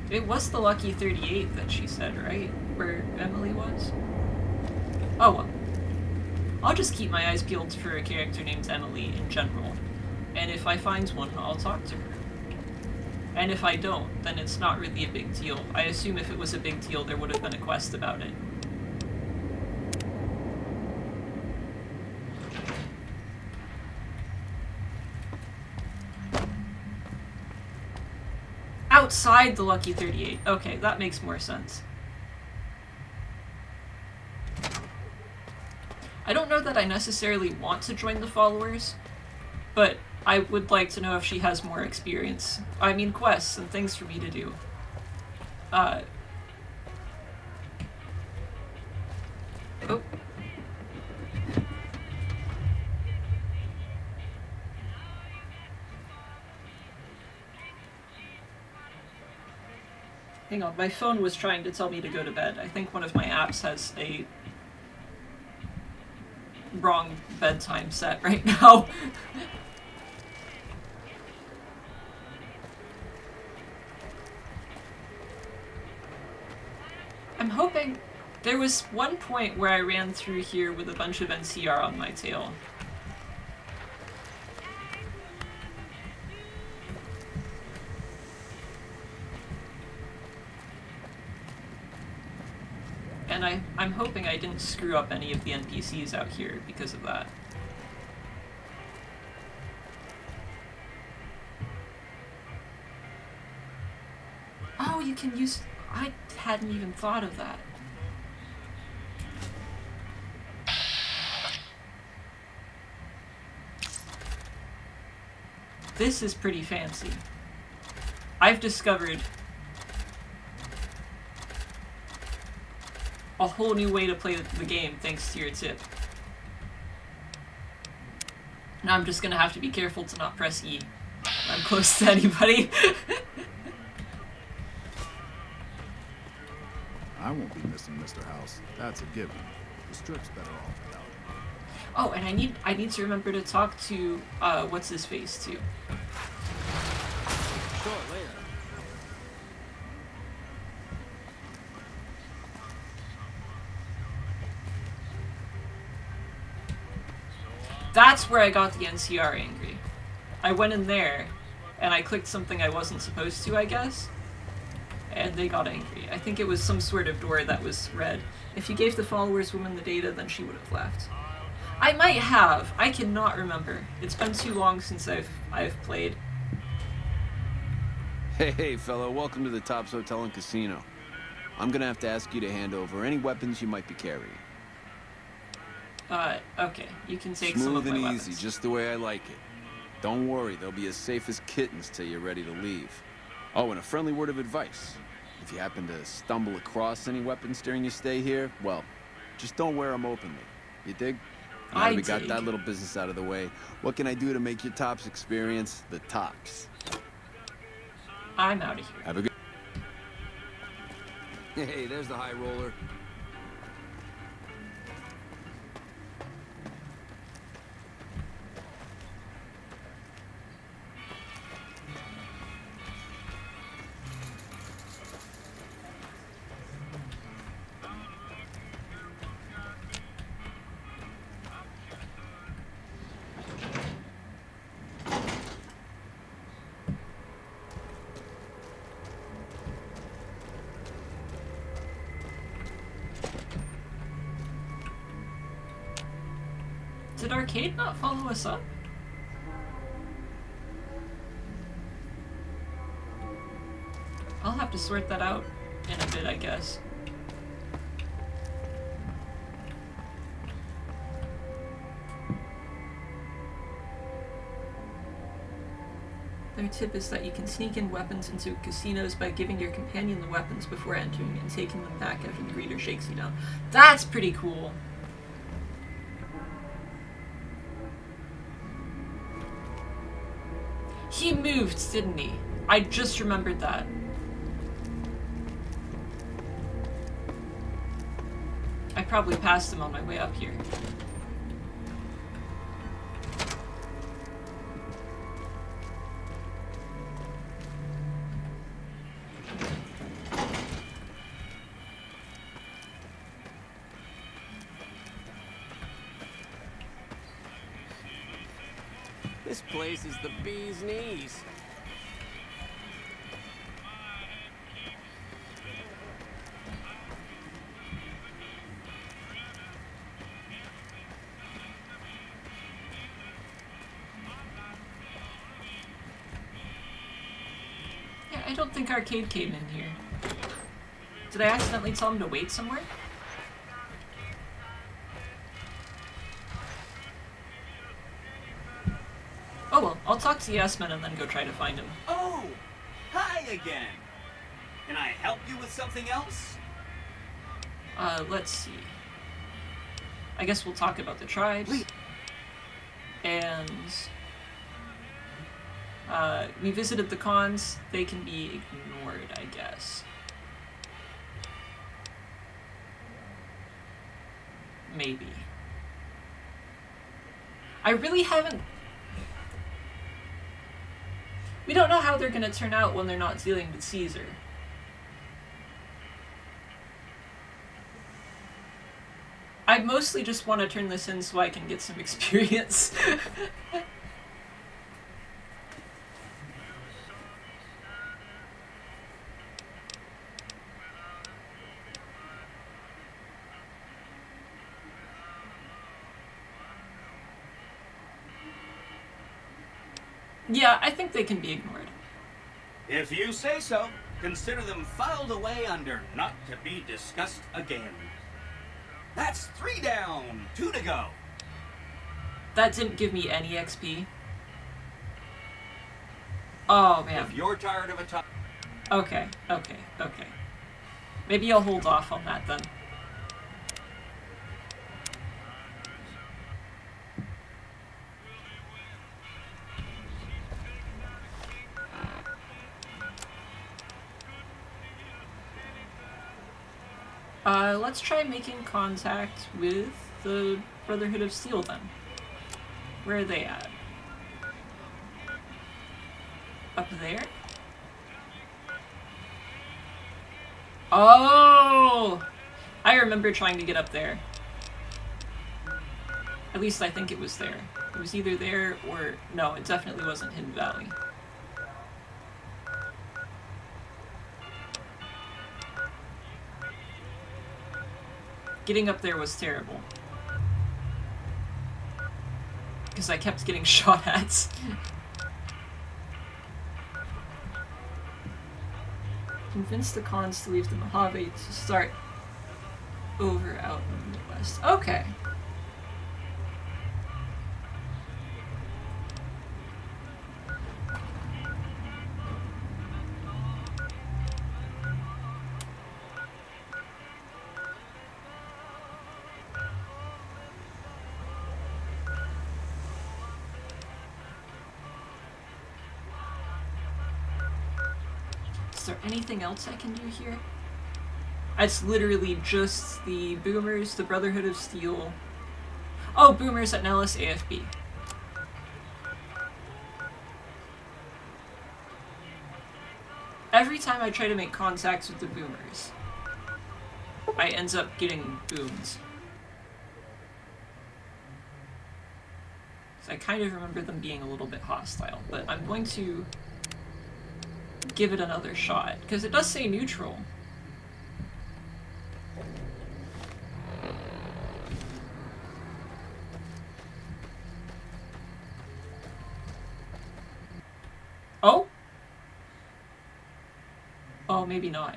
[SPEAKER 1] It was the Lucky 38 that she said, right? Where Emily was? Oh well. I'll just keep my eyes peeled for a character named Emily in general. And if I find one, I'll talk to her. And if I don't, then it's not really a big deal. I assume if it was a big deal, there would have been a quest about it. Outside the Lucky 38. Okay, that makes more sense. I don't know that I necessarily want to join the followers, but I would like to know if she has more experience. I mean, quests and things for me to do. Oh. Hang on, my phone was trying to tell me to go to bed. I think one of my apps has a wrong bedtime set right now. I'm hoping... There was one point where I ran through here with a bunch of NCR on my tail. And I'm hoping I didn't screw up any of the NPCs out here because of that. Oh, you can use... I hadn't even thought of that. This is pretty fancy. I've discovered a whole new way to play the game thanks to your tip. Now I'm just gonna have to be careful to not press E when I'm close to anybody.
[SPEAKER 13] I won't be missing Mr. House. That's a given. The strip's better off without him.
[SPEAKER 1] Oh, and I need to remember to talk to what's his face too.
[SPEAKER 7] Sure, later.
[SPEAKER 1] That's where I got the NCR angry. I went in there, and I clicked something I wasn't supposed to, I guess, and they got angry. I think it was some sort of door that was red. If you gave the followers woman the data, then she would have left. I might have. I cannot remember. It's been too long since I've played.
[SPEAKER 14] Hey, fellow, welcome to the Tops Hotel and Casino. I'm gonna have to ask you to hand over any weapons you might be carrying.
[SPEAKER 1] Okay. You can take some of my
[SPEAKER 14] Smooth and
[SPEAKER 1] weapons.
[SPEAKER 14] easy, just the way I like it. Don't worry, they'll be as safe as kittens till you're ready to leave. Oh, and a friendly word of advice. If you happen to stumble across any weapons during your stay here, well, just don't wear them openly. You dig? Now that we got that little business out of the way, what can I do to make your Tops experience the tops?
[SPEAKER 1] I'm out of here.
[SPEAKER 14] Have a good... Hey, there's the high roller.
[SPEAKER 1] Did Arcade not follow us up? I'll have to sort that out in a bit, I guess. Their tip is that you can sneak in weapons into casinos by giving your companion the weapons before entering and taking them back after the greeter shakes you down. That's pretty cool. He moved, didn't he? I just remembered that. I probably passed him on my way up here.
[SPEAKER 7] This place is the bee's knees.
[SPEAKER 1] Yeah, I don't think Arcade came in here. Did I accidentally tell him to wait somewhere? Oh well, I'll talk to Yasmin and then go try to find him.
[SPEAKER 15] Oh! Hi again! Can I help you with something else?
[SPEAKER 1] Let's see. I guess we'll talk about the tribes. And we visited the cons. They can be ignored, I guess. maybe. I really haven't... We don't know how they're gonna turn out when they're not dealing with Caesar. I mostly just want to turn this in so I can get some experience. Yeah, I think they can be ignored.
[SPEAKER 15] If you say so, consider them filed away under not to be discussed again. That's 3 down, 2 to go.
[SPEAKER 1] That didn't give me any XP. Oh, man.
[SPEAKER 15] If you're tired of a top...
[SPEAKER 1] Okay. Maybe I'll hold off on that then. Let's try making contact with the Brotherhood of Steel then. Where are they at? Up there? Oh! I remember trying to get up there. At least I think it was there. It was either there or... No, it definitely wasn't Hidden Valley. Getting up there was terrible. Because I kept getting shot at. Convince the Khans to leave the Mojave to start over out in the Midwest. Okay. Is there anything else I can do here? It's literally just the Boomers, the Brotherhood of Steel. Oh, Boomers at Nellis AFB. Every time I try to make contacts with the Boomers, I end up getting boomed. So I kind of remember them being a little bit hostile, but I'm going to give it another shot, because it does say neutral. Oh? Oh, maybe not.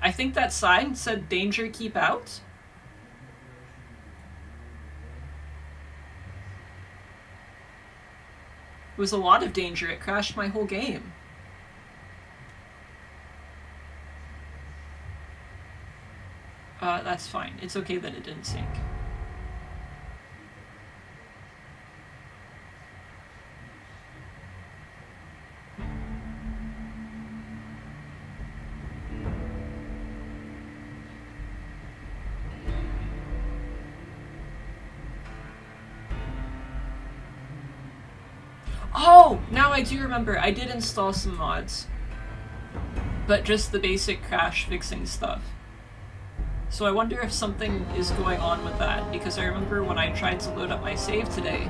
[SPEAKER 1] I think that sign said danger, keep out. It was a lot of danger. It crashed my whole game. That's fine. It's okay that it didn't sink. Oh! Now I do remember, I did install some mods. But just the basic crash fixing stuff. So I wonder if something is going on with that, because I remember when I tried to load up my save today,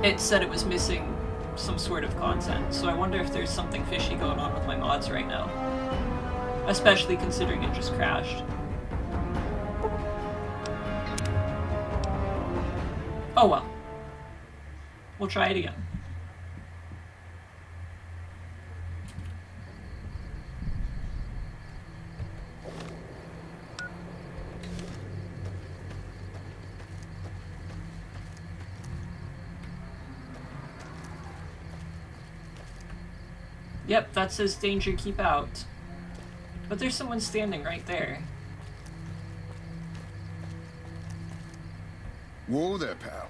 [SPEAKER 1] it said it was missing some sort of content. So I wonder if there's something fishy going on with my mods right now. Especially considering it just crashed. Oh well. We'll try it again. Yep, that says danger, keep out. But there's someone standing right there.
[SPEAKER 10] Whoa there, pal.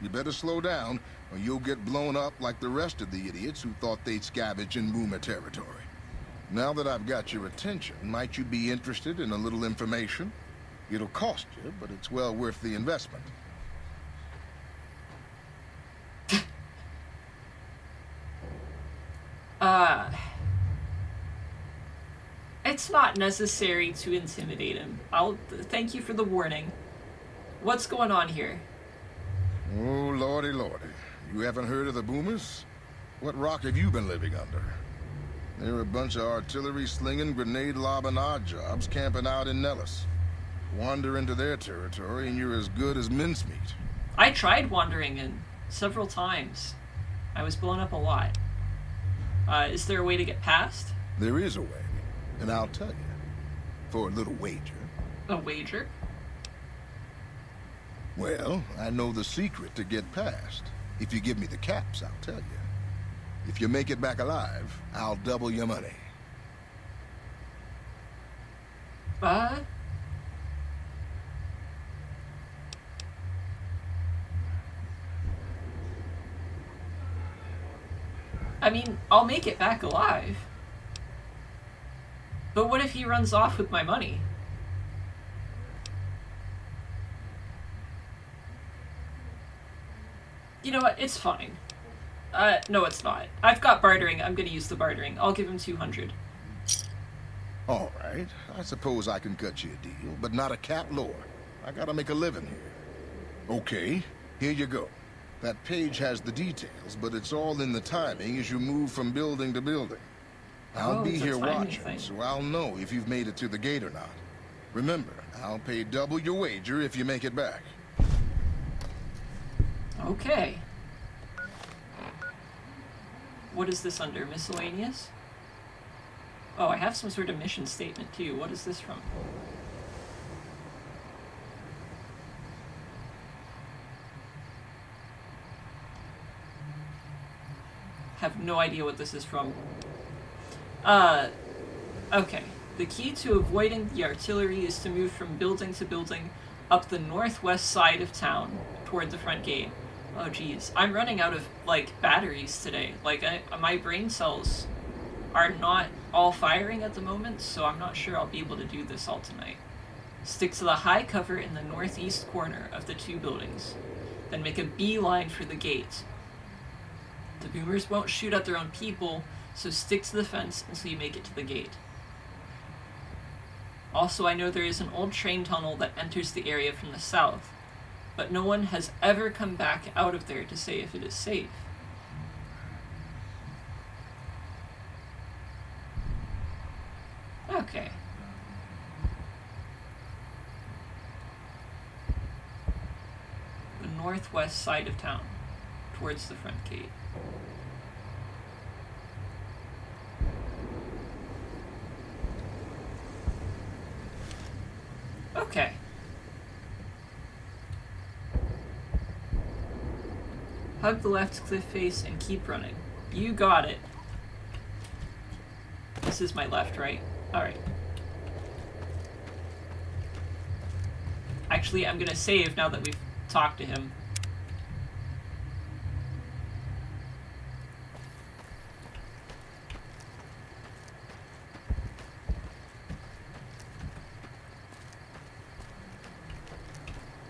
[SPEAKER 10] You better slow down, or you'll get blown up like the rest of the idiots who thought they'd scavenge in Boomer territory. Now that I've got your attention, might you be interested in a little information? It'll cost you, but it's well worth the investment.
[SPEAKER 1] It's not necessary to intimidate him. I'll thank you for the warning. What's going on here?
[SPEAKER 10] Oh, lordy, lordy. You haven't heard of the Boomers? What rock have you been living under? They're a bunch of artillery-slinging, grenade-lobbing odd jobs camping out in Nellis. Wander into their territory and you're as good as mincemeat.
[SPEAKER 1] I tried wandering in several times. I was blown up a lot. Is there a way to get past?
[SPEAKER 10] There is a way, and I'll tell you. For a little wager.
[SPEAKER 1] A wager?
[SPEAKER 10] Well, I know the secret to get past. If you give me the caps, I'll tell you. If you make it back alive, I'll double your money.
[SPEAKER 1] I mean, I'll make it back alive. But what if he runs off with my money? You know what? It's fine. No, it's not. I've got bartering. I'm gonna use the bartering. I'll give him 200.
[SPEAKER 10] All right. I suppose I can cut you a deal, but not a cat lower. I gotta make a living here. Okay, here you go. That page has the details, but it's all in the timing as you move from building to building. I'll be here watching, so I'll know if you've made it to the gate or not. Remember, I'll pay double your wager if you make it back.
[SPEAKER 1] Okay. What is this under? Miscellaneous? Oh, I have some sort of mission statement too. What is this from? Have no idea what this is from. Okay. The key to avoiding the artillery is to move from building to building up the northwest side of town toward the front gate. Oh geez, I'm running out of, like, batteries today. Like, my brain cells are not all firing at the moment, so I'm not sure I'll be able to do this all tonight. Stick to the high cover in the northeast corner of the two buildings. Then make a beeline for the gate. The Boomers won't shoot at their own people, so stick to the fence until you make it to the gate. Also, I know there is an old train tunnel that enters the area from the south, but no one has ever come back out of there to say if it is safe. Okay. The northwest side of town, towards the front gate. Okay. Hug the left cliff face and keep running. You got it. This is my left, right? Alright. Actually, I'm gonna save now that we've talked to him.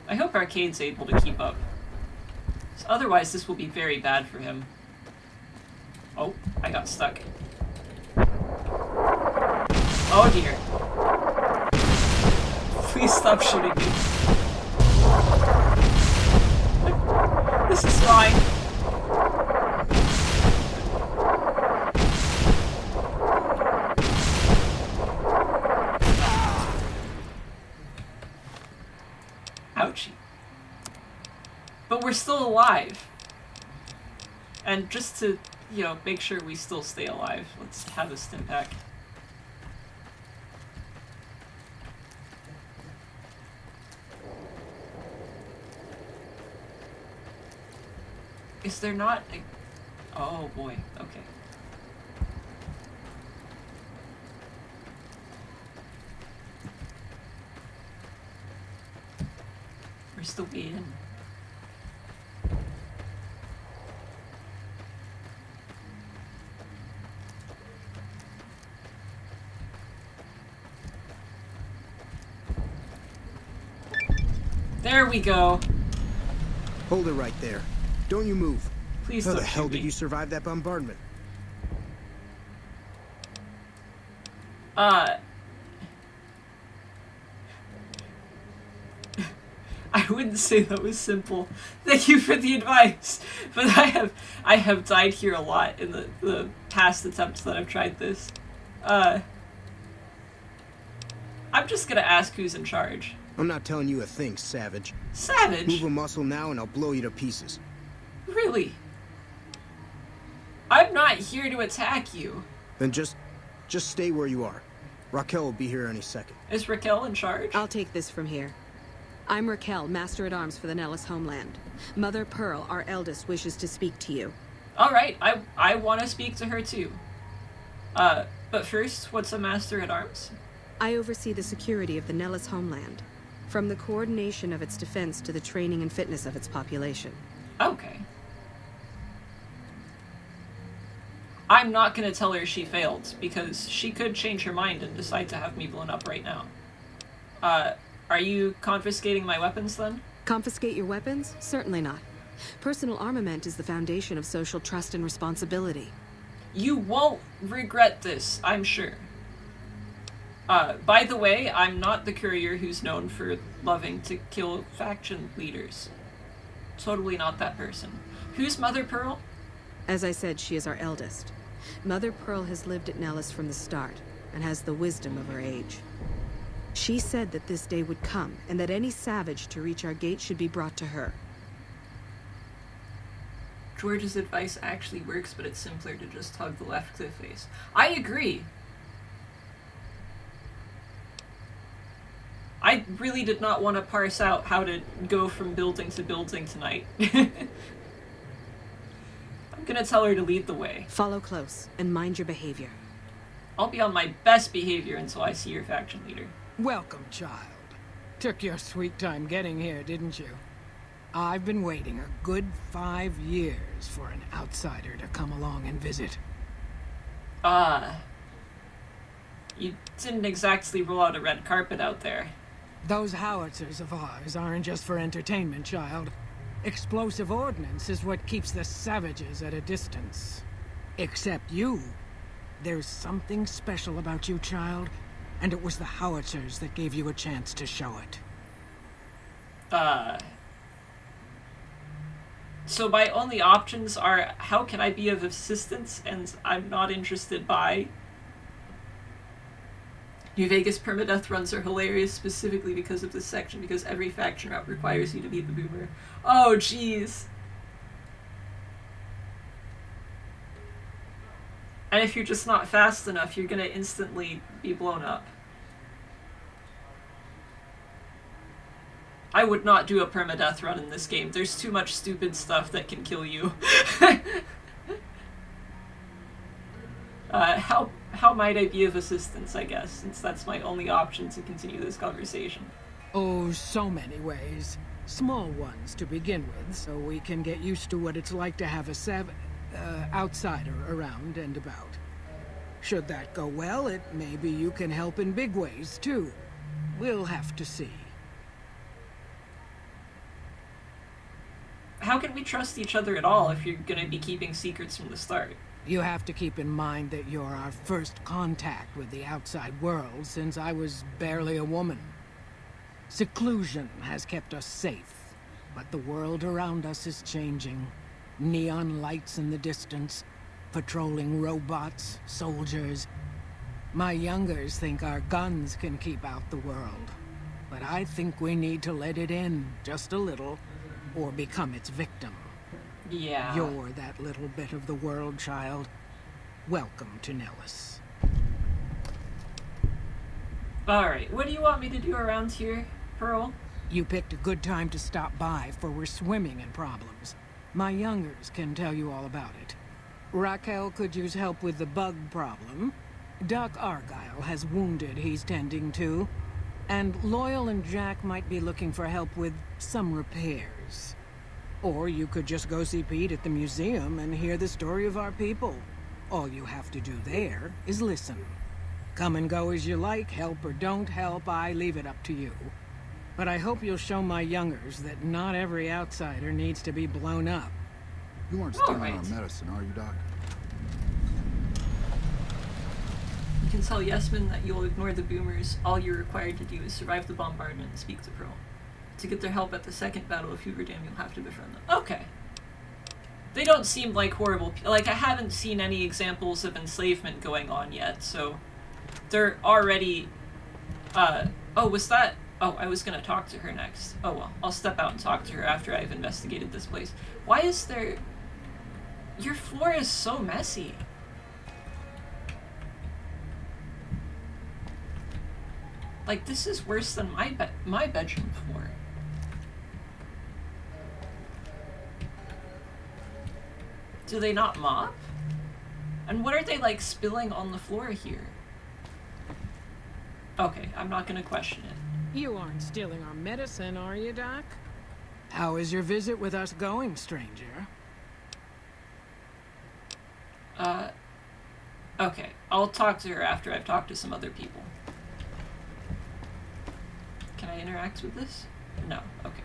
[SPEAKER 1] I hope Arcade's able to keep up. So otherwise, this will be very bad for him. Oh, I got stuck. Oh dear. Please stop shooting me. This is fine. Ouchie. But we're still alive. And just to, you know, make sure we still stay alive, let's have a stim pack. Is there not a... Oh boy, okay. Where's the way in? There we go.
[SPEAKER 16] Hold it right there. Don't you move.
[SPEAKER 1] Please
[SPEAKER 16] How
[SPEAKER 1] don't
[SPEAKER 16] the hell
[SPEAKER 1] shoot
[SPEAKER 16] did
[SPEAKER 1] me.
[SPEAKER 16] you survive that bombardment?
[SPEAKER 1] I wouldn't say that was simple. Thank you for the advice. But I have died here a lot in the past attempts that I've tried this. I'm just gonna ask who's in charge.
[SPEAKER 16] I'm not telling you a thing, Savage.
[SPEAKER 1] Savage?
[SPEAKER 16] Move a muscle now and I'll blow you to pieces.
[SPEAKER 1] Really? I'm not here to attack you.
[SPEAKER 16] Then just stay where you are. Raquel will be here any second.
[SPEAKER 1] Is Raquel in charge?
[SPEAKER 17] I'll take this from here. I'm Raquel, Master-at-Arms for the Nellis homeland. Mother Pearl, our eldest, wishes to speak to you.
[SPEAKER 1] Alright, I want to speak to her too. But first, what's a Master-at-Arms?
[SPEAKER 17] I oversee the security of the Nellis homeland, from the coordination of its defense to the training and fitness of its population.
[SPEAKER 1] Okay. I'm not gonna tell her she failed, because she could change her mind and decide to have me blown up right now. Are you confiscating my weapons then?
[SPEAKER 17] Confiscate your weapons? Certainly not. Personal armament is the foundation of social trust and responsibility.
[SPEAKER 1] You won't regret this, I'm sure. By the way, I'm not the courier who's known for loving to kill faction leaders. Totally not that person. Who's Mother Pearl?
[SPEAKER 17] As I said, she is our eldest. Mother Pearl has lived at Nellis from the start, and has the wisdom of her age. She said that this day would come, and that any savage to reach our gate should be brought to her.
[SPEAKER 1] George's advice actually works, but it's simpler to just hug the left cliff face. I agree! I really did not want to parse out how to go from building to building tonight. I'm gonna tell her to lead the way.
[SPEAKER 17] Follow close, and mind your behavior.
[SPEAKER 1] I'll be on my best behavior until I see your faction leader.
[SPEAKER 18] Welcome, child. Took your sweet time getting here, didn't you? I've been waiting a good 5 years for an outsider to come along and visit.
[SPEAKER 1] You didn't exactly roll out a red carpet out there.
[SPEAKER 18] Those howitzers of ours aren't just for entertainment, child. Explosive ordnance is what keeps the savages at a distance. Except you. There's something special about you, child, and it was the howitzers that gave you a chance to show it.
[SPEAKER 1] So my only options are, how can I be of assistance, and I'm not interested by... New Vegas permadeath runs are hilarious specifically because of this section, because every faction route requires you to beat the boomer. Oh, jeez. And if you're just not fast enough, you're gonna instantly be blown up. I would not do a permadeath run in this game. There's too much stupid stuff that can kill you. How might I be of assistance, I guess, since that's my only option to continue this conversation?
[SPEAKER 18] Oh, so many ways. Small ones to begin with, so we can get used to what it's like to have a outsider around and about. Should that go well, maybe you can help in big ways, too. We'll have to see.
[SPEAKER 1] How can we trust each other at all if you're gonna be keeping secrets from the start?
[SPEAKER 18] You have to keep in mind that you're our first contact with the outside world since I was barely a woman. Seclusion has kept us safe, but the world around us is changing. Neon lights in the distance, patrolling robots, soldiers. My youngers think our guns can keep out the world, but I think we need to let it in just a little, or become its victim.
[SPEAKER 1] Yeah.
[SPEAKER 18] You're that little bit of the world, child. Welcome to Nellis.
[SPEAKER 1] Alright, what do you want me to do around here, Pearl?
[SPEAKER 18] You picked a good time to stop by, for we're swimming in problems. My youngers can tell you all about it. Raquel could use help with the bug problem. Doc Argyle has wounded he's tending to. And Loyal and Jack might be looking for help with some repairs. Or you could just go see Pete at the museum and hear the story of our people. All you have to do there is listen. Come and go as you like, help or don't help, I leave it up to you. But I hope you'll show my youngers that not every outsider needs to be blown up.
[SPEAKER 13] You aren't
[SPEAKER 1] All
[SPEAKER 13] stealing
[SPEAKER 1] right.
[SPEAKER 13] our medicine, are you, Doc?
[SPEAKER 1] You can tell Yesman that you'll ignore the boomers. All you're required to do is survive the bombardment and speak to Pearl. To get their help at the second Battle of Hoover Dam, you'll have to befriend them. Okay. They don't seem like horrible like, I haven't seen any examples of enslavement going on yet, so they're already, oh, was that, oh, I was gonna talk to her next. Oh well, I'll step out and talk to her after I've investigated this place. Why is there, your floor is so messy. Like, this is worse than my bedroom floor. Do they not mop? And what are they, like, spilling on the floor here? Okay, I'm not gonna question it.
[SPEAKER 18] You aren't stealing our medicine, are you, Doc? How is your visit with us going, stranger?
[SPEAKER 1] Okay. I'll talk to her after I've talked to some other people. Can I interact with this? No. Okay.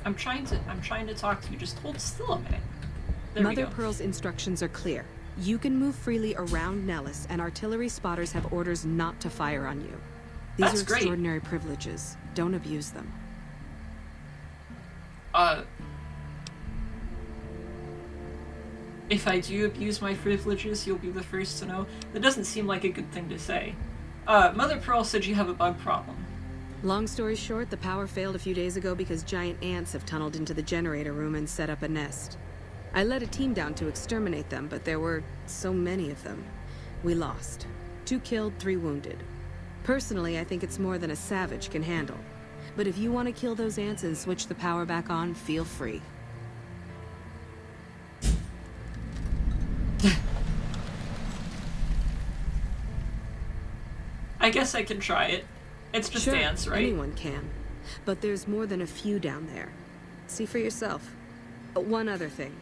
[SPEAKER 1] I'm trying to talk to you. Just hold still a minute. There we
[SPEAKER 17] Mother
[SPEAKER 1] go.
[SPEAKER 17] Pearl's instructions are clear. You can move freely around Nellis, and artillery spotters have orders not to fire on you. These
[SPEAKER 1] That's
[SPEAKER 17] are
[SPEAKER 1] great.
[SPEAKER 17] extraordinary privileges. Don't abuse them.
[SPEAKER 1] If I do abuse my privileges, you'll be the first to know. That doesn't seem like a good thing to say. Mother Pearl said you have a bug problem.
[SPEAKER 17] Long story short, the power failed a few days ago because giant ants have tunneled into the generator room and set up a nest. I led a team down to exterminate them, but there were so many of them. We lost. 2 killed, 3 wounded. Personally, I think it's more than a savage can handle. But if you want to kill those ants and switch the power back on, feel free.
[SPEAKER 1] I guess I can try it. It's just
[SPEAKER 17] Sure,
[SPEAKER 1] ants, right?
[SPEAKER 17] anyone can. But there's more than a few down there. See for yourself. One other thing.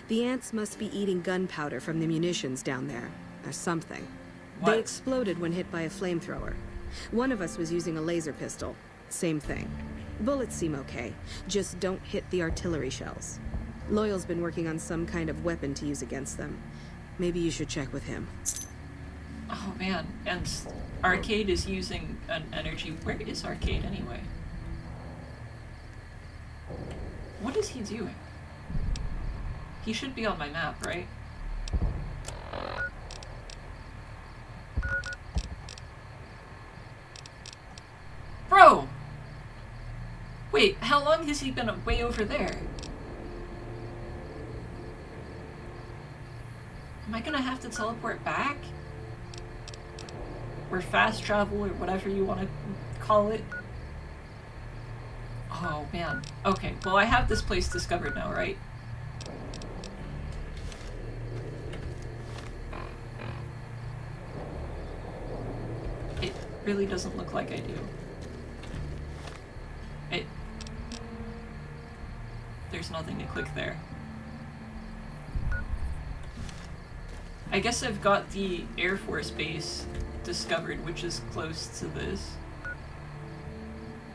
[SPEAKER 17] The ants must be eating gunpowder from the munitions down there, or something.
[SPEAKER 1] What?
[SPEAKER 17] They exploded when hit by a flamethrower. One of us was using a laser pistol. Same thing. Bullets seem okay. Just don't hit the artillery shells. Loyal's been working on some kind of weapon to use against them. Maybe you should check with him.
[SPEAKER 1] Oh man, and Arcade is using an energy. Where is Arcade anyway? What is he doing? He should be on my map, right? Bro! Wait, how long has he been way over there? Am I gonna have to teleport back? Or fast travel, or whatever you want to call it? Oh man. Okay, well I have this place discovered now, right? It really doesn't look like I do. There's nothing to click there. I guess I've got the Air Force Base discovered, which is close to this.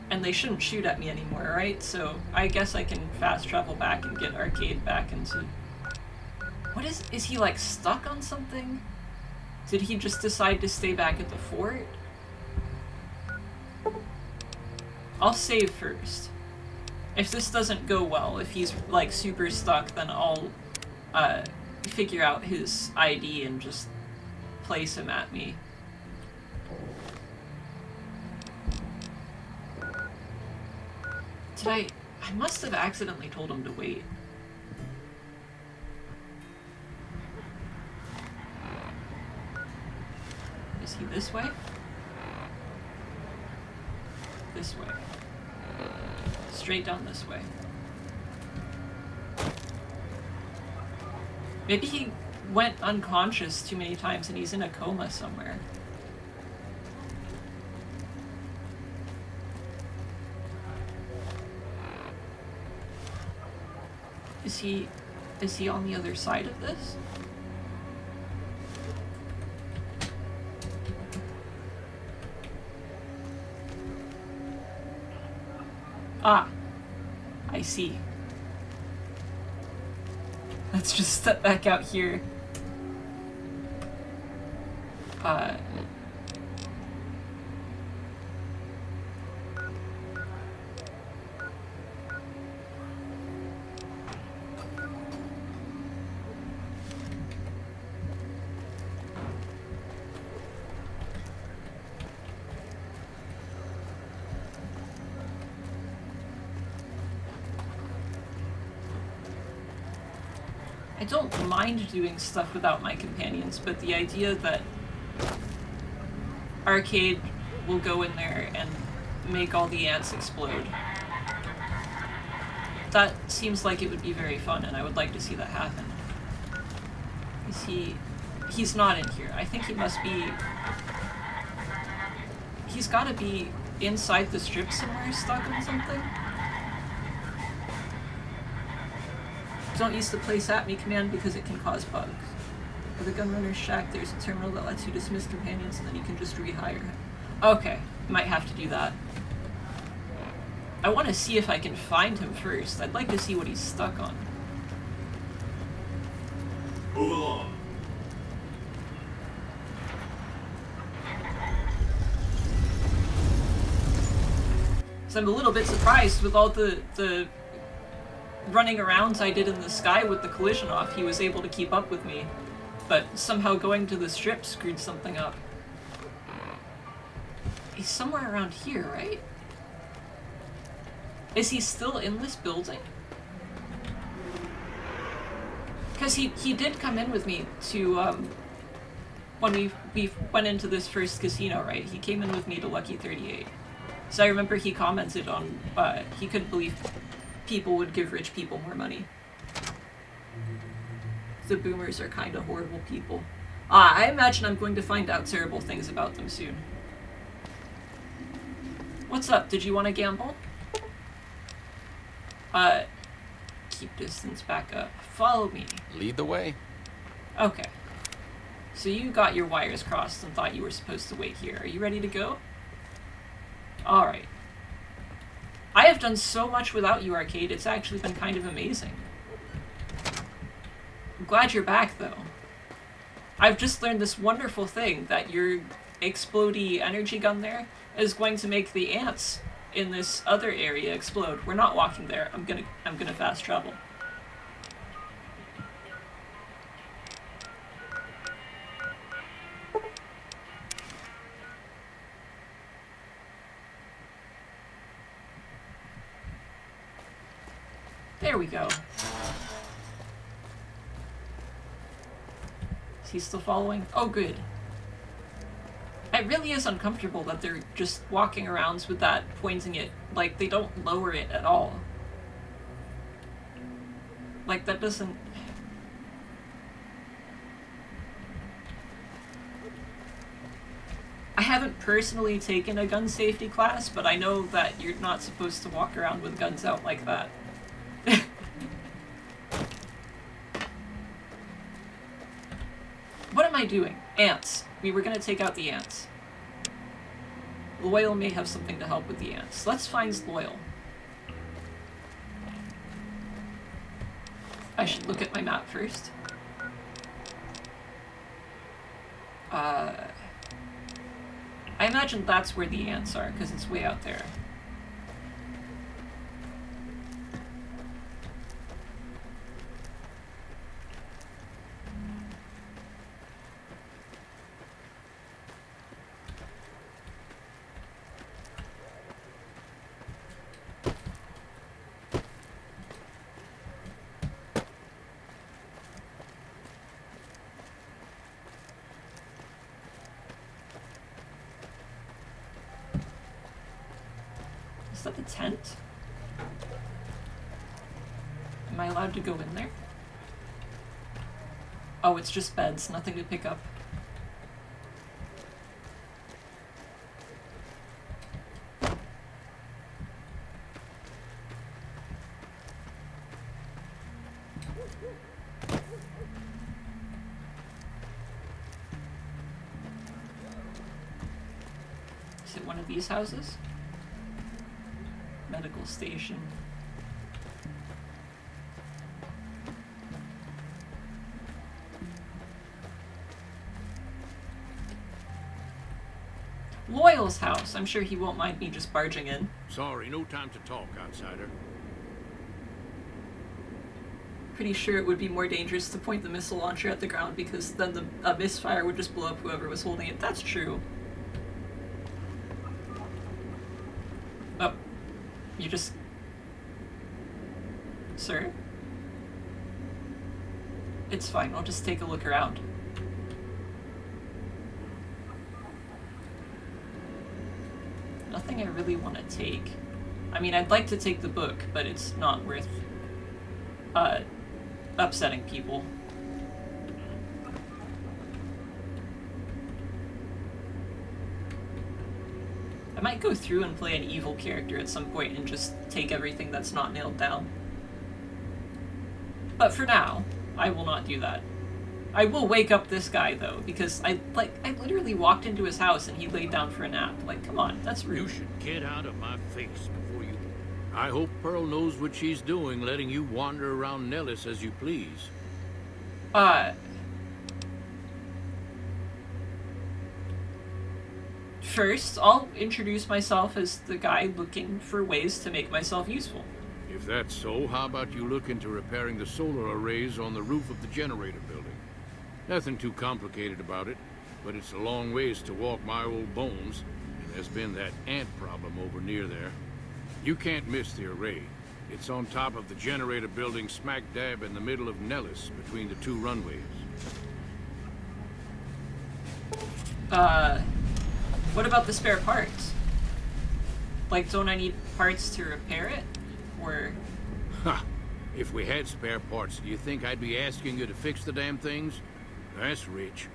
[SPEAKER 1] And they shouldn't shoot at me anymore, right? So I guess I can fast travel back and get Arcade back into... What is he like stuck on something? Did he just decide to stay back at the fort? I'll save first. If this doesn't go well, if he's like super stuck, then I'll figure out his ID and just place him at me. Did I must have accidentally told him to wait. Is he this way? This way. Straight down this way. Maybe he went unconscious too many times and he's in a coma somewhere. Is he... Is he on the other side of this? Ah, I see. Let's just step back out here. I don't mind doing stuff without my companions, but the idea that Arcade will go in there and make all the ants explode, that seems like it would be very fun, and I would like to see that happen. Is he... He's not in here. I think he must be... He's gotta be inside the strip somewhere, stuck on something. Don't use the place at me command because it can cause bugs. At the Gunrunner's shack, there's a terminal that lets you dismiss companions and then you can just rehire him. Okay, might have to do that. I want to see if I can find him first. I'd like to see what he's stuck on.
[SPEAKER 12] Move along.
[SPEAKER 1] So I'm a little bit surprised with all the running around I did in the sky with the collision off. He was able to keep up with me, but somehow going to the strip screwed something up. He's somewhere around here, right? Is he still in this building? Because he did come in with me to, when we went into this first casino, right? He came in with me to Lucky 38. So I remember he commented on, he couldn't believe people would give rich people more money. The boomers are kind of horrible people. I imagine I'm going to find out terrible things about them soon. What's up? Did you want to gamble? Keep distance, back up. Follow me.
[SPEAKER 2] Lead the way.
[SPEAKER 1] Okay. So you got your wires crossed and thought you were supposed to wait here. Are you ready to go? Alright. I have done so much without you, Arcade. It's actually been kind of amazing. I'm glad you're back, though. I've just learned this wonderful thing, that your explodey energy gun there is going to make the ants in this other area explode. We're not walking there. I'm gonna fast travel. There we go. Is he still following? Oh, good. It really is uncomfortable that they're just walking around with that, pointing it. Like, they don't lower it at all. Like, that doesn't... I haven't personally taken a gun safety class, but I know that you're not supposed to walk around with guns out like that. What am I doing? Ants. We were gonna take out the ants. Loyal may have something to help with the ants. Let's find Loyal. I should look at my map first. I imagine that's where the ants are, because it's way out there. Is that the tent? Am I allowed to go in there? Oh, it's just beds, nothing to pick up. Is it one of these houses? Medical station. Loyal's house. I'm sure he won't mind me just barging in.
[SPEAKER 19] Sorry, no time to talk, outsider.
[SPEAKER 1] Pretty sure it would be more dangerous to point the missile launcher at the ground because then a misfire would just blow up whoever was holding it. That's true. Oh. You just... Sir? It's fine, I'll just take a look around. Nothing I really want to take. I mean, I'd like to take the book, but it's not worth upsetting people. I might go through and play an evil character at some point and just take everything that's not nailed down. But for now, I will not do that. I will wake up this guy though, because I literally walked into his house and he laid down for a nap. Like, come on, that's rude.
[SPEAKER 19] You should get out of my face before you... I hope Pearl knows what she's doing, letting you wander around Nellis as you please.
[SPEAKER 1] First, I'll introduce myself as the guy looking for ways to make myself useful.
[SPEAKER 19] If that's so, how about you look into repairing the solar arrays on the roof of the generator building? Nothing too complicated about it, but it's a long ways to walk my old bones, and there's been that ant problem over near there. You can't miss the array. It's on top of the generator building smack dab in the middle of Nellis, between the two runways.
[SPEAKER 1] What about the spare parts? Like, don't I need parts to repair it? Or...
[SPEAKER 19] Ha! If we had spare parts, do you think I'd be asking you to fix the damn things? That's rich.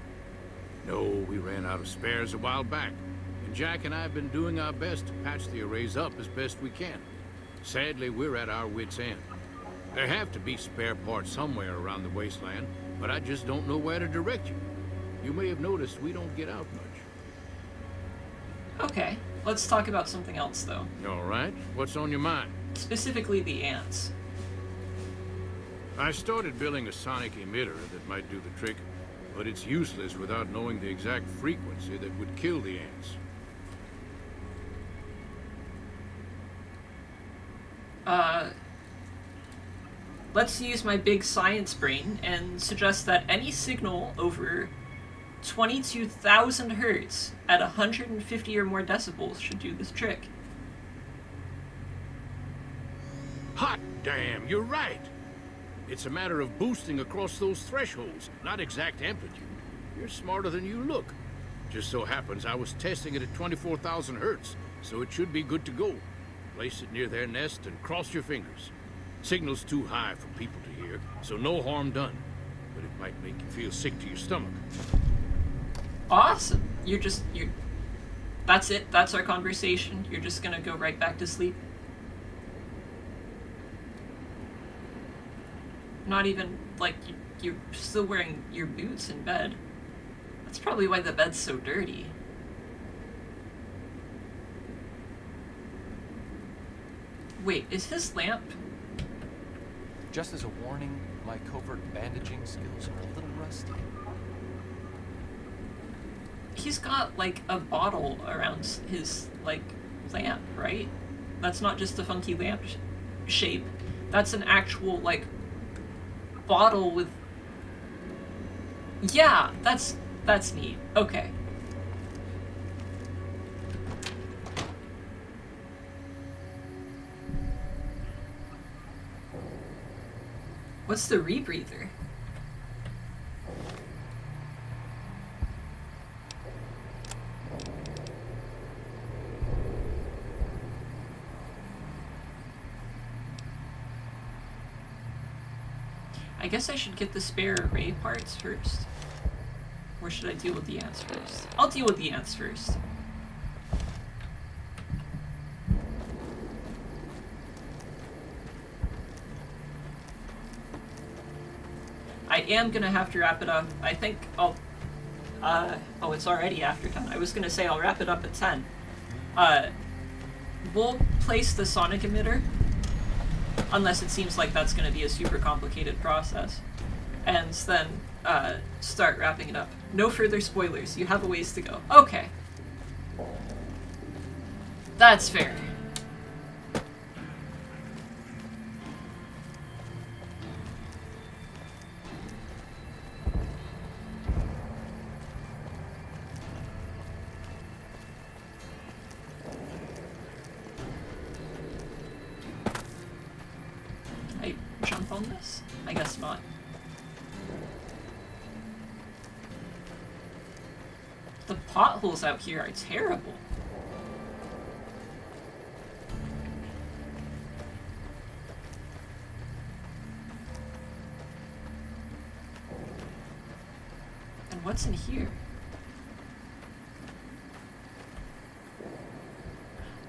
[SPEAKER 19] No, we ran out of spares a while back, and Jack and I have been doing our best to patch the arrays up as best we can. Sadly, we're at our wits' end. There have to be spare parts somewhere around the wasteland, but I just don't know where to direct you. You may have noticed we don't get out much.
[SPEAKER 1] Okay, let's talk about something else though.
[SPEAKER 19] All right, what's on your mind?
[SPEAKER 1] Specifically the ants.
[SPEAKER 19] I started building a sonic emitter that might do the trick, but it's useless without knowing the exact frequency that would kill the ants.
[SPEAKER 1] Let's use my big science brain and suggest that any signal over 22,000 hertz at 150 or more decibels should do this trick.
[SPEAKER 19] Hot damn, you're right! It's a matter of boosting across those thresholds, not exact amplitude. You're smarter than you look. Just so happens I was testing it at 24,000 hertz, so it should be good to go. Place it near their nest and cross your fingers. Signal's too high for people to hear, so no harm done. But it might make you feel sick to your stomach.
[SPEAKER 1] Awesome. That's it. That's our conversation. You're just gonna go right back to sleep. Not even, like, you're still wearing your boots in bed. That's probably why the bed's so dirty. Wait, is his lamp...
[SPEAKER 20] Just as a warning, my covert bandaging skills are a little rusty.
[SPEAKER 1] He's got, like, a bottle around his, like, lamp, right? That's not just a funky lamp shape. That's an actual, like, bottle with... Yeah, that's neat. Okay. What's the rebreather? I guess I should get the spare array parts first. Or should I deal with the ants first? I'll deal with the ants first. I am gonna have to wrap it up. I think I'll, oh, it's already after 10. I was gonna say I'll wrap it up at 10. We'll place the sonic emitter, unless it seems like that's gonna be a super complicated process, and then, start wrapping it up. No further spoilers, you have a ways to go. Okay. That's fair. Can I jump on this? I guess not. The potholes out here are terrible. And what's in here?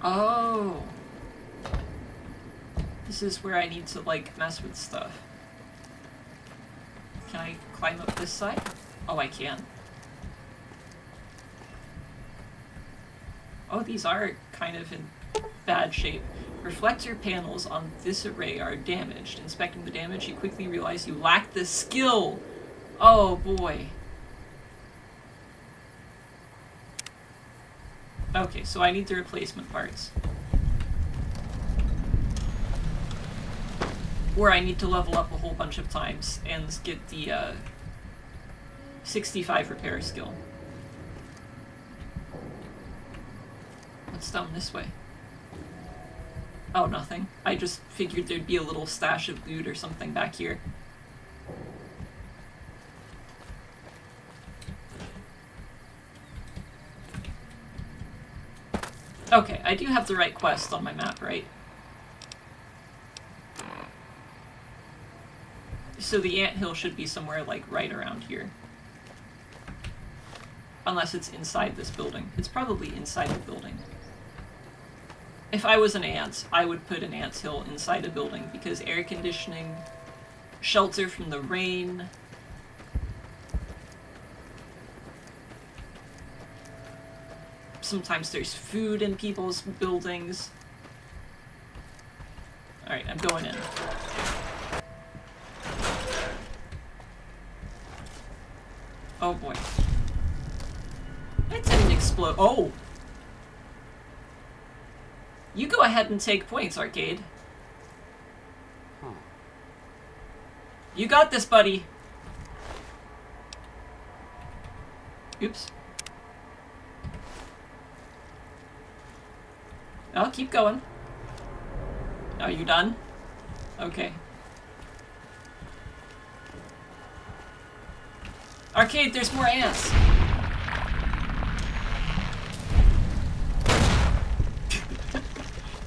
[SPEAKER 1] Oh. This is where I need to, like, mess with stuff. Can I climb up this side? Oh, I can. Oh, these are kind of in bad shape. Reflector panels on this array are damaged. Inspecting the damage, you quickly realize you lack the skill. Oh boy. Okay, so I need the replacement parts. Or I need to level up a whole bunch of times and get the 65 repair skill. What's down this way? Oh, nothing. I just figured there'd be a little stash of loot or something back here. Okay, I do have the right quest on my map, right? So the anthill should be somewhere, like, right around here. Unless it's inside this building. It's probably inside the building. If I was an ant, I would put an anthill inside a building because air conditioning, shelter from the rain. Sometimes there's food in people's buildings. Alright, I'm going in. Oh boy. It didn't explode. Oh! You go ahead and take points, Arcade.
[SPEAKER 2] Huh.
[SPEAKER 1] You got this, buddy. Oops. Oh, keep going. Are you done? Okay. Arcade, there's more ants.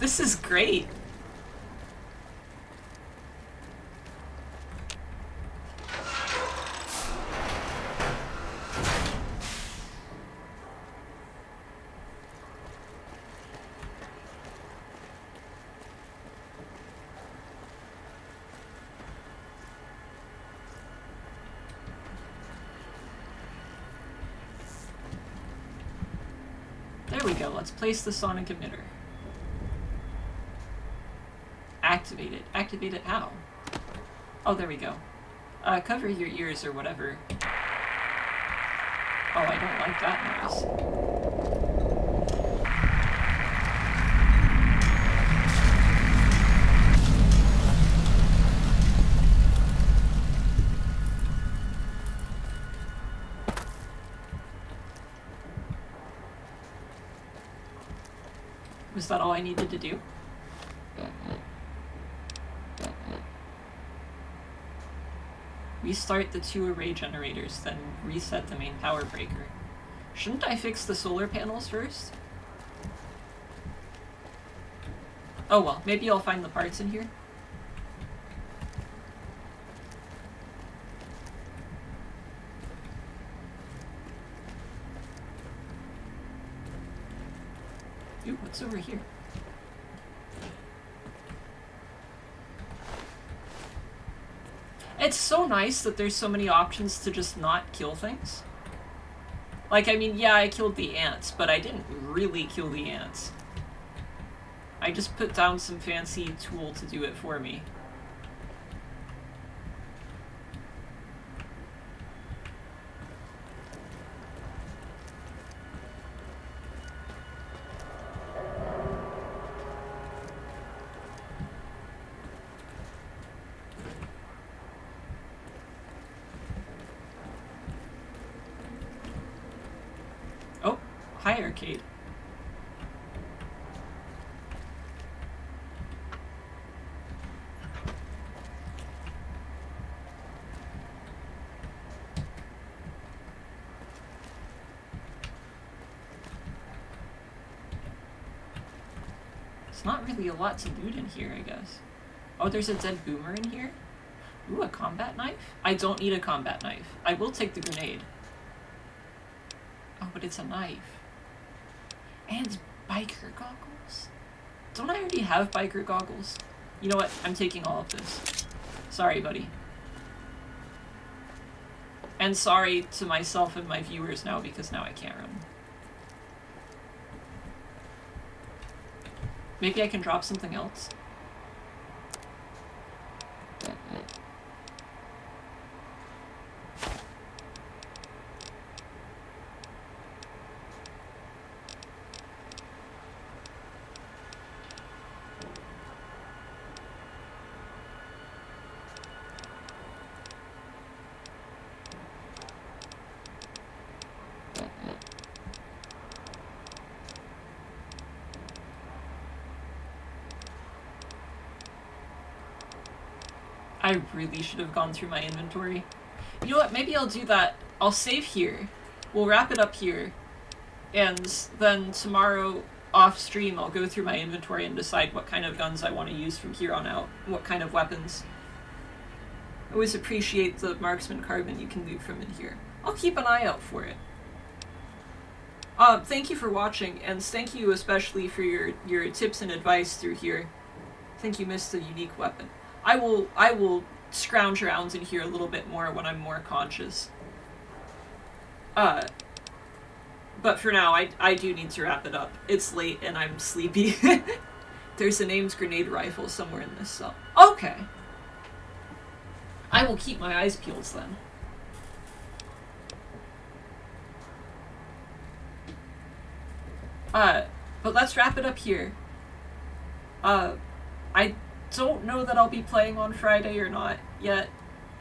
[SPEAKER 1] This is great. There we go. Let's place the sonic emitter. Activate it. Activate it how? Oh, there we go. Cover your ears or whatever. Oh, I don't like that noise. Was that all I needed to do? Restart the 2 array generators, then reset the main power breaker. Shouldn't I fix the solar panels first? Oh well, maybe I'll find the parts in here. Ooh, what's over here? It's so nice that there's so many options to just not kill things. Like, I mean, yeah, I killed the ants, but I didn't really kill the ants. I just put down some fancy tool to do it for me. Oh, hi, Arcade. It's not really a lot to loot in here, I guess. Oh, there's a dead boomer in here? Ooh, a combat knife? I don't need a combat knife. I will take the grenade. Oh, but it's a knife. And biker goggles? Don't I already have biker goggles? You know what? I'm taking all of this. Sorry, buddy. And sorry to myself and my viewers now, because now I can't run. Maybe I can drop something else? I really should have gone through my inventory. You know what, maybe I'll do that. I'll save here. We'll wrap it up here. And then tomorrow, off stream, I'll go through my inventory and decide what kind of guns I want to use from here on out. What kind of weapons. I always appreciate the marksman carbon you can loot from in here. I'll keep an eye out for it. Thank you for watching, and thank you especially for your tips and advice through here. I think you missed a unique weapon. I will scrounge around in here a little bit more when I'm more conscious. But for now, I do need to wrap it up. It's late and I'm sleepy. There's a named grenade rifle somewhere in this cell. Okay. I will keep my eyes peeled then. But let's wrap it up here. I don't know that I'll be playing on Friday or not yet.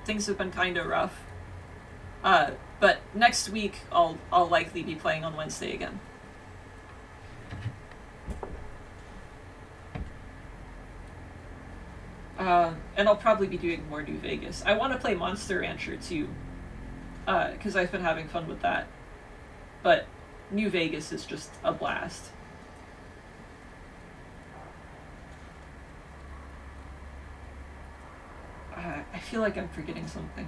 [SPEAKER 1] Things have been kind of rough. But next week I'll likely be playing on Wednesday again. And I'll probably be doing more New Vegas. I want to play Monster Rancher too, because I've been having fun with that. But New Vegas is just a blast. I feel like I'm forgetting something.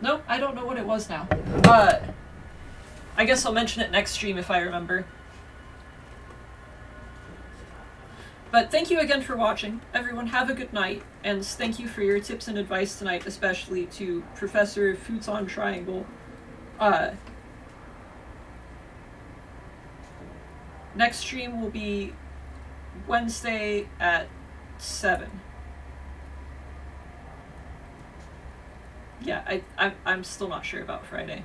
[SPEAKER 1] Nope, I don't know what it was now. I guess I'll mention it next stream if I remember. But thank you again for watching. Everyone have a good night, and thank you for your tips and advice tonight, especially to Professor Futon Triangle. Next stream will be Wednesday at 7. Yeah, I'm still not sure about Friday.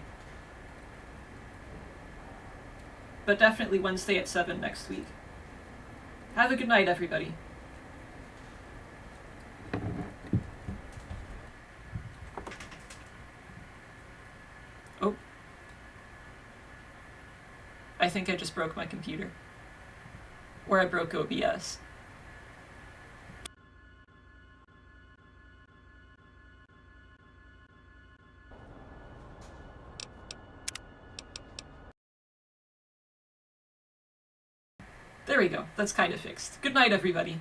[SPEAKER 1] But definitely Wednesday at 7 next week. Have a good night, everybody. Oh. I think I just broke my computer. Or I broke OBS. There we go. That's kind of fixed. Good night, everybody.